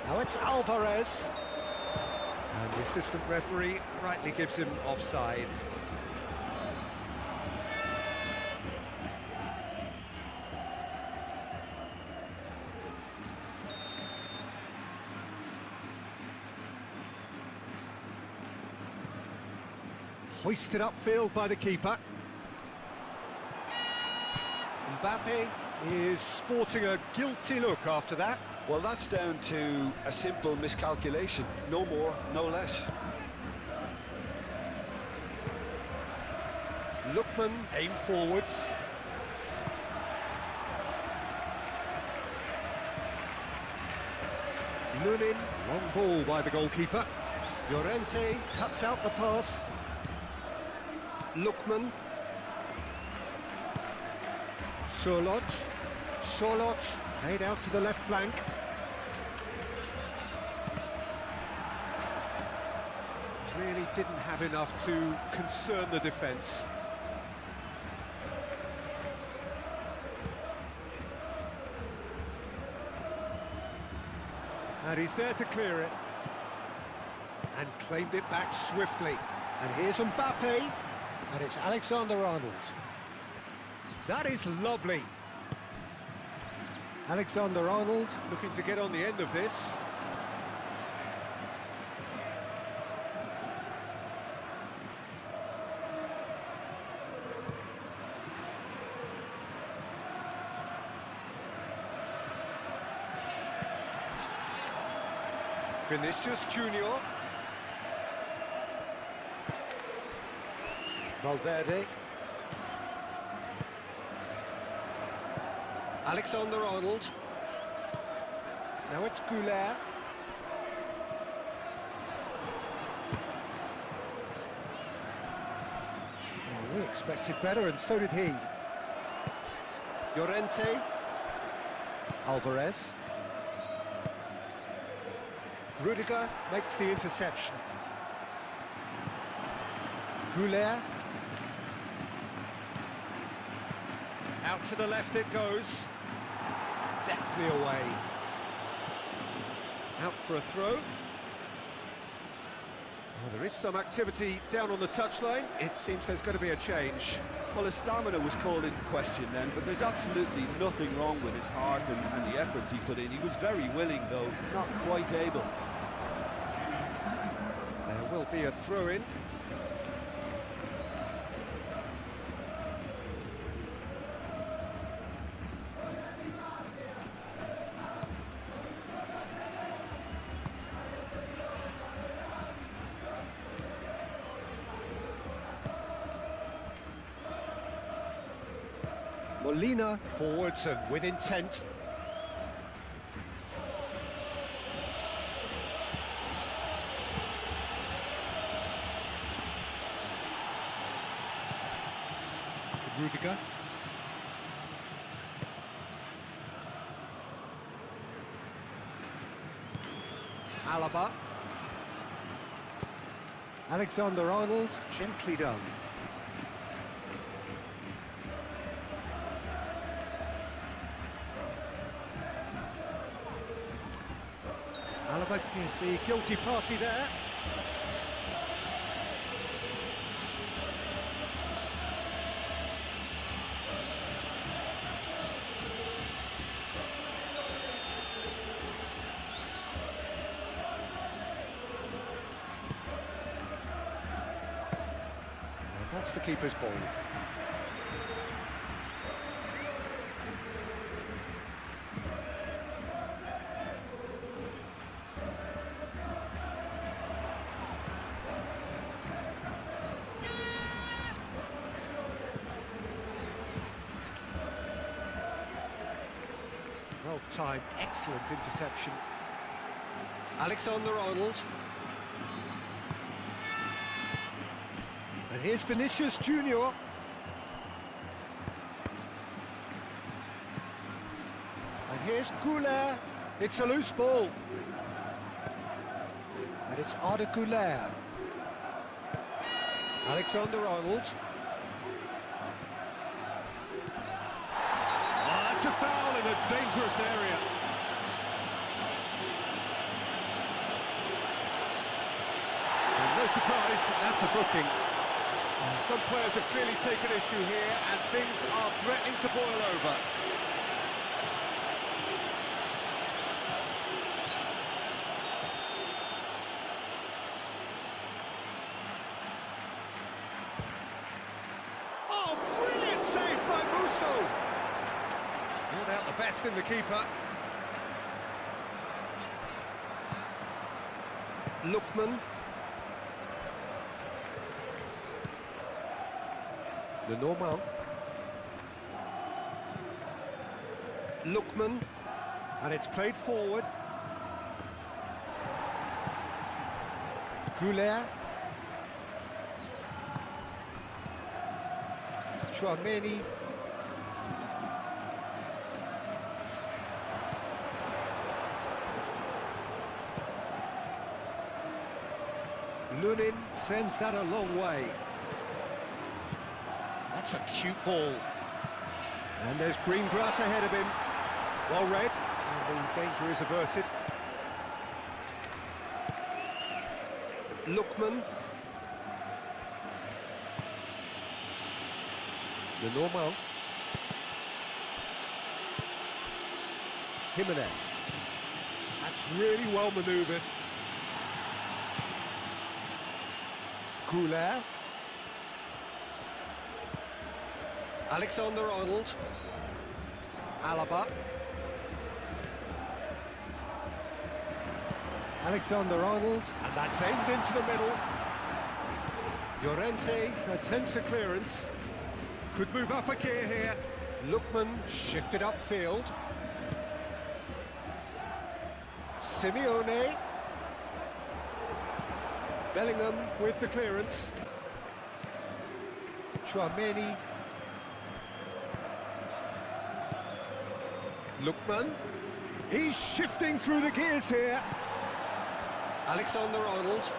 Now it's Alvarez. And the assistant referee rightly gives him offside. Hoisted upfield by the keeper. Mbappe is sporting a guilty look after that. Well, that's down to a simple miscalculation. No more, no less. Lookman aimed forwards. Lunin, long ball by the goalkeeper. Llorente cuts out the pass. Lookman. Sorloth played out to the left flank. Really didn't have enough to concern the defence. And he's there to clear it. And claimed it back swiftly. And here's Mbappe. And it's Alexander-Arnold. That is lovely. Alexander-Arnold looking to get on the end of this. Vinicius Junior. Valverde. Alexander-Arnold. Now it's Goulet. Oh, we expected better, and so did he. Llorente. Alvarez. Rudiger makes the interception. Goulet. Out to the left it goes. Deftly away. Out for a throw. Well, there is some activity down on the touchline. It seems there's going to be a change. Well, his stamina was called into question then, but there's absolutely nothing wrong with his heart and the efforts he put in. He was very willing, though, not quite able. There will be a throw-in. Molina forwards and with intent. Rudiger. Alaba. Alexander-Arnold, gently done. Alaba is the guilty party there. And that's the keeper's ball. Well-timed, excellent interception. Alexander-Arnold. And here's Vinicius Junior. And here's Goulet. It's a loose ball. And it's Arda. Alexander-Arnold. Oh, that's a foul in a dangerous area. And no surprise, that's a booking. Some players have clearly taken issue here, and things are threatening to boil over. Oh, brilliant save by Musso! Ruled out the best in the keeper. Lookman. The normal. Lookman. And it's played forward. Goulet. Chouameni. Lunin sends that a long way. That's a cute ball. And there's green grass ahead of him. Well read, and the danger is averted. Lookman. The normal. Jimenez. That's really well manoeuvred. Goulet. Alexander-Arnold. Alaba. Alexander-Arnold, and that's aimed into the middle. Llorente attempts a clearance. Could move up a gear here. Lookman shifted upfield. Simeone. Bellingham with the clearance. Chouameni. Lookman. He's shifting through the gears here. Alexander-Arnold.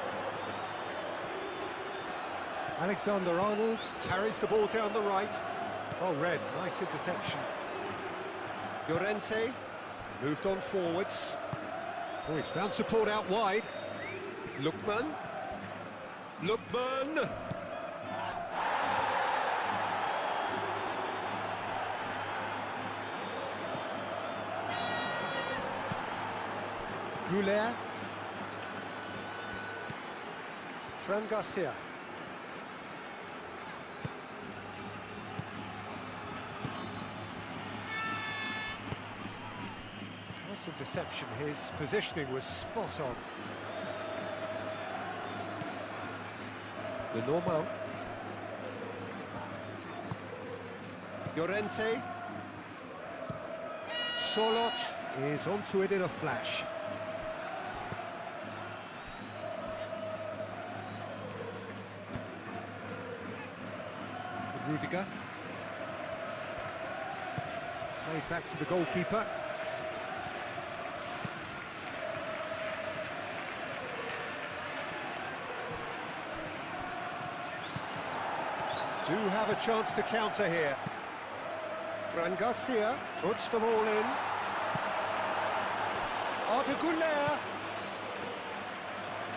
Alexander-Arnold carries the ball down the right. Oh, red, nice interception. Llorente moved on forwards. Oh, he's found support out wide. Lookman. Lookman! Goulet. Fran Garcia. Nice interception. His positioning was spot on. The normal. Llorente. Solot is onto it in a flash. Rudiger. Played back to the goalkeeper. Do have a chance to counter here. Fran Garcia puts the ball in. Arda Güler.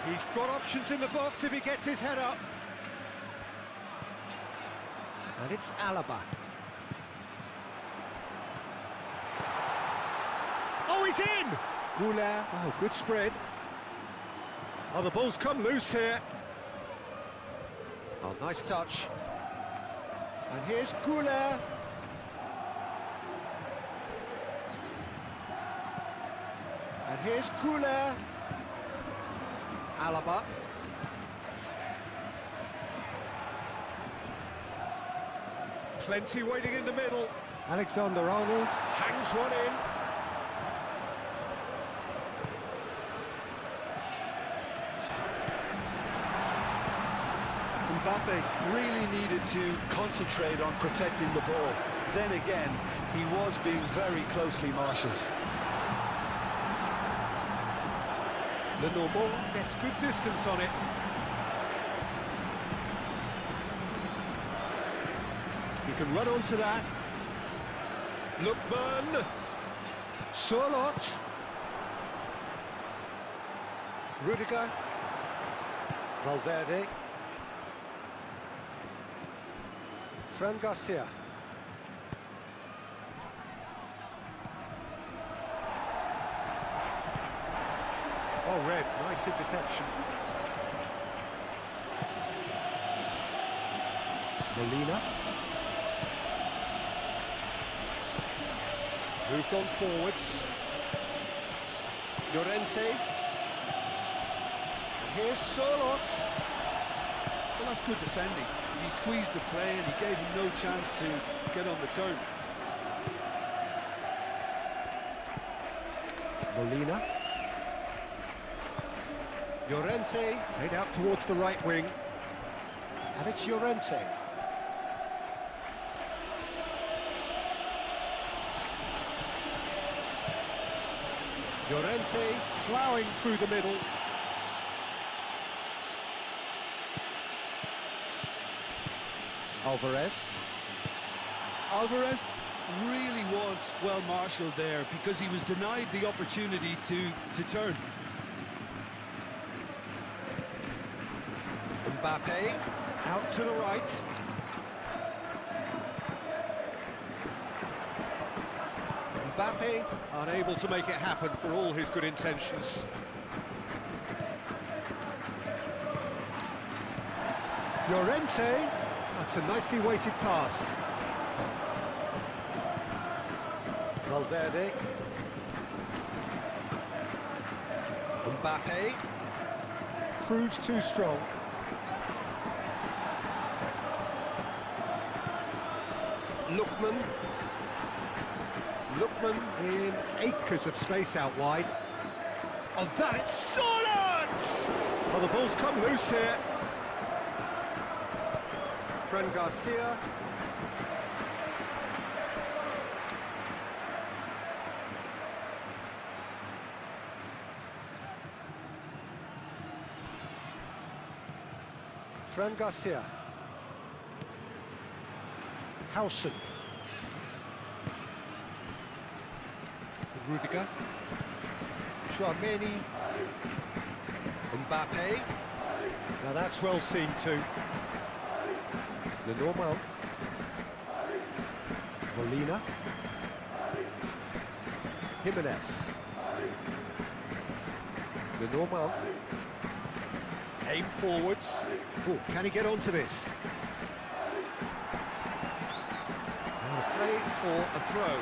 He's got options in the box if he gets his head up. And it's Alaba. Oh, he's in! Güler. Oh, good spread. Oh, the ball's come loose here. Oh, nice touch. And here's Güler. And here's Güler. Alaba. Plenty waiting in the middle. Alexander-Arnold hangs one in. Mbappe really needed to concentrate on protecting the ball. Then again, he was being very closely marshalled. Lenormand gets good distance on it. He can run onto that. Lookman. Charlotte. Rudiger. Valverde. Fran Garcia. Oh, Red, nice interception. Molina. Moved on forwards. Llorente. And here's Charlotte. Well, that's good defending. He squeezed the play and he gave him no chance to get on the turn. Molina. Llorente, played out towards the right wing. And it's Llorente. Llorente ploughing through the middle. Alvarez really was well marshalled there because he was denied the opportunity to turn. Mbappe, out to the right. Mbappe, unable to make it happen for all his good intentions. Llorente, that's a nicely weighted pass. Valverde. Mbappe. Proves too strong. Lookman. Lookman in acres of space out wide. Oh, that it's silence! Well, the ball's come loose here. Fran Garcia. Fran Garcia. Howson. Rudiger. Chouameni. Mbappe. Now that's well seen too. Lenormand. Molina. Jimenez. Lenormand. Aim forwards. Oh, can he get onto this? And a play for a throw.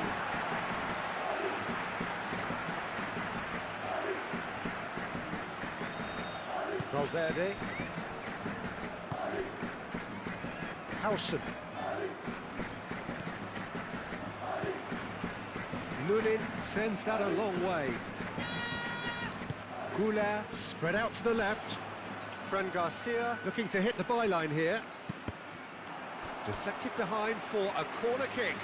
Valverde. Howson. Lunin sends that a long way. Goulart spread out to the left. Fran Garcia looking to hit the byline here. Deflected behind for a corner kick.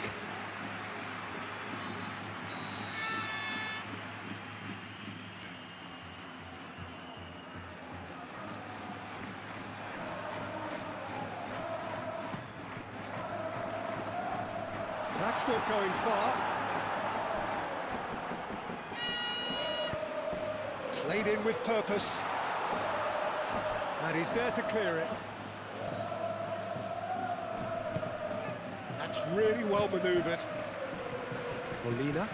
That's not going far. Played in with purpose. And he's there to clear it. That's really well manoeuvred. Molina.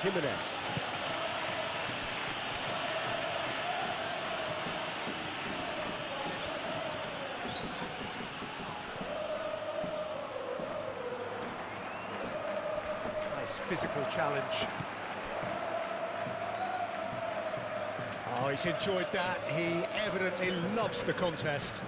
Jimenez. Nice physical challenge. Oh, he's enjoyed that. He evidently loves the contest.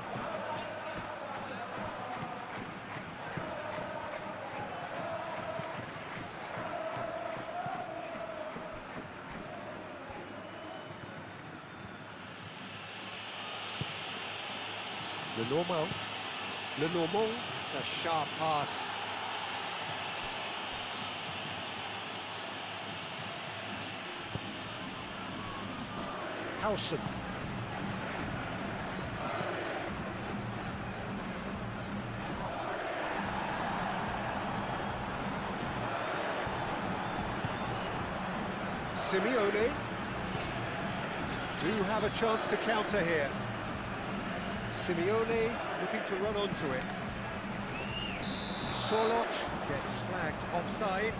Lenormand, it's a sharp pass. Howson. Simeone do have a chance to counter here. Simeone looking to run onto it. Sorlot gets flagged offside.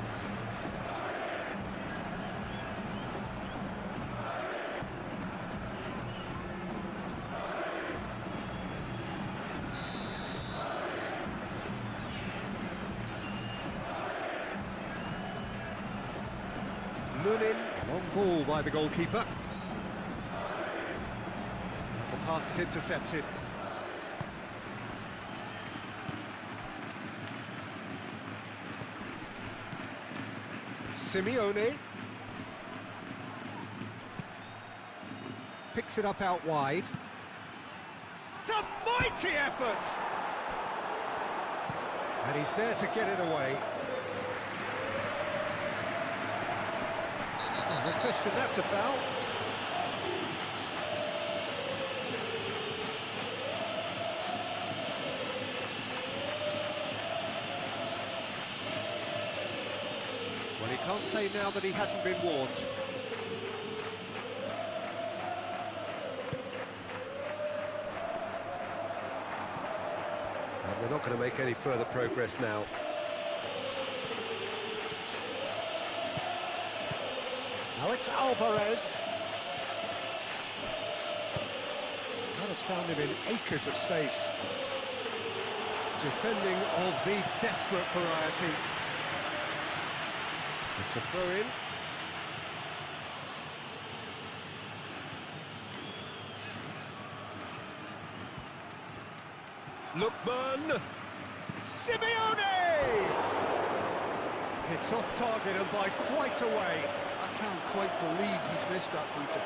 Lunin, long ball by the goalkeeper. The pass is intercepted. Simeone picks it up out wide. It's a mighty effort! And he's there to get it away. No question, that's a foul. Well, he can't say now that he hasn't been warned. And they're not going to make any further progress now. Now it's Alvarez. That has found him in acres of space. Defending of the desperate variety. It's a throw-in. Lookman! Simeone! It's off target and by quite a way. I can't quite believe he's missed that, Peter.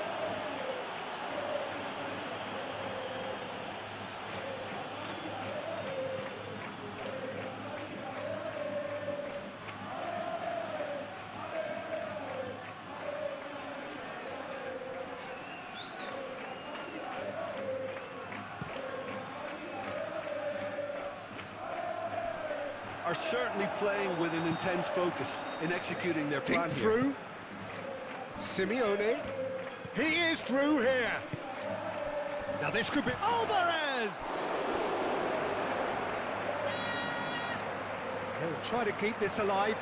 Are certainly playing with an intense focus in executing their plan here. Through. Simeone. He is through here. Now this could be Alvarez. He'll try to keep this alive.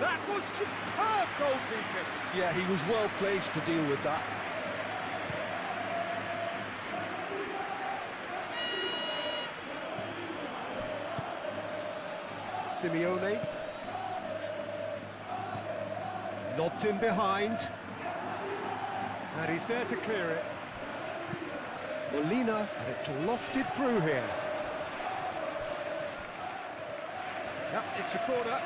That was superb goalkeeping. Yeah, he was well placed to deal with that. Simeone. Lobbed in behind. And he's there to clear it. Molina, and it's lofted through here. Yep, it's a corner.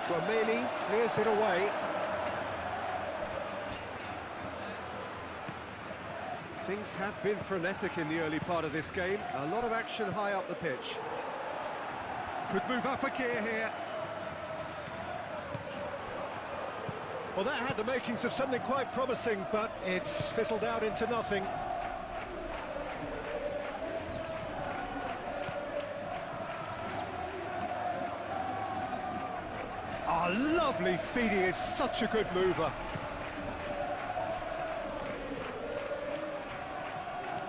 Tramini clears it away. Things have been frenetic in the early part of this game. A lot of action high up the pitch. Could move up a gear here. Well, that had the makings of something quite promising, but it's fizzled out into nothing. Oh, lovely feed, he is such a good mover.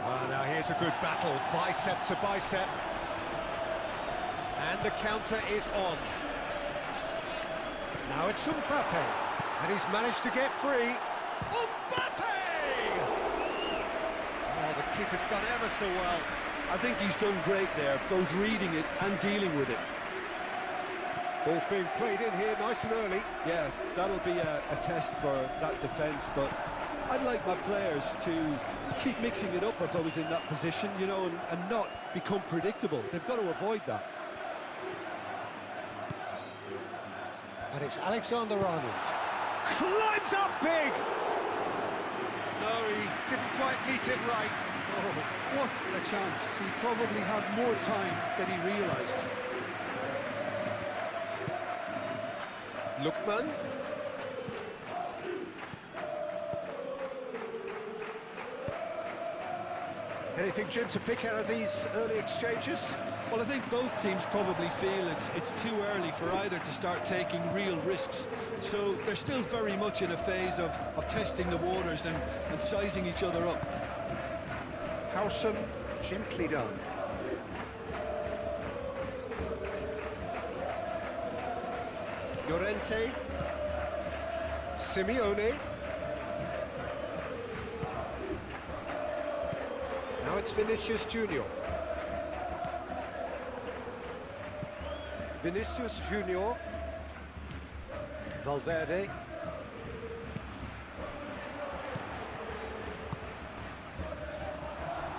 Oh, now here's a good battle, bicep to bicep. And the counter is on. Now it's Mbappe, and he's managed to get free. Mbappe! Oh, the keeper's done ever so well. I think he's done great there, both reading it and dealing with it. Ball's being played in here nice and early. Yeah, that'll be a test for that defence, but I'd like my players to keep mixing it up if I was in that position, you know, and not become predictable. They've got to avoid that. And it's Alexander-Arnold. Climbs up big! No, he didn't quite meet it right. Oh, what a chance. He probably had more time than he realised. Lookman. Anything, Jim, to pick out of these early exchanges? Well, I think both teams probably feel it's too early for either to start taking real risks. So they're still very much in a phase of testing the waters and sizing each other up. Howson, gently done. Llorente. Simeone. Now it's Vinicius Junior. Vinicius Junior. Valverde.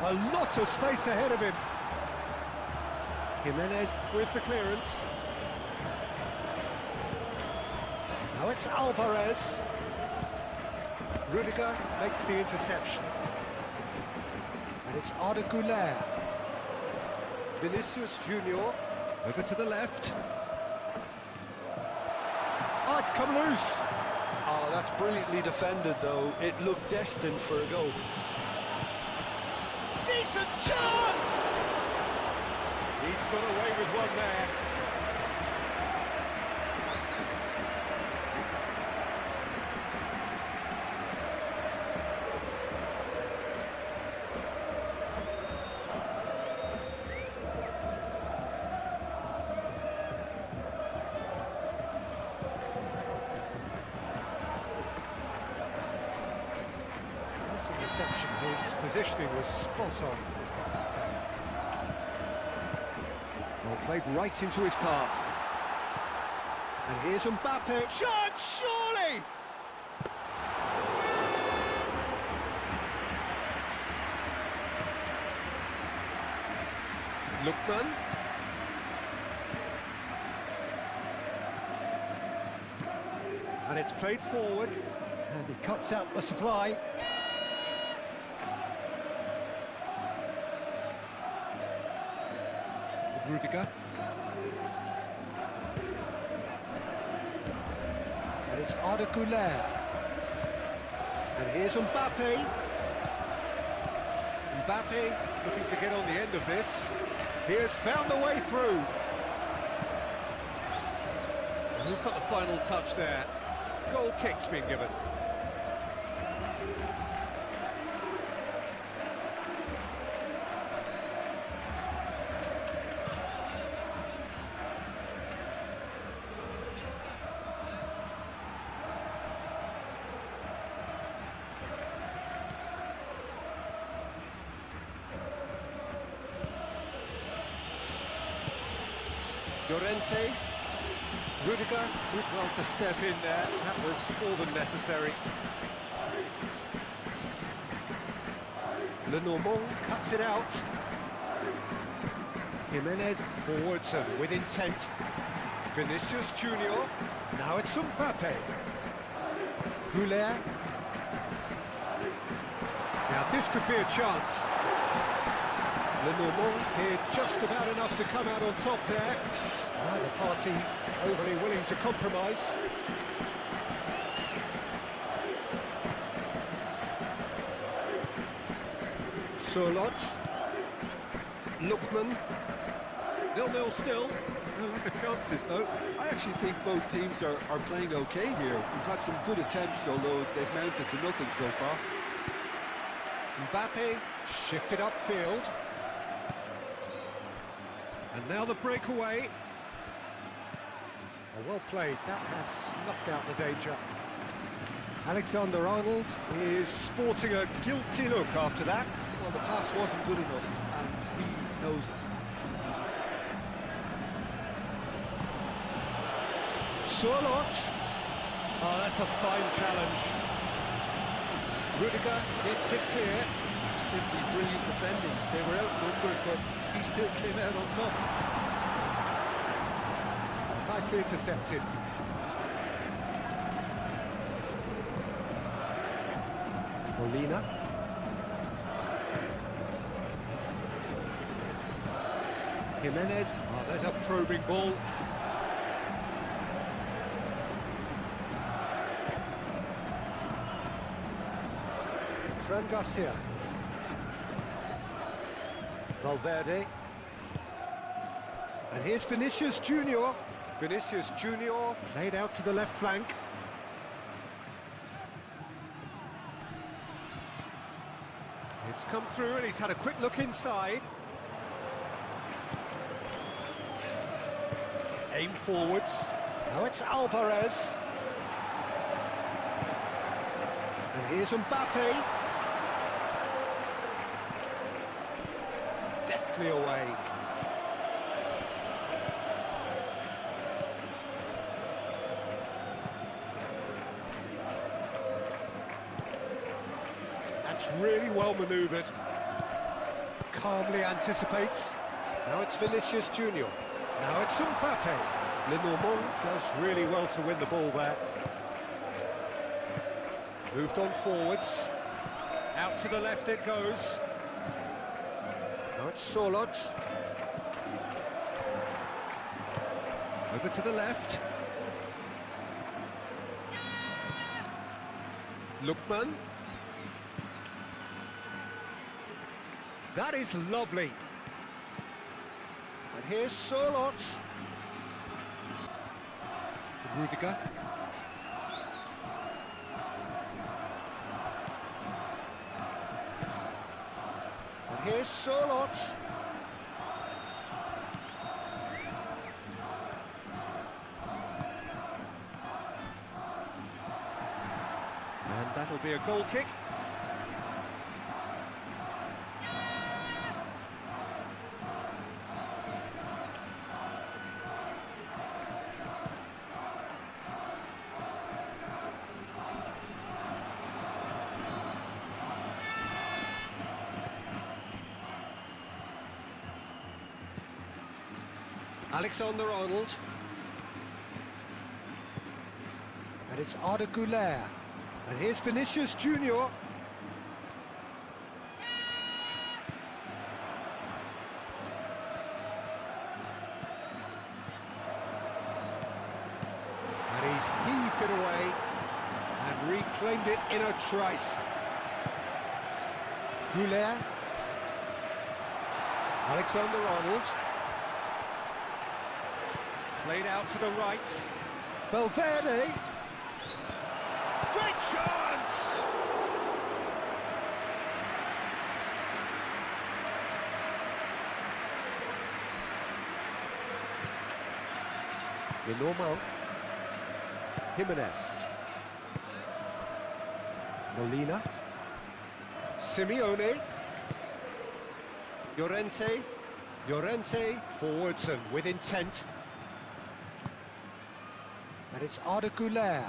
A lot of space ahead of him. Jimenez with the clearance. Now it's Alvarez. Rudiger makes the interception. And it's Arda Güler. Vinicius Junior over to the left. Oh, it's come loose. Oh, that's brilliantly defended, though. It looked destined for a goal. Decent chance! He's got away with one there. Interception, his positioning was spot on. Well, played right into his path. And here's Mbappe. Shot, surely! Lookman. And it's played forward. And he cuts out the supply. Rudiger. And it's Arda Güler. And here's Mbappe. Mbappe looking to get on the end of this. He has found the way through. And who's got the final touch there? Goal kick's been given. Llorente, Rudiger did well to step in there, that was more than necessary. Lenormand cuts it out. Jimenez forwards and with intent. Vinicius Junior, now it's Mbappe. Güler. Now this could be a chance. Lenormand did just about enough to come out on top there. Neither party overly willing to compromise. Surlot. Lookman. 0-0 still. No lack of chances though. I actually think both teams are playing okay here. We've had some good attempts, although they've mounted to nothing so far. Mbappe shifted upfield. And now the breakaway. Oh, well played, that has snuffed out the danger. Alexander-Arnold is sporting a guilty look after that. Well, the pass wasn't good enough, and he knows it. Sorloth. Oh, that's a fine challenge. Rudiger gets it clear. Simply brilliant defending. They were outnumbered, but he still came out on top. Nicely intercepted. Molina. Jimenez. Oh, there's a probing ball. Fran Garcia. Valverde. And here's Vinicius Junior. Vinicius Junior laid out to the left flank. It's come through and he's had a quick look inside. Aim forwards. Now it's Alvarez. And here's Mbappe. Deftly away. That's really well manoeuvred. Calmly anticipates. Now it's Vinicius Junior. Now it's Mbappe. Lenormand does really well to win the ball there. Moved on forwards. Out to the left it goes. Now it's Sorloth. Over to the left. Lookman. That is lovely. And here's Sorloth. Rudiger. And here's Sorloth. And that'll be a goal kick. Alexander-Arnold. And it's Arda Güler. And here's Vinicius Junior. And he's heaved it away and reclaimed it in a trice. Güler. Alexander-Arnold. Played out to the right. Valverde. Great chance! Lenormand. Jimenez. Molina. Simeone. Llorente. Llorente forwards and with intent. And it's Arda Güler.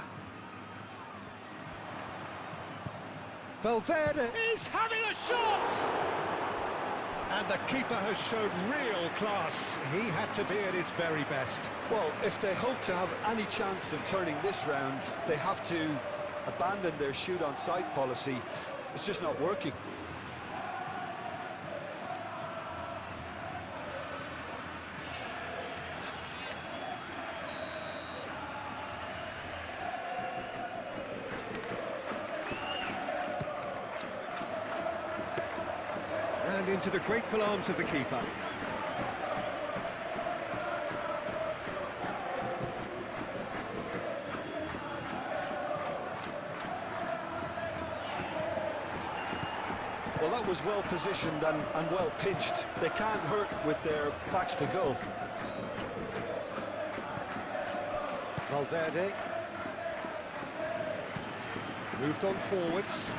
Valverde is having a shot! And the keeper has shown real class. He had to be at his very best. Well, if they hope to have any chance of turning this round, they have to abandon their shoot-on-sight policy. It's just not working. And into the grateful arms of the keeper. Well, that was well positioned and well pitched. They can't hurt with their backs to goal. Valverde. Moved on forwards.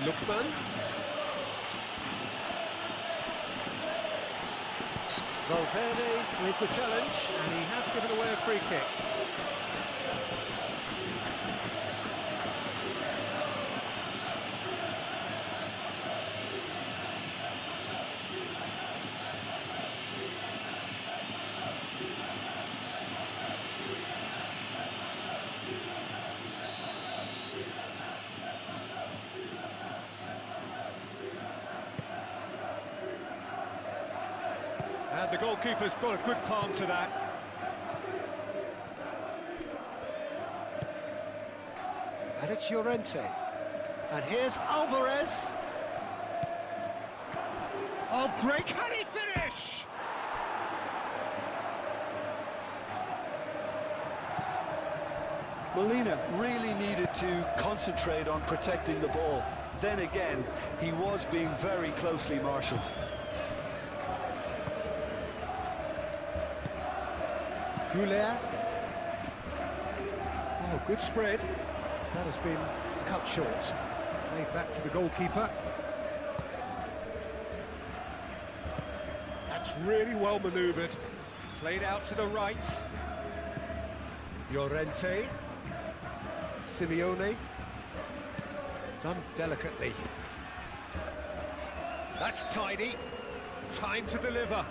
Lookman. Valverde with the challenge, and he has given away a free kick. And the goalkeeper's got a good palm to that. And it's Llorente. And here's Alvarez. Oh, great, can he finish? Molina really needed to concentrate on protecting the ball. Then again, he was being very closely marshalled. Goulet. Oh, good spread. That has been cut short. Played back to the goalkeeper. That's really well manoeuvred. Played out to the right. Llorente. Simeone. Done delicately. That's tidy. Time to deliver.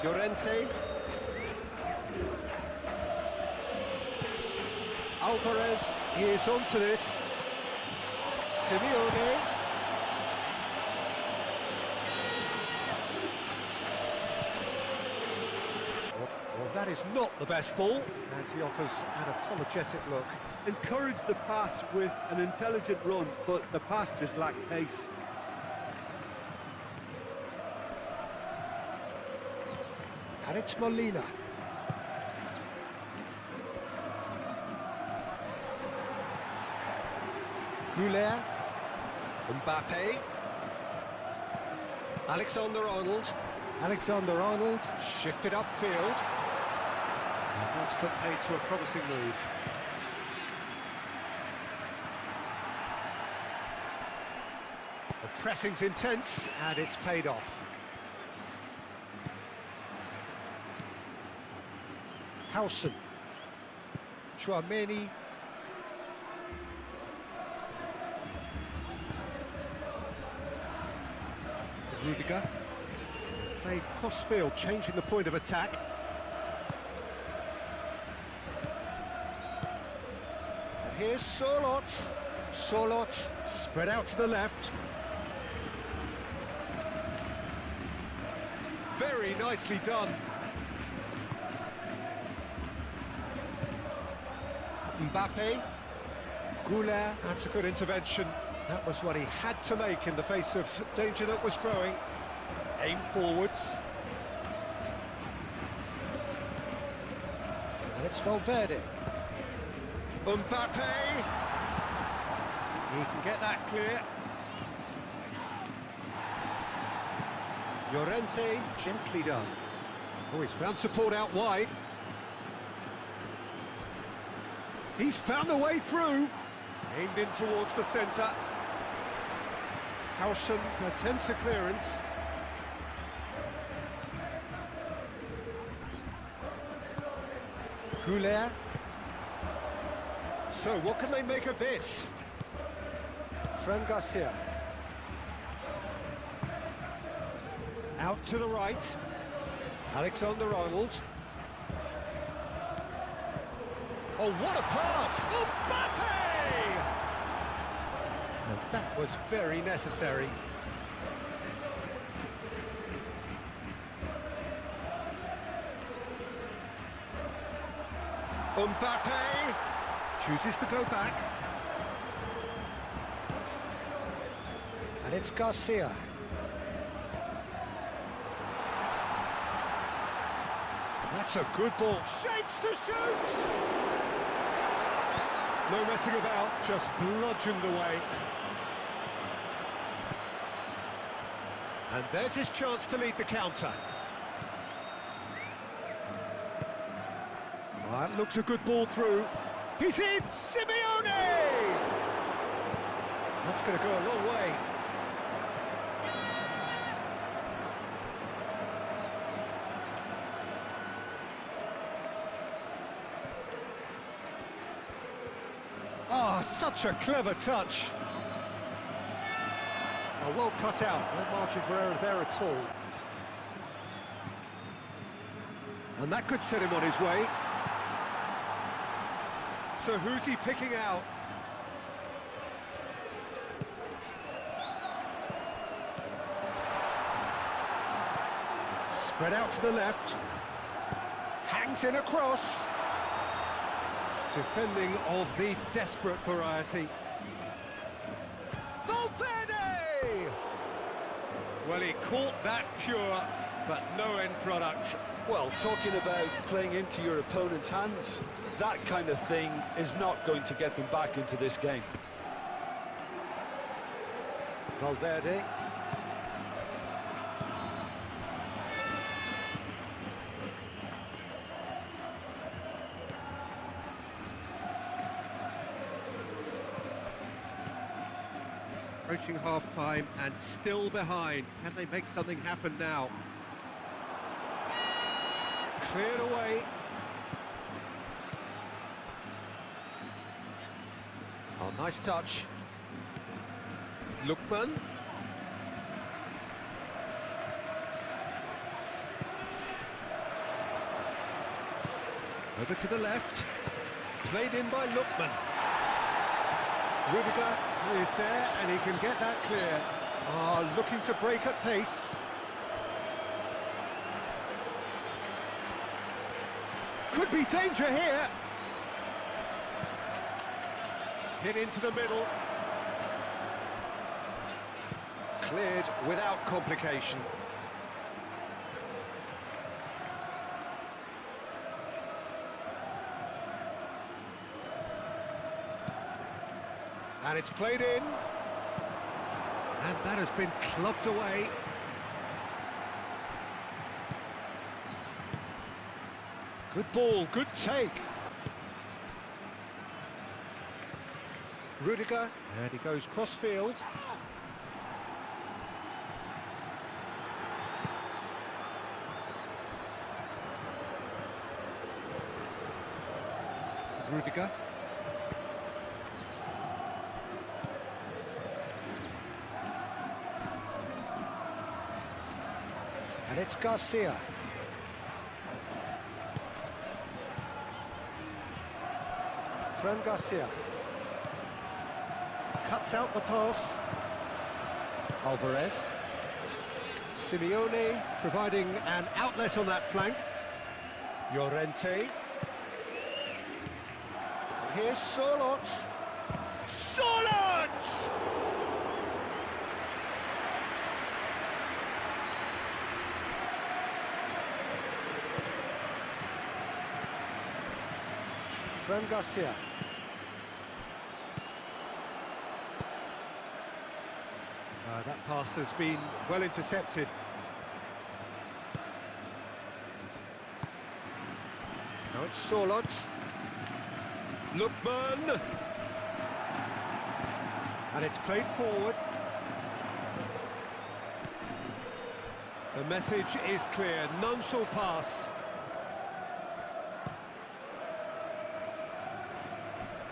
Llorente. Alvarez, he is onto this. Simeone. Well, that is not the best ball, and he offers an apologetic look. Encouraged the pass with an intelligent run, but the pass just lacked pace. And it's Molina. Goulet. Mbappe. Alexander-Arnold. Alexander-Arnold shifted upfield. And that's put paid to a promising move. The pressing's intense, and it's paid off. Howson. Chouameni. Rudiger. Played cross-field, changing the point of attack. And here's Sorloth. Sorloth spread out to the left. Very nicely done. Mbappe. Goulet, that's a good intervention. That was what he had to make in the face of danger that was growing. Aim forwards. And it's Valverde. Mbappe. He can get that clear. Llorente, gently done. Oh, he's found support out wide. He's found the way through. Aimed in towards the centre. Howson attempts a clearance. Goulet. So, what can they make of this? Fran Garcia. Out to the right. Alexander-Arnold. Oh, what a pass! Mbappe! And that was very necessary. Mbappe chooses to go back. And it's Garcia. That's a good ball. Shapes to shoot! No messing about, just bludgeoned away. And there's his chance to lead the counter. That looks a good ball through. He's in! Simeone! That's going to go a long way. Oh, such a clever touch. Oh, well cut out, no margin for error there at all. And that could set him on his way. So who's he picking out? Spread out to the left. Hangs in across. Defending of the desperate variety. Valverde! Well, he caught that pure, but no end product. Well, talking about playing into your opponent's hands, that kind of thing is not going to get them back into this game. Valverde. Approaching half-time and still behind. Can they make something happen now? Cleared away. Oh, nice touch. Lookman. Over to the left. Played in by Lookman. Rudiger is there and he can get that clear. Ah, looking to break at pace. Could be danger here. Hit into the middle. Cleared without complication. And it's played in. And that has been clubbed away. Good ball, good take. Rudiger, and he goes cross-field. Rudiger. And it's Garcia. Fran Garcia. Cuts out the pass. Alvarez. Simeone providing an outlet on that flank. Llorente. And here's Solot. Solot! Fran Garcia. That pass has been well intercepted. Now it's Solot. Lookman. And it's played forward. The message is clear, none shall pass.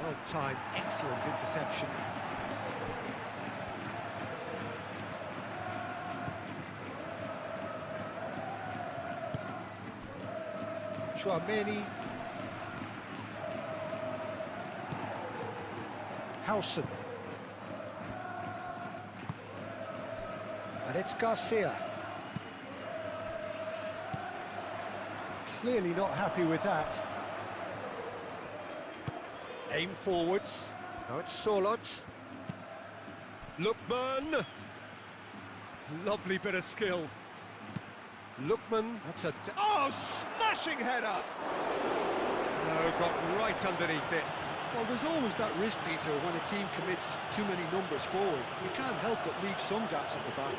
Well timed, excellent interception. Chouameni. Howson. And it's Garcia. Clearly not happy with that. Aim forwards. Now it's Solot. Lookman. Lovely bit of skill. Lookman, that's a... Oh, smashing header! No, got right underneath it. Well, there's always that risk, Peter, when a team commits too many numbers forward. You can't help but leave some gaps at the back.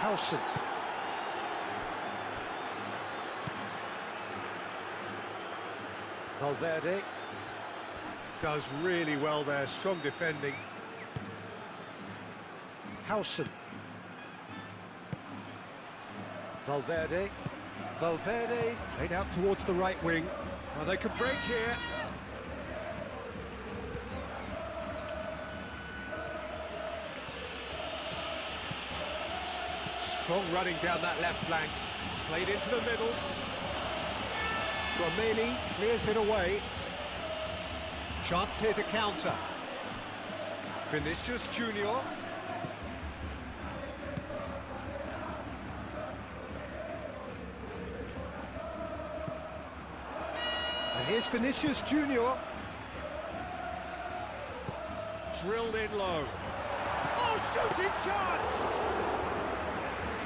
Howson. Valverde. Does really well there, strong defending. Howson. Valverde. Valverde played out towards the right wing. Well, they could break here. Strong running down that left flank. Played into the middle. Tchouaméni clears it away. Chance here to counter. Vinicius Junior. And here's Vinicius Junior. Drilled in low. Oh, shooting chance!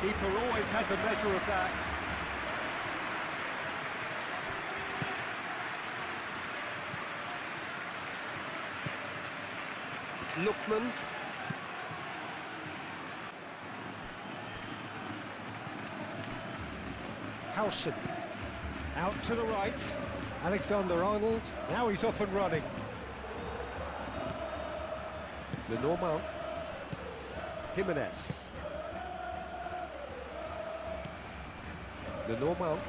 Keeper always had the better of that. Lookman. Howson. Out to the right. Alexander-Arnold. Now he's off and running. Lenormand. Jimenez. Lenormand.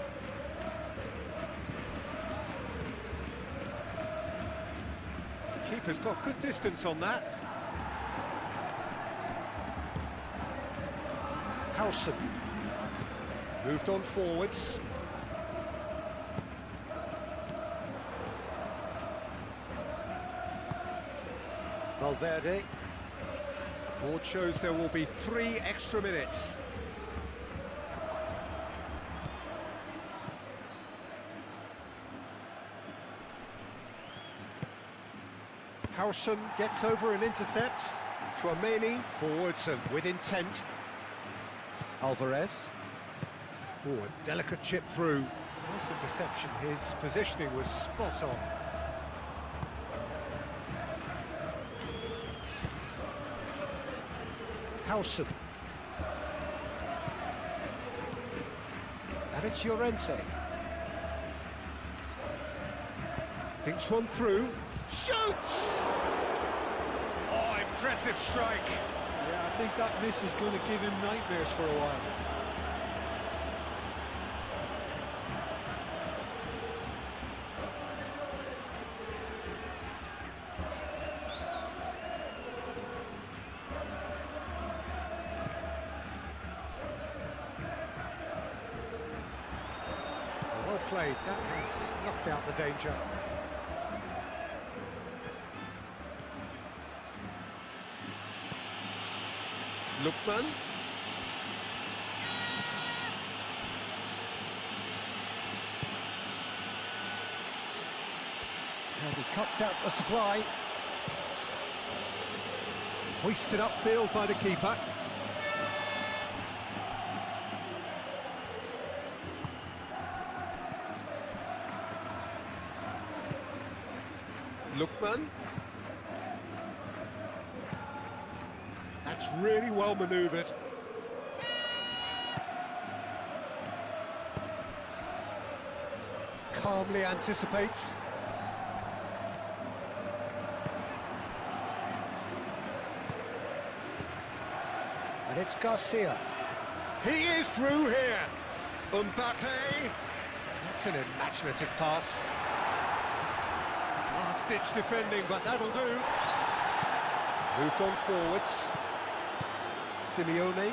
Keeper's got good distance on that. Howson. Moved on forwards. Valverde. Board shows there will be 3 extra minutes. Howson gets over and intercepts. Tchouaméni forwards and with intent. Alvarez. Oh, a delicate chip through. Nice interception. His positioning was spot on. Howson. And it's Llorente. Thinks one through. Shoots! Oh, impressive strike. Yeah, I think that miss is going to give him nightmares for a while. Well played. That has snuffed out the danger. Lookman. And he cuts out the supply. Hoisted upfield by the keeper. Lookman. That's really well manoeuvred. Calmly anticipates. And it's Garcia. He is through here. Mbappe. That's an imaginative pass. Last-ditch defending, but that'll do. Moved on forwards. Simeone.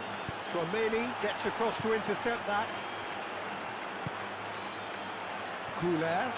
Tchouaméni gets across to intercept that. Couler.